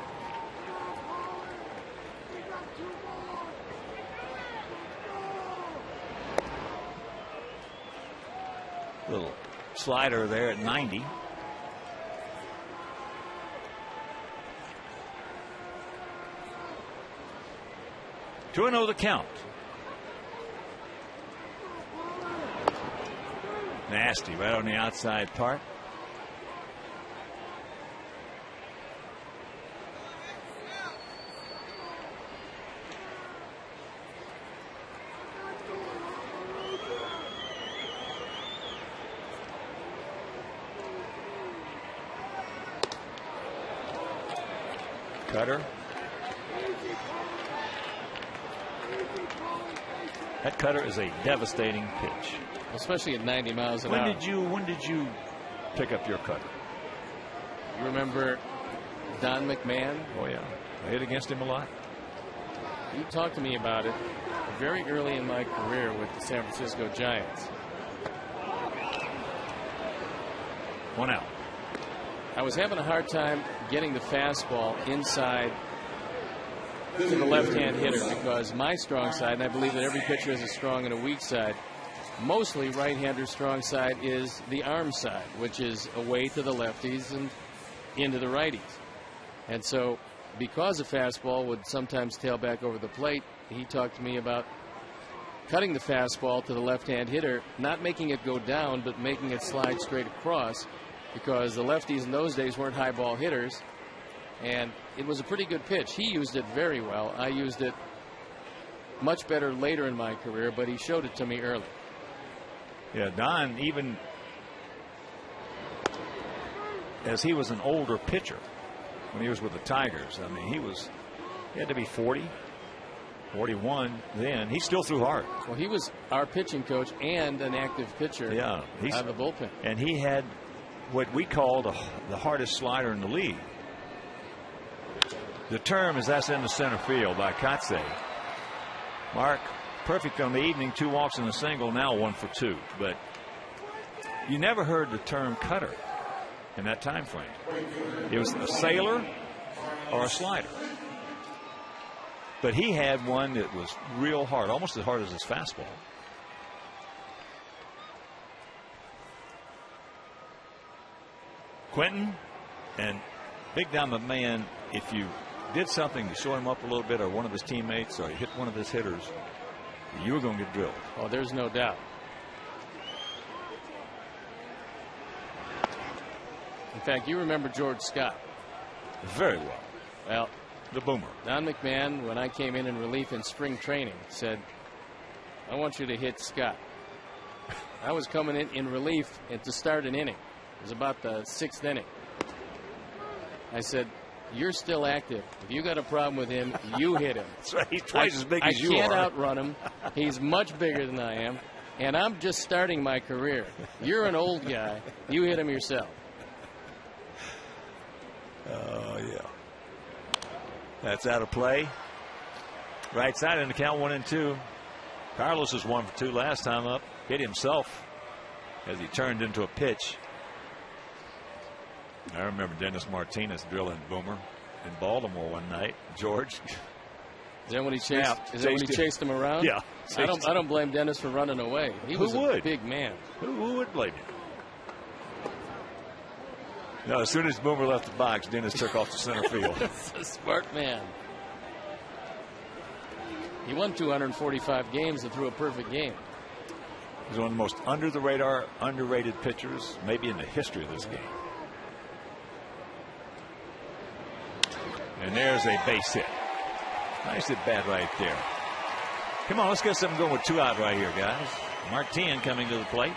Little slider there at 90. Two and 0 the count. Nasty right on the outside part. Cutter. That cutter is a devastating pitch, especially at 90 miles an hour. When did you pick up your cutter? You remember Don McMahon? Oh yeah, I hit against him a lot. You talked to me about it very early in my career with the San Francisco Giants. 1 out. I was having a hard time getting the fastball inside to the left-hand hitter because my strong side, and I believe that every pitcher has a strong and a weak side, mostly right-hander strong side is the arm side, which is away to the lefties and into the righties. And so because a fastball would sometimes tail back over the plate, he talked to me about cutting the fastball to the left-hand hitter, not making it go down, but making it slide straight across, because the lefties in those days weren't high ball hitters, and it was a pretty good pitch. He used it very well. I used it much better later in my career, but he showed it to me early. Yeah, Don, even as he was an older pitcher when he was with the Tigers, I mean, he had to be 40, 41 then. He still threw hard. Well, he was our pitching coach and an active pitcher out of the bullpen. And he had what we call the hardest slider in the league. The term is that's in the center field by Kotsay. Mark, perfect on the evening, 2 walks and a single, now 1 for 2. But you never heard the term cutter in that time frame. It was a sailor or a slider. But he had one that was real hard, almost as hard as his fastball. Quentin and Big Don McMahon, if you did something to show him up a little bit, or one of his teammates, or hit one of his hitters, you were going to get drilled. Oh, there's no doubt. In fact, you remember George Scott. Very well. Well, the boomer. Don McMahon, when I came in relief in spring training, said, I want you to hit Scott. I was coming in relief to start an inning. It was about the 6th inning. I said, you're still active. If you got a problem with him, you hit him. That's right. He's twice as big as you are. I can't outrun him. He's much bigger than I am. And I'm just starting my career. You're an old guy. You hit him yourself. Oh, yeah. That's out of play. Right side in the count, 1-2. Carlos is 1 for 2 last time up. Hit himself as he turned into a pitch. I remember Dennis Martinez drilling Boomer in Baltimore one night. George, Is that when he Snapped. chased him around? Yeah. I don't blame Dennis for running away. He was a big man. Who would blame him? No, as soon as Boomer left the box, Dennis took off to center field. That's a smart man. He won 245 games and threw a perfect game. He's one of the most under-the-radar, underrated pitchers, maybe in the history of this game. And there's a base hit. Nice at bat right there. Come on, let's get something going with 2 out right here, guys. Martin coming to the plate.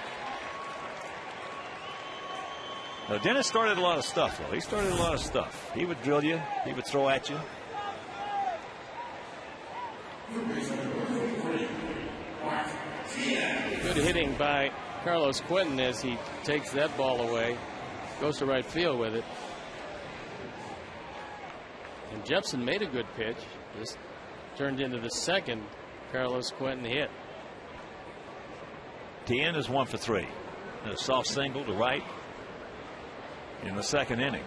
Now, Dennis started a lot of stuff, though. He started a lot of stuff. He would drill you. He would throw at you. Good hitting by Carlos Quentin as he takes that ball away. Goes to right field with it. And Jepson made a good pitch. This turned into the second Carlos Quentin hit. Tien is 1 for 3. A soft single to right in the second inning.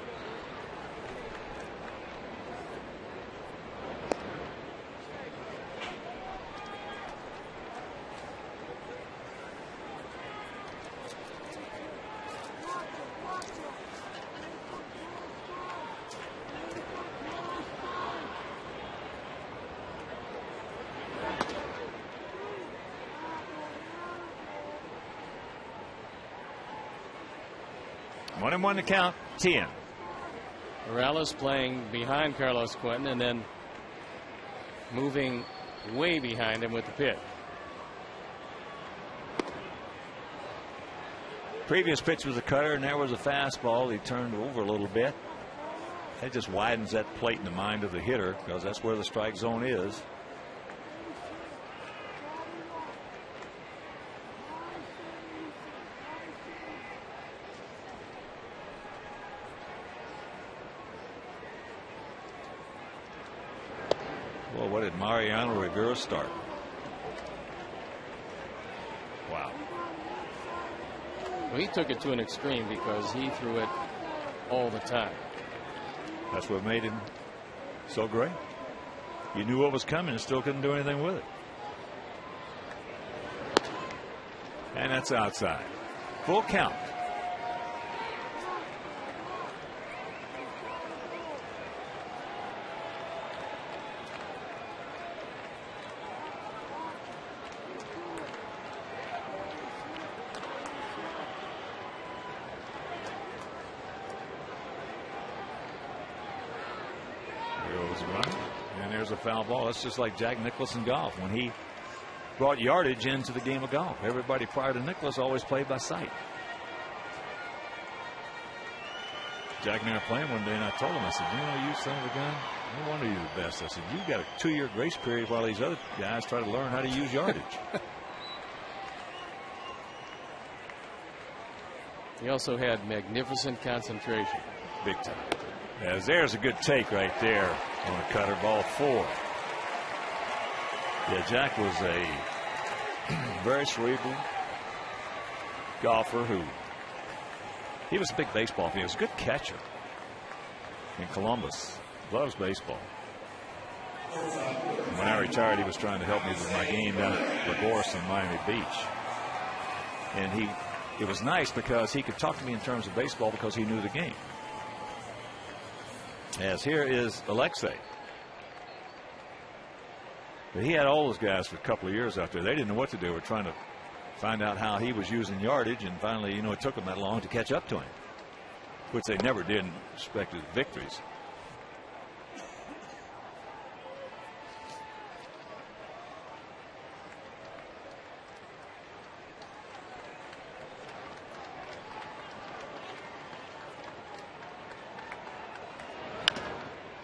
One and one to count. Tien. Morales playing behind Carlos Quentin and then moving way behind him with the pitch. Previous pitch was a cutter, and there was a fastball. He turned over a little bit. That just widens that plate in the mind of the hitter because that's where the strike zone is. Well, what did Mariano Rivera start? Wow. Well, he took it to an extreme because he threw it all the time. That's what made him so great. You knew what was coming and still couldn't do anything with it. And that's outside. Full count. A foul ball. That's just like Jack Nicklaus in golf when he brought yardage into the game of golf. Everybody prior to Nicklaus always played by sight. Jack and I were playing one day and I told him, I said, you son of a gun, no wonder you're the best. I said, you got a 2-year grace period while these other guys try to learn how to use yardage. He also had magnificent concentration. Big time. As there's a good take right there on a cutter, ball 4. Yeah, Jack was a very cerebral golfer he was a big baseball fan. He was a good catcher in Columbus. Loves baseball. When I retired, he was trying to help me with my game down at Lagos in Miami Beach. And it was nice because he could talk to me in terms of baseball because he knew the game. As here is Alexei. But he had all those guys for a couple of years out there. They didn't know what to do. They were trying to find out how he was using yardage, and finally, it took them that long to catch up to him, which they never did in respect to victories.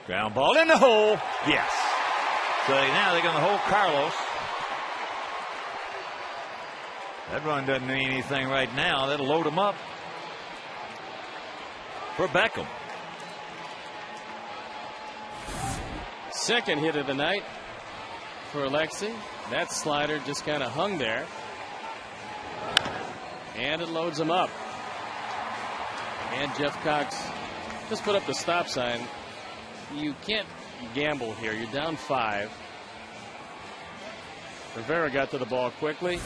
Ground ball in the hole. Yes. So now they're going to hold Carlos. That run doesn't mean anything right now. That'll load him up for Beckham. Second hit of the night for Alexei. That slider just kind of hung there. And it loads him up. And Jeff Cox just put up the stop sign. You can't gamble here. You're down 5. Rivera got to the ball quickly.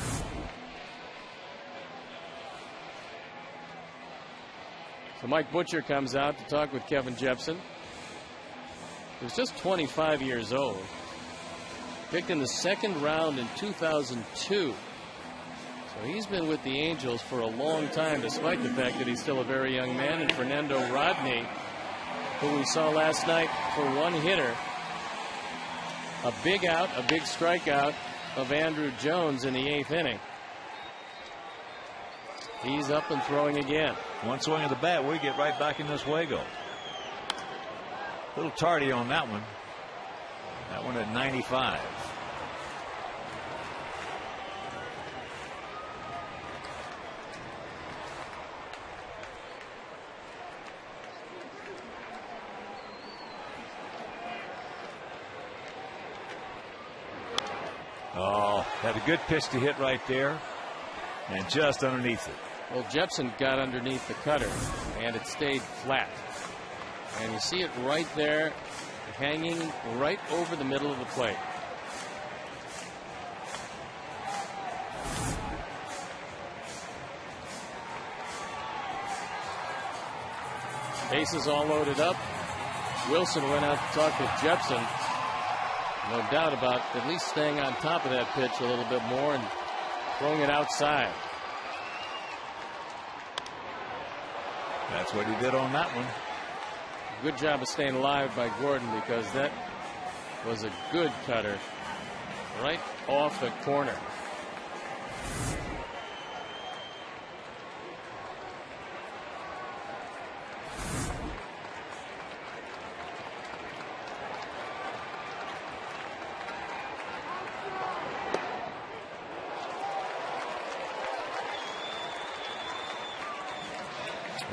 So Mike Butcher comes out to talk with Kevin Jepson. He was just 25 years old. Picked in the second round in 2002. So he's been with the Angels for a long time, despite the fact that he's still a very young man. And Fernando Rodney, who we saw last night for one hitter. A big out, a big strikeout of Andrew Jones in the 8th inning. He's up and throwing again. One swing of the bat, we get right back in this Wago. A little tardy on that one. That one at 95. Oh, had a good pitch to hit right there, and just underneath it. Well, Jepson got underneath the cutter, and it stayed flat. And you see it right there, hanging right over the middle of the plate. Bases all loaded up. Wilson went out to talk with Jepson. No doubt about at least staying on top of that pitch a little bit more and throwing it outside. That's what he did on that one. Good job of staying alive by Gordon, because that was a good cutter right off the corner.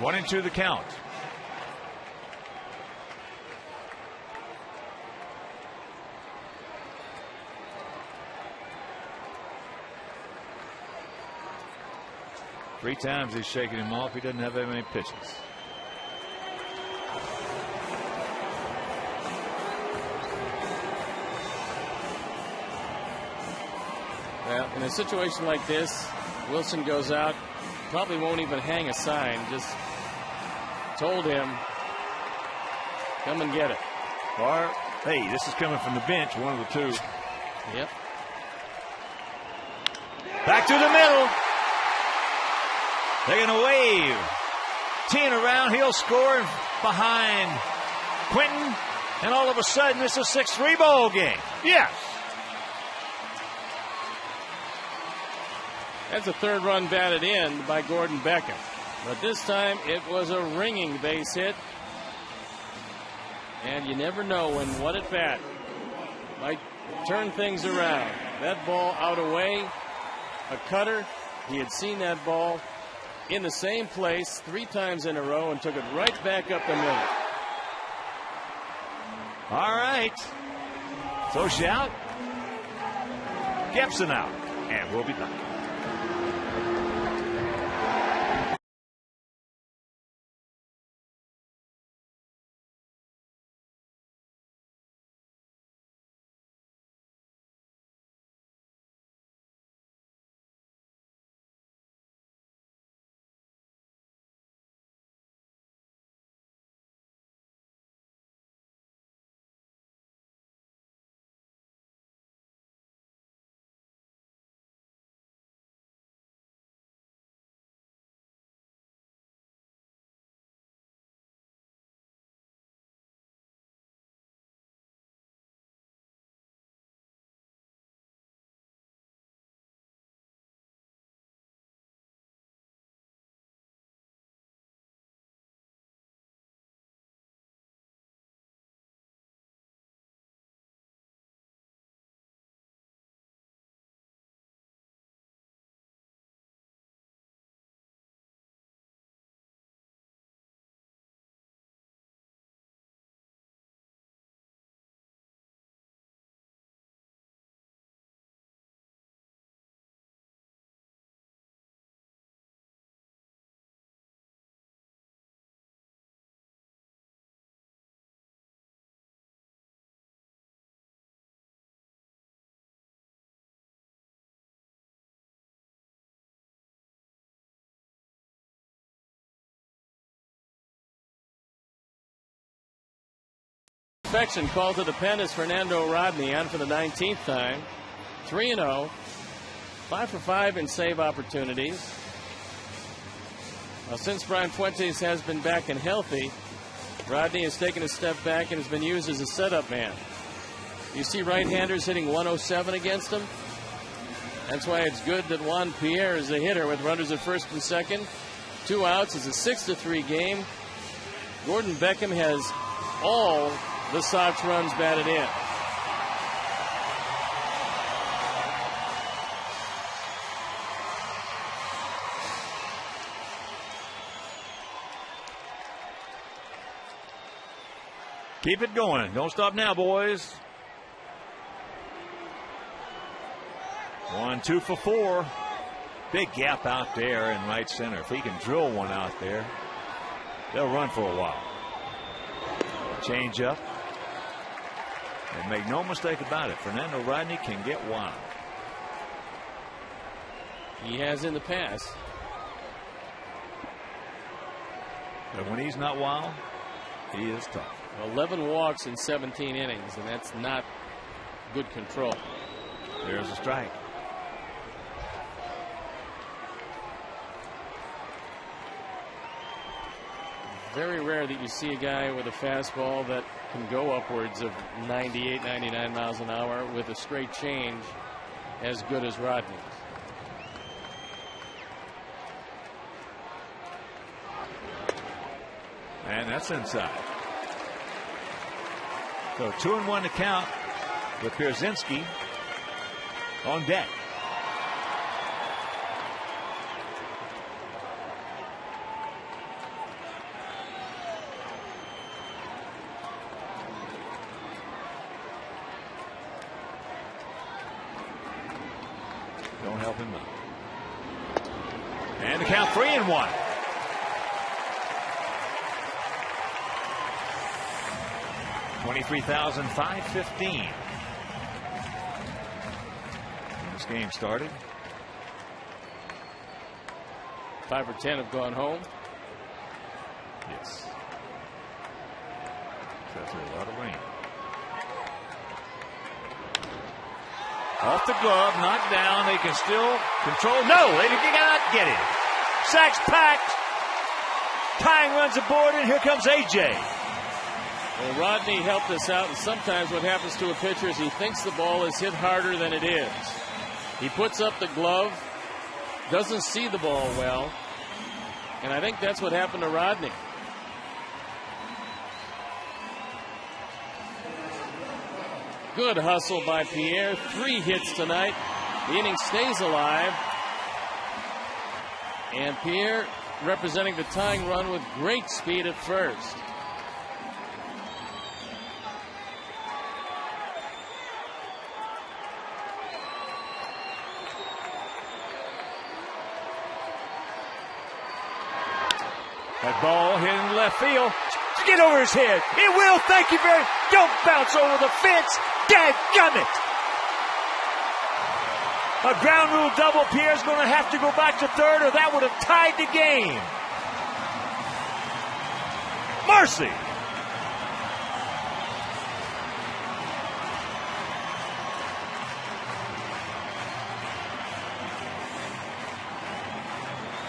One and two the count. Three times he's shaking him off. He doesn't have that many pitches. Well, in a situation like this, Wilson goes out, probably won't even hang a sign, just told him, come and get it. Or, hey, this is coming from the bench, one of the two. Yep. Back to the middle. They're going to wave. Teeing around, he'll score behind Quentin, and all of a sudden it's a 6-3 ball game. Yes. That's a third run batted in by Gordon Beckham. But this time it was a ringing base hit. And you never know when what at bat might turn things around. That ball out away, a cutter. He had seen that ball in the same place 3 times in a row and took it right back up the middle. All right. So shout. Jepson out. And we'll be back. inspection called to the pen is Fernando Rodney on for the 19th time. 3-0. 5 for 5 in save opportunities. Well, since Brian Fuentes has been back and healthy, Rodney has taken a step back and has been used as a setup man. You see right-handers hitting 107 against him. That's why it's good that Juan Pierre is a hitter with runners at first and second. 2 outs. It's a 6-3 game. Gordon Beckham has all the Sox runs batted in. Keep it going. Don't stop now, boys. 1-2 for 4. Big gap out there in right center. If he can drill one out there, they'll run for a while. Change up. And make no mistake about it, Fernando Rodney can get wild. He has in the past. But when he's not wild, he is tough. 11 walks in 17 innings, and that's not good control. There's a strike. Very rare that you see a guy with a fastball that can go upwards of 98, 99 miles an hour with a straight change as good as Rodney's. And that's inside. So 2-1 to count with Pierzynski on deck. Don't help him out. And the count 3-1. $23,515. This game started. 5 or 10 have gone home. Yes. That's a lot of rain. Off the glove, knocked down. They can still control. No, they cannot get it. Sacks packed. Tying runs aboard, and here comes A.J. Well, Rodney helped us out, and sometimes what happens to a pitcher is he thinks the ball is hit harder than it is. He puts up the glove, doesn't see the ball well, and I think that's what happened to Rodney. Good hustle by Pierre. 3 hits tonight. The inning stays alive. And Pierre representing the tying run with great speed at first. That ball hit in left field. Get over his head. It will. Thank you very much. Don't bounce over the fence. Dadgummit. A ground rule double. Pierre's going to have to go back to third, or that would have tied the game. Mercy.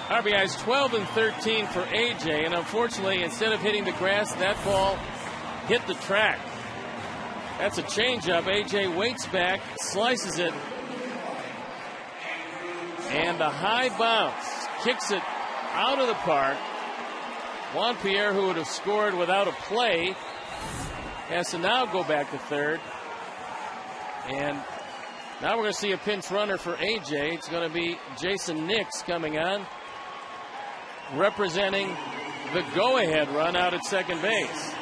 RBI's 12 and 13 for A.J. And unfortunately, instead of hitting the grass, that ball hit the track. That's a changeup. A.J. waits back, slices it, and a high bounce kicks it out of the park. Juan Pierre, who would have scored without a play, has to now go back to third. And now we're going to see a pinch runner for A.J. It's going to be Jason Nix coming on, representing the go-ahead run out at second base.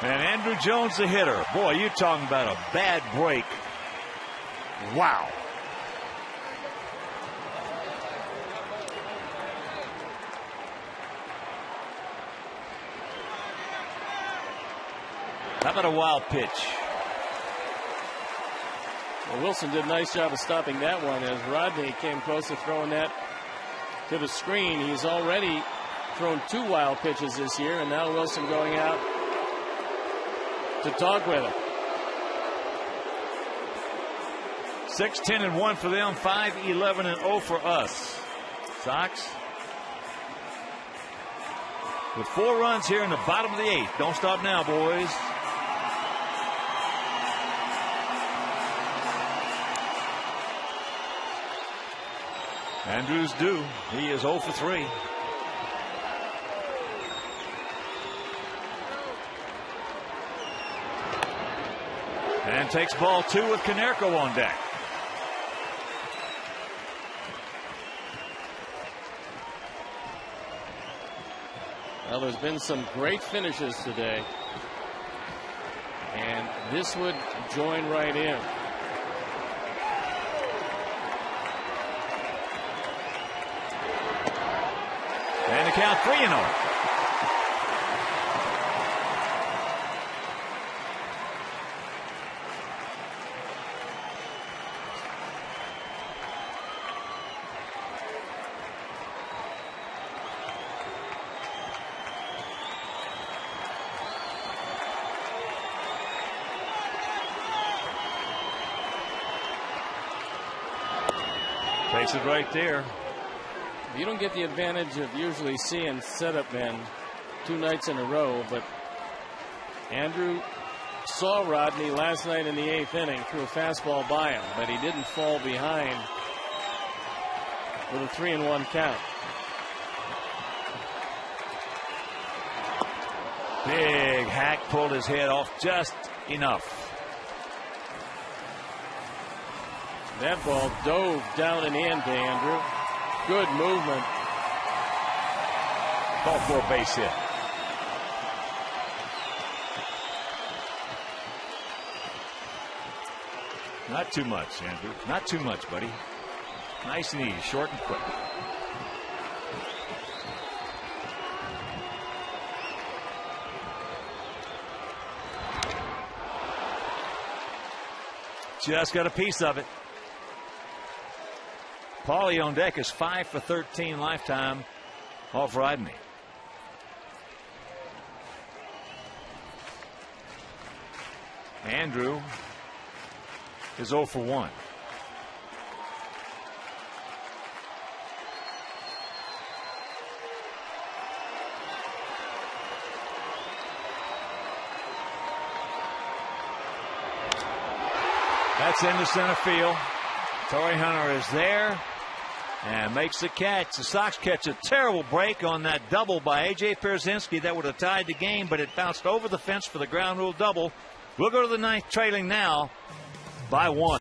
And Andrew Jones, the hitter. Boy, you're talking about a bad break. Wow. How about a wild pitch? Well, Wilson did a nice job of stopping that one as Rodney came close to throwing that to the screen. He's already thrown 2 wild pitches this year, and now Wilson going out to talk with him. 6-10-1 for them, 5-11-0 for us. Sox with 4 runs here in the bottom of the 8th. Don't stop now, boys. Andrews due. He is 0 for 3. And takes ball 2 with Konerko on deck. Well, there's been some great finishes today. And this would join right in. And the count 3-0. Takes it right there. You don't get the advantage of usually seeing setup men 2 nights in a row, but Andrew saw Rodney last night in the 8th inning, threw a fastball by him, but he didn't fall behind with a 3-1 count. Big hack pulled his head off just enough. That ball dove down and in to Andrew. Good movement. Call for a base hit. Not too much, Andrew. Not too much, buddy. Nice and easy, short and quick. Just got a piece of it. Paulie on deck is 5 for 13 lifetime off Rodney. Andrew is 0 for 1. That's into center field. Torrey Hunter is there and makes the catch. The Sox catch a terrible break on that double by A.J. Pierzynski that would have tied the game, but it bounced over the fence for the ground rule double. We'll go to the 9th, trailing now by 1.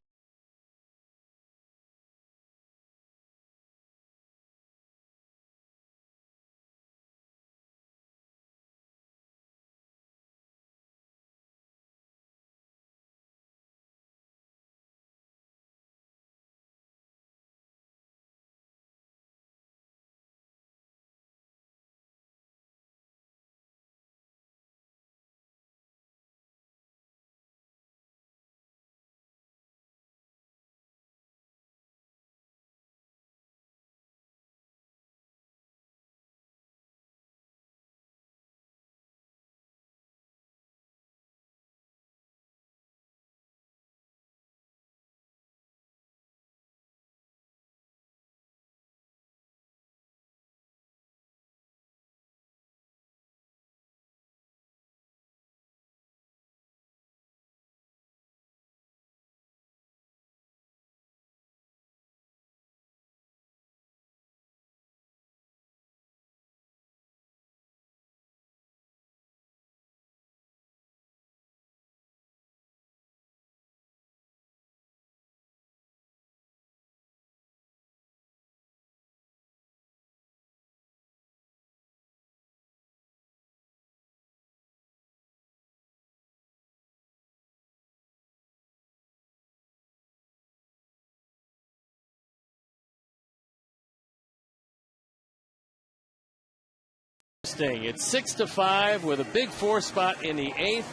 It's 6-5 with a big 4 spot in the 8th.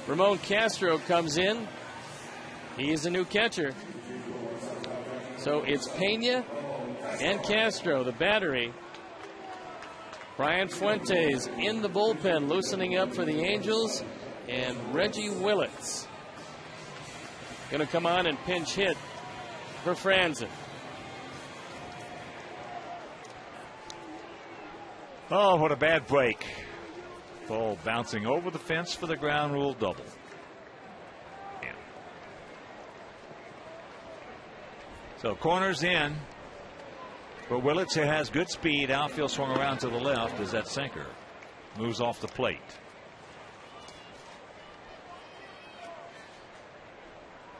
Ramon Castro comes in. He is a new catcher. So it's Pena and Castro, the battery. Brian Fuentes in the bullpen, loosening up for the Angels. And Reggie Willits going to come on and pinch hit for Franzen. Oh, what a bad break. Ball bouncing over the fence for the ground rule double. Yeah. So corners in. But Willits, who has good speed, outfield swung around to the left as that sinker moves off the plate.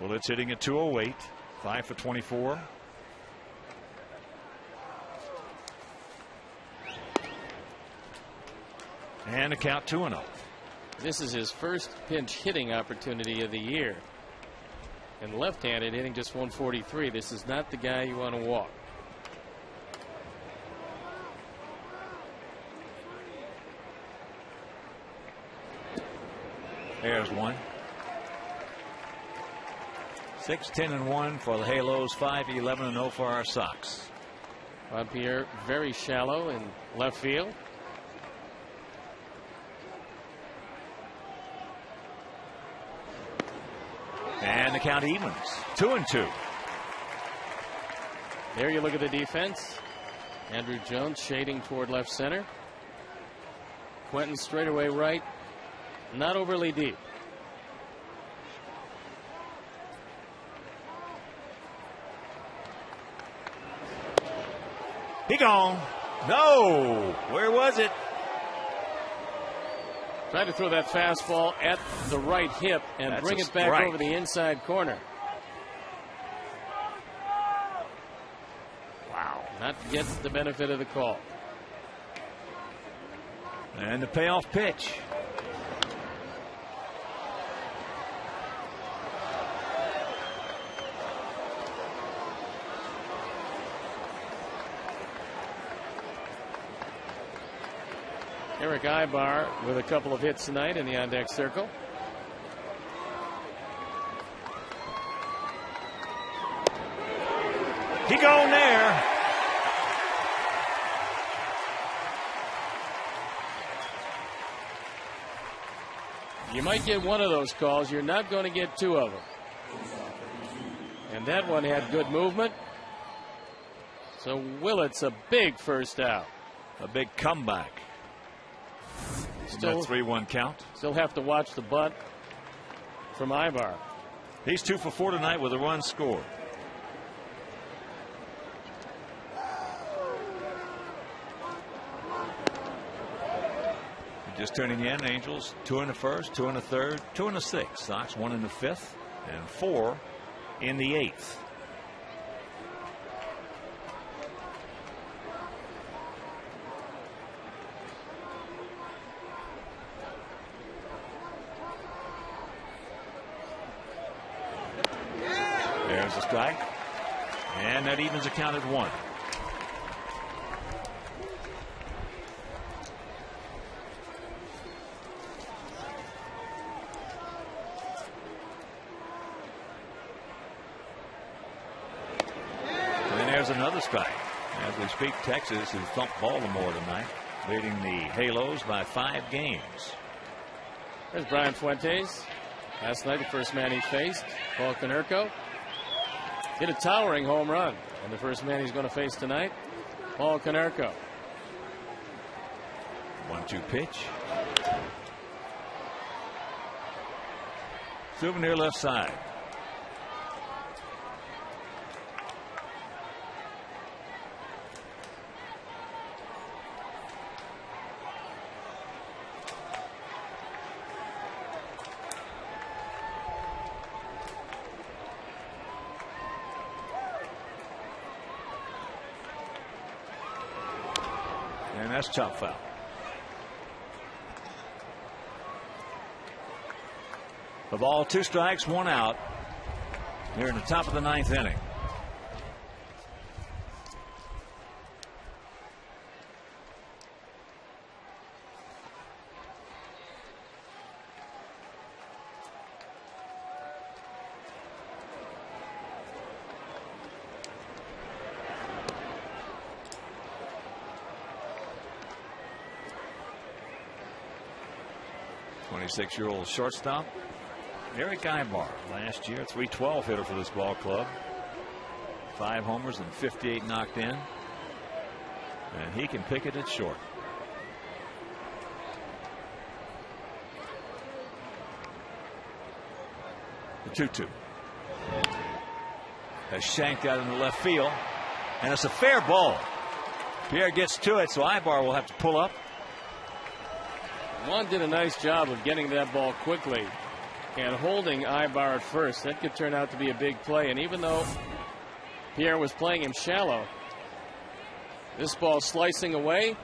Willits hitting at 208, 5 for 24. And a count 2-0. This is his first pinch hitting opportunity of the year. And left-handed, hitting just 143. This is not the guy you want to walk. There's one. 6-10-1 for the Halos, 5-11-0 for our Sox. Juan Pierre very shallow in left field. And the count evens, 2-2. There you look at the defense. Andrew Jones shading toward left center. Quentin straightaway right. Not overly deep. He gone. No. Where was it? Tried to throw that fastball at the right hip and bring it back over the inside corner. Wow. Not get the benefit of the call. And the payoff pitch. Eric Ibar with a couple of hits tonight in the on-deck circle. He gone there. You might get one of those calls. You're not going to get two of them. And that one had good movement. So Willits a big first out. A big comeback. Still 3-1 count. Still have to watch the butt from Ibar. He's 2 for 4 tonight with a run scored. Just turning in, Angels 2 in the first, 2 in the third, 2 in the sixth. Sox 1 in the fifth and 4 in the eighth. There's a strike. And that evens a count at 1. And there's another strike. As we speak, Texas has thumped Baltimore tonight, leading the Halos by 5 games. There's Brian Fuentes. Last night, the first man he faced, Paul Konerko, hit a towering home run. And the first man he's going to face tonight, Paul Konerko. 1-2 pitch. Souvenir left side. And that's chop foul. The ball, 2 strikes, 1 out. Here in the top of the 9th inning. 26-year-old shortstop Eric Ibar, last year .312 hitter for this ball club. 5 homers and 58 knocked in, and he can pick it at short. The 2-2 has shanked out in the left field, and it's a fair ball. Pierre gets to it, so Ibar will have to pull up. Juan did a nice job of getting that ball quickly and holding Ibar at first. That could turn out to be a big play. And even though Pierre was playing him shallow, this ball slicing away,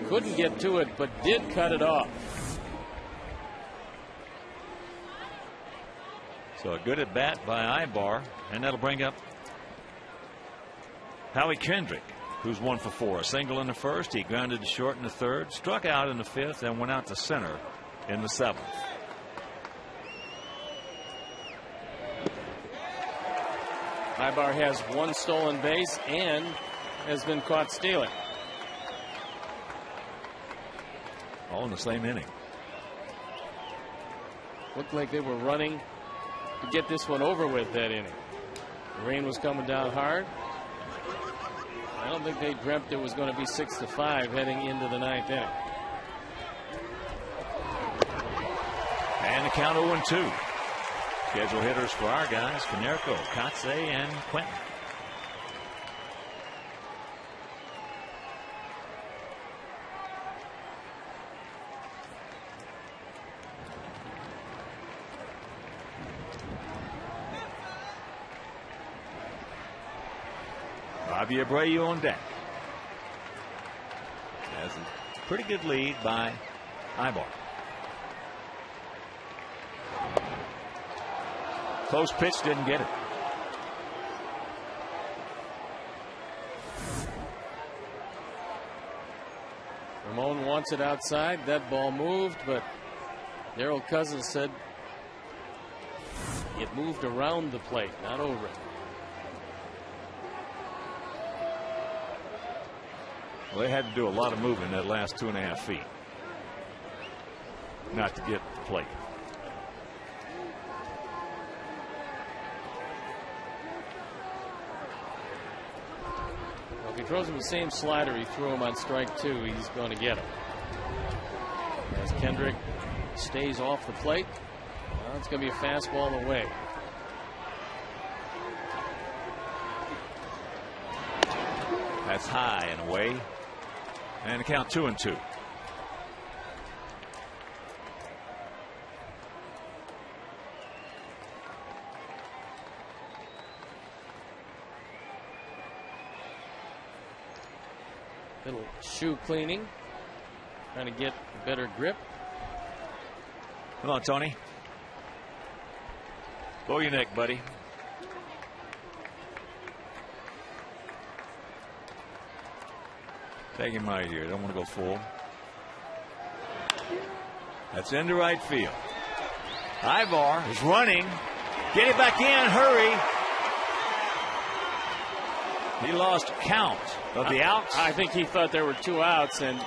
couldn't get to it, but did cut it off. So a good at bat by Ibar, and that'll bring up Howie Kendrick, who's 1 for 4. A single in the first. He grounded to short in the third, struck out in the fifth, and went out to center in the seventh. Ibar has 1 stolen base and has been caught stealing. All in the same inning. Looked like they were running to get this one over with that inning. The rain was coming down hard. I don't think they dreamt it was going to be 6-5 heading into the 9th inning. And the count 0-2. Schedule hitters for our guys: Konerko, Kotze, and Quentin. Bobby Abreu on deck. Has a pretty good lead by Ibar. Close pitch, didn't get it. Ramon wants it outside. That ball moved, but Darrell Cousins said it moved around the plate, not over it. Well, they had to do a lot of moving that last 2.5 feet not to get the plate. Well, if he throws him the same slider he threw him on strike 2, he's going to get him. As Kendrick stays off the plate, well, it's going to be a fastball away. That's high and away. And the count 2-2. Little shoe cleaning, trying to get a better grip. Come on, Tony. Blow your neck, buddy. Take him right here. Don't want to go full. That's into right field. Ibar is running. Get it back in. Hurry. He lost count of the outs. I think he thought there were 2 outs and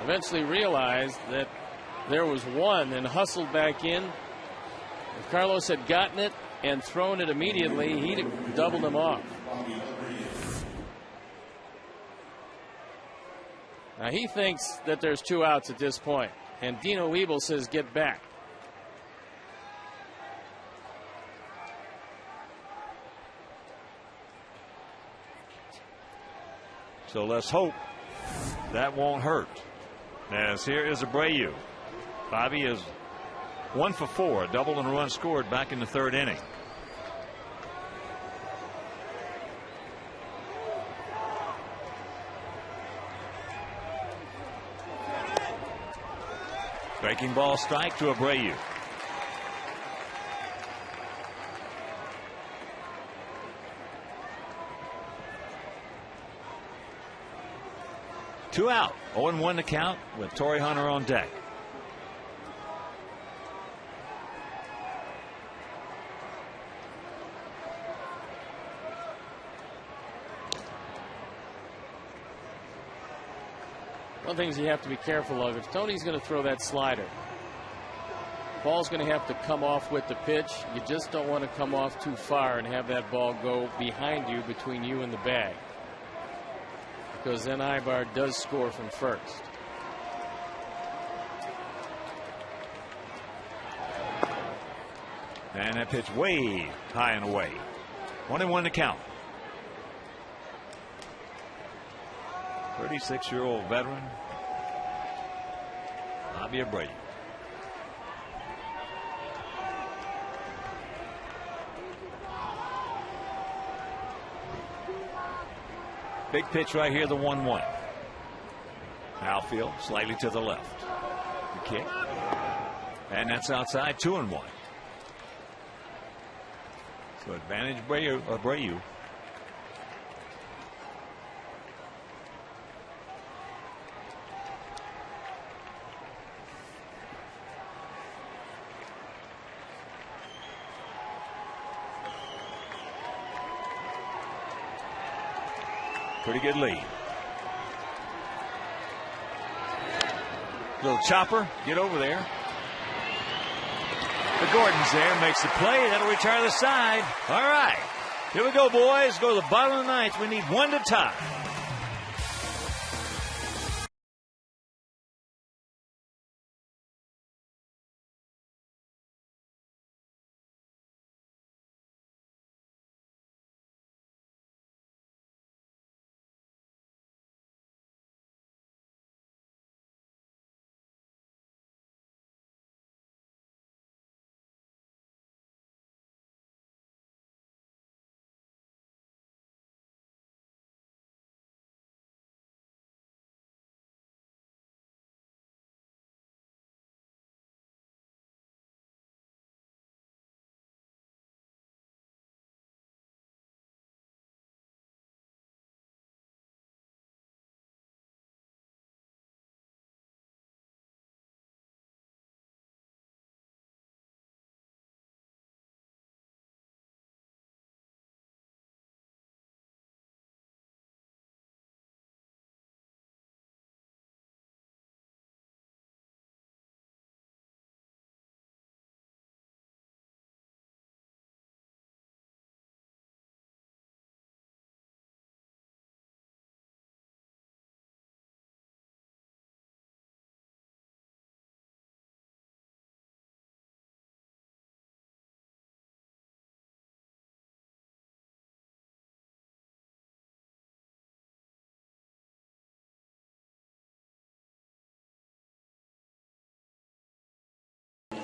eventually realized that there was 1 and hustled back in. If Carlos had gotten it and thrown it immediately, he'd have doubled him off. Now he thinks that there's 2 outs at this point, and Dino Weeble says get back. So let's hope that won't hurt. As here is Abreu. Bobby is 1 for 4, a double and a run scored back in the 3rd inning. Breaking ball strike to Abreu. Two out. 0-1 to count with Torrey Hunter on deck. One of the things you have to be careful of, if Tony's going to throw that slider, ball's going to have to come off with the pitch. You just don't want to come off too far and have that ball go behind you, between you and the bag, because then Ibar does score from first. And that pitch way high and away. 1-1 to count. 36-year-old veteran, Bobby Abreu. Big pitch right here, the 1-1. Outfield slightly to the left. The kick. And that's outside, 2-1. So advantage Abreu. Pretty good lead. Little chopper, get over there. The Gordon's there, makes the play. That'll retire the side. All right. Here we go, boys. Go to the bottom of the ninth. We need one to tie.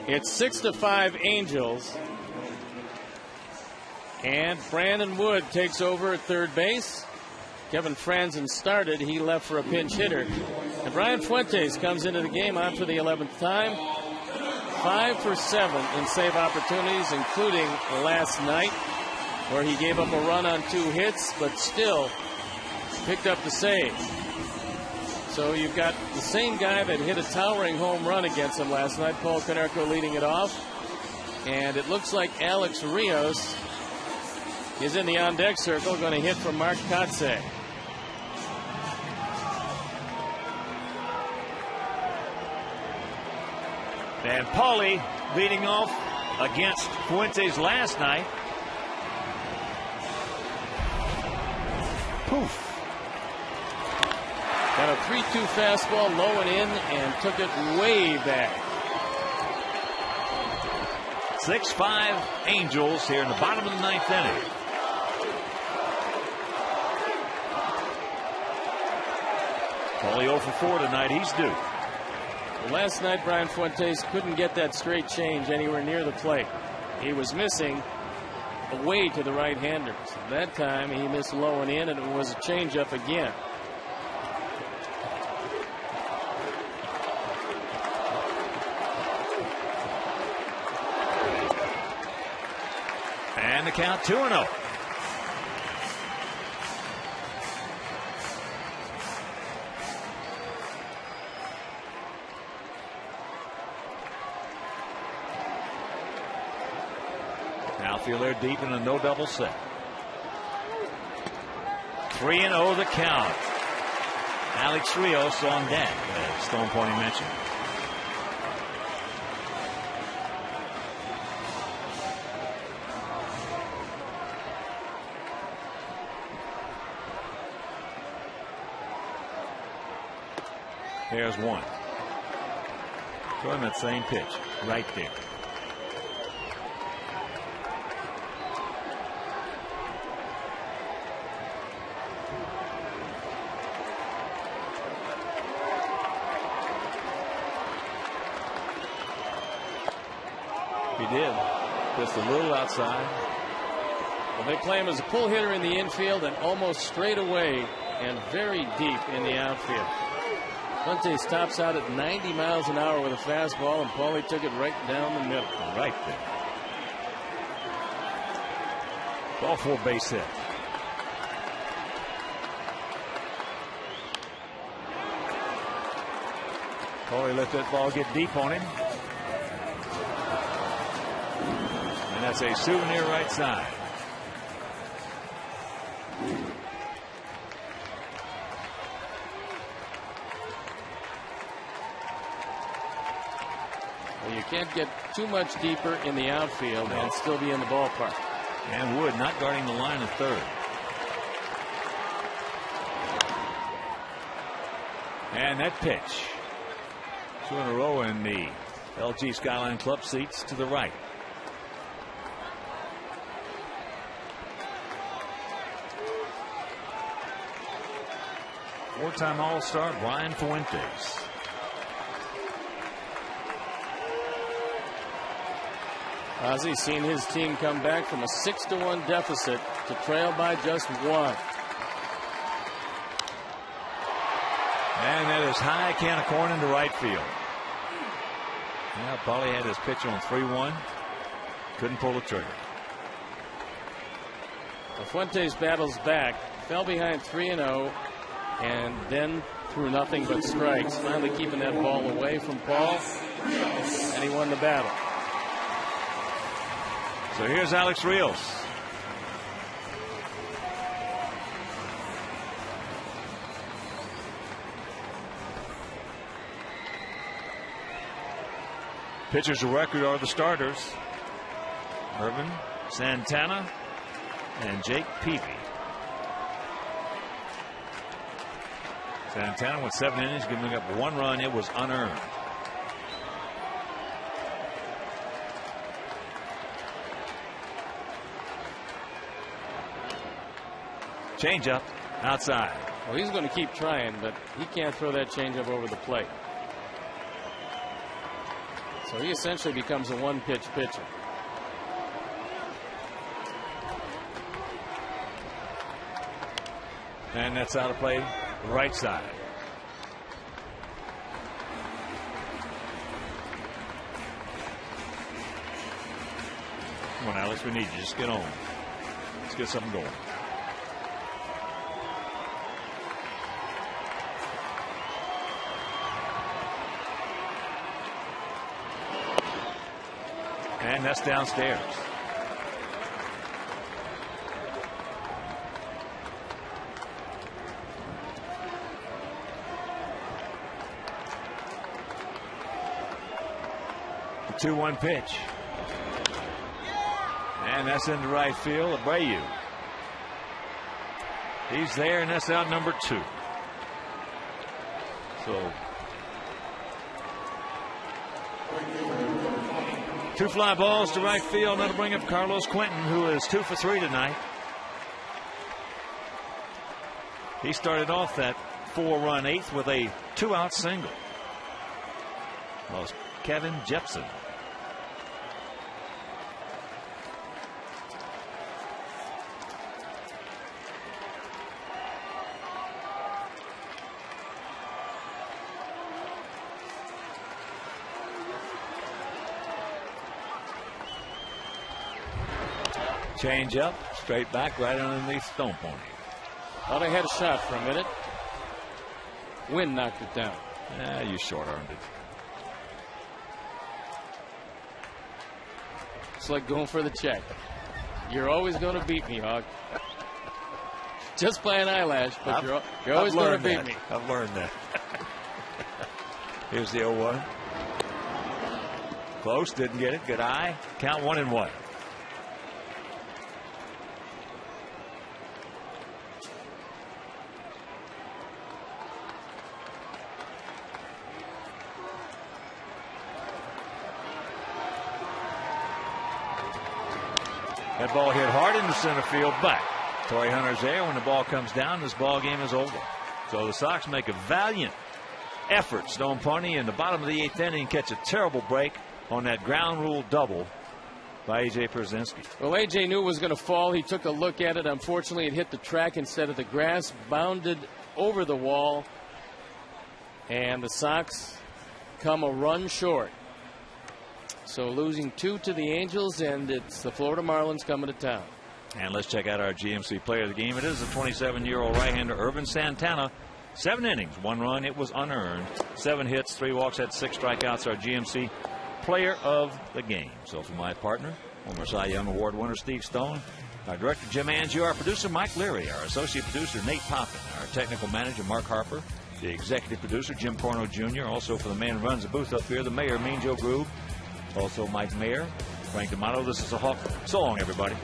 It's 6-5 Angels. And Brandon Wood takes over at third base. Kevin Franzen started. He left for a pinch hitter. And Brian Fuentes comes into the game on for the 11th time. 5 for 7 in save opportunities, including last night, where he gave up a run on 2 hits, but still picked up the save. So you've got the same guy that hit a towering home run against him last night, Paul Konerko, leading it off. And it looks like Alex Rios is in the on-deck circle, going to hit from Mark Kotsay. And Paulie leading off against Fuentes last night. Poof. Got a 3-2 fastball low and in and took it way back. 6-5 Angels here in the bottom of the 9th inning. Paulie 0 for 4 tonight. He's due. Well, last night, Brian Fuentes couldn't get that straight change anywhere near the plate. He was missing away to the right-handers. That time, he missed low and in, and it was a changeup again. And the count 2-0. Outfield there deep in a no double set. 3-0 the count. Alex Rios on deck, as Stone Pony mentioned. There's one. Throwing that same pitch right there. He did. Just a little outside. Well, they play him as a pull hitter in the infield and almost straight away and very deep in the outfield. Fuentes tops out at 90 miles an hour with a fastball, and Paulie took it right down the middle. Right there. Ball for a base hit. Paulie let that ball get deep on him. And that's a souvenir right side. You can't get too much deeper in the outfield and still be in the ballpark. And Wood not guarding the line of third. And that pitch. 2 in a row in the LG Skyline Club seats to the right. Four-time All-Star Brian Fuentes. Ozzy's seen his team come back from a 6-1 deficit to trail by just 1. And that is high can of corn into right field. Now Paulie had his pitch on 3-1. Couldn't pull the trigger. Fuentes battles back, fell behind 3-0, and then threw nothing but strikes, finally keeping that ball away from Paul, and he won the battle. So here's Alex Rios. Pitchers of record are the starters: Irvin, Santana, and Jake Peavy. Santana went 7 innings, giving up 1 run. It was unearned. Changeup outside. Well, he's going to keep trying, but he can't throw that changeup over the plate. So he essentially becomes a one-pitch pitcher. And that's out of play, right side. Come on, Alex, we need you. Just get on. Let's get something going. And that's downstairs. The 2-1 pitch. And that's into right field. Abreu. He's there, and that's out number 2. So 2 fly balls to right field. That'll bring up Carlos Quentin, who is 2 for 3 tonight. He started off that 4-run 8th with a 2-out single. Lost Kevin Jepson. Change up, straight back, right underneath Stone Pony. Well, they had a shot for a minute. Wind knocked it down. You short-armed it. It's like going for the check. You're always going to beat me, Hog. just by an eyelash, but you're always going to beat me. I've learned that. Here's the 0-1. Close, didn't get it. Good eye. Count 1-1. That ball hit hard into center field, but Torrey Hunter's there. When the ball comes down, this ball game is over. So the Sox make a valiant effort. Stone Pony in the bottom of the 8th inning catch a terrible break on that ground rule double by A.J. Pierzynski. Well, A.J. knew it was going to fall. He took a look at it. Unfortunately, it hit the track instead of the grass, bounded over the wall, and the Sox come a run short. So losing 2 to the Angels, and it's the Florida Marlins coming to town. And let's check out our GMC player of the game. It is the 27-year-old right-hander Irvin Santana. 7 innings, 1 run. It was unearned. 7 hits, 3 walks, had 6 strikeouts. Our GMC player of the game. So for my partner, former Cy Young Award winner Steve Stone, our director Jim Angiu, our producer Mike Leary, our associate producer Nate Poppin, our technical manager Mark Harper, the executive producer Jim Corno Jr., also for the man who runs the booth up here, the mayor Mean Joe Groove, also Mike Mayer, Frank D'Amato. This is a Hawk. So long, everybody.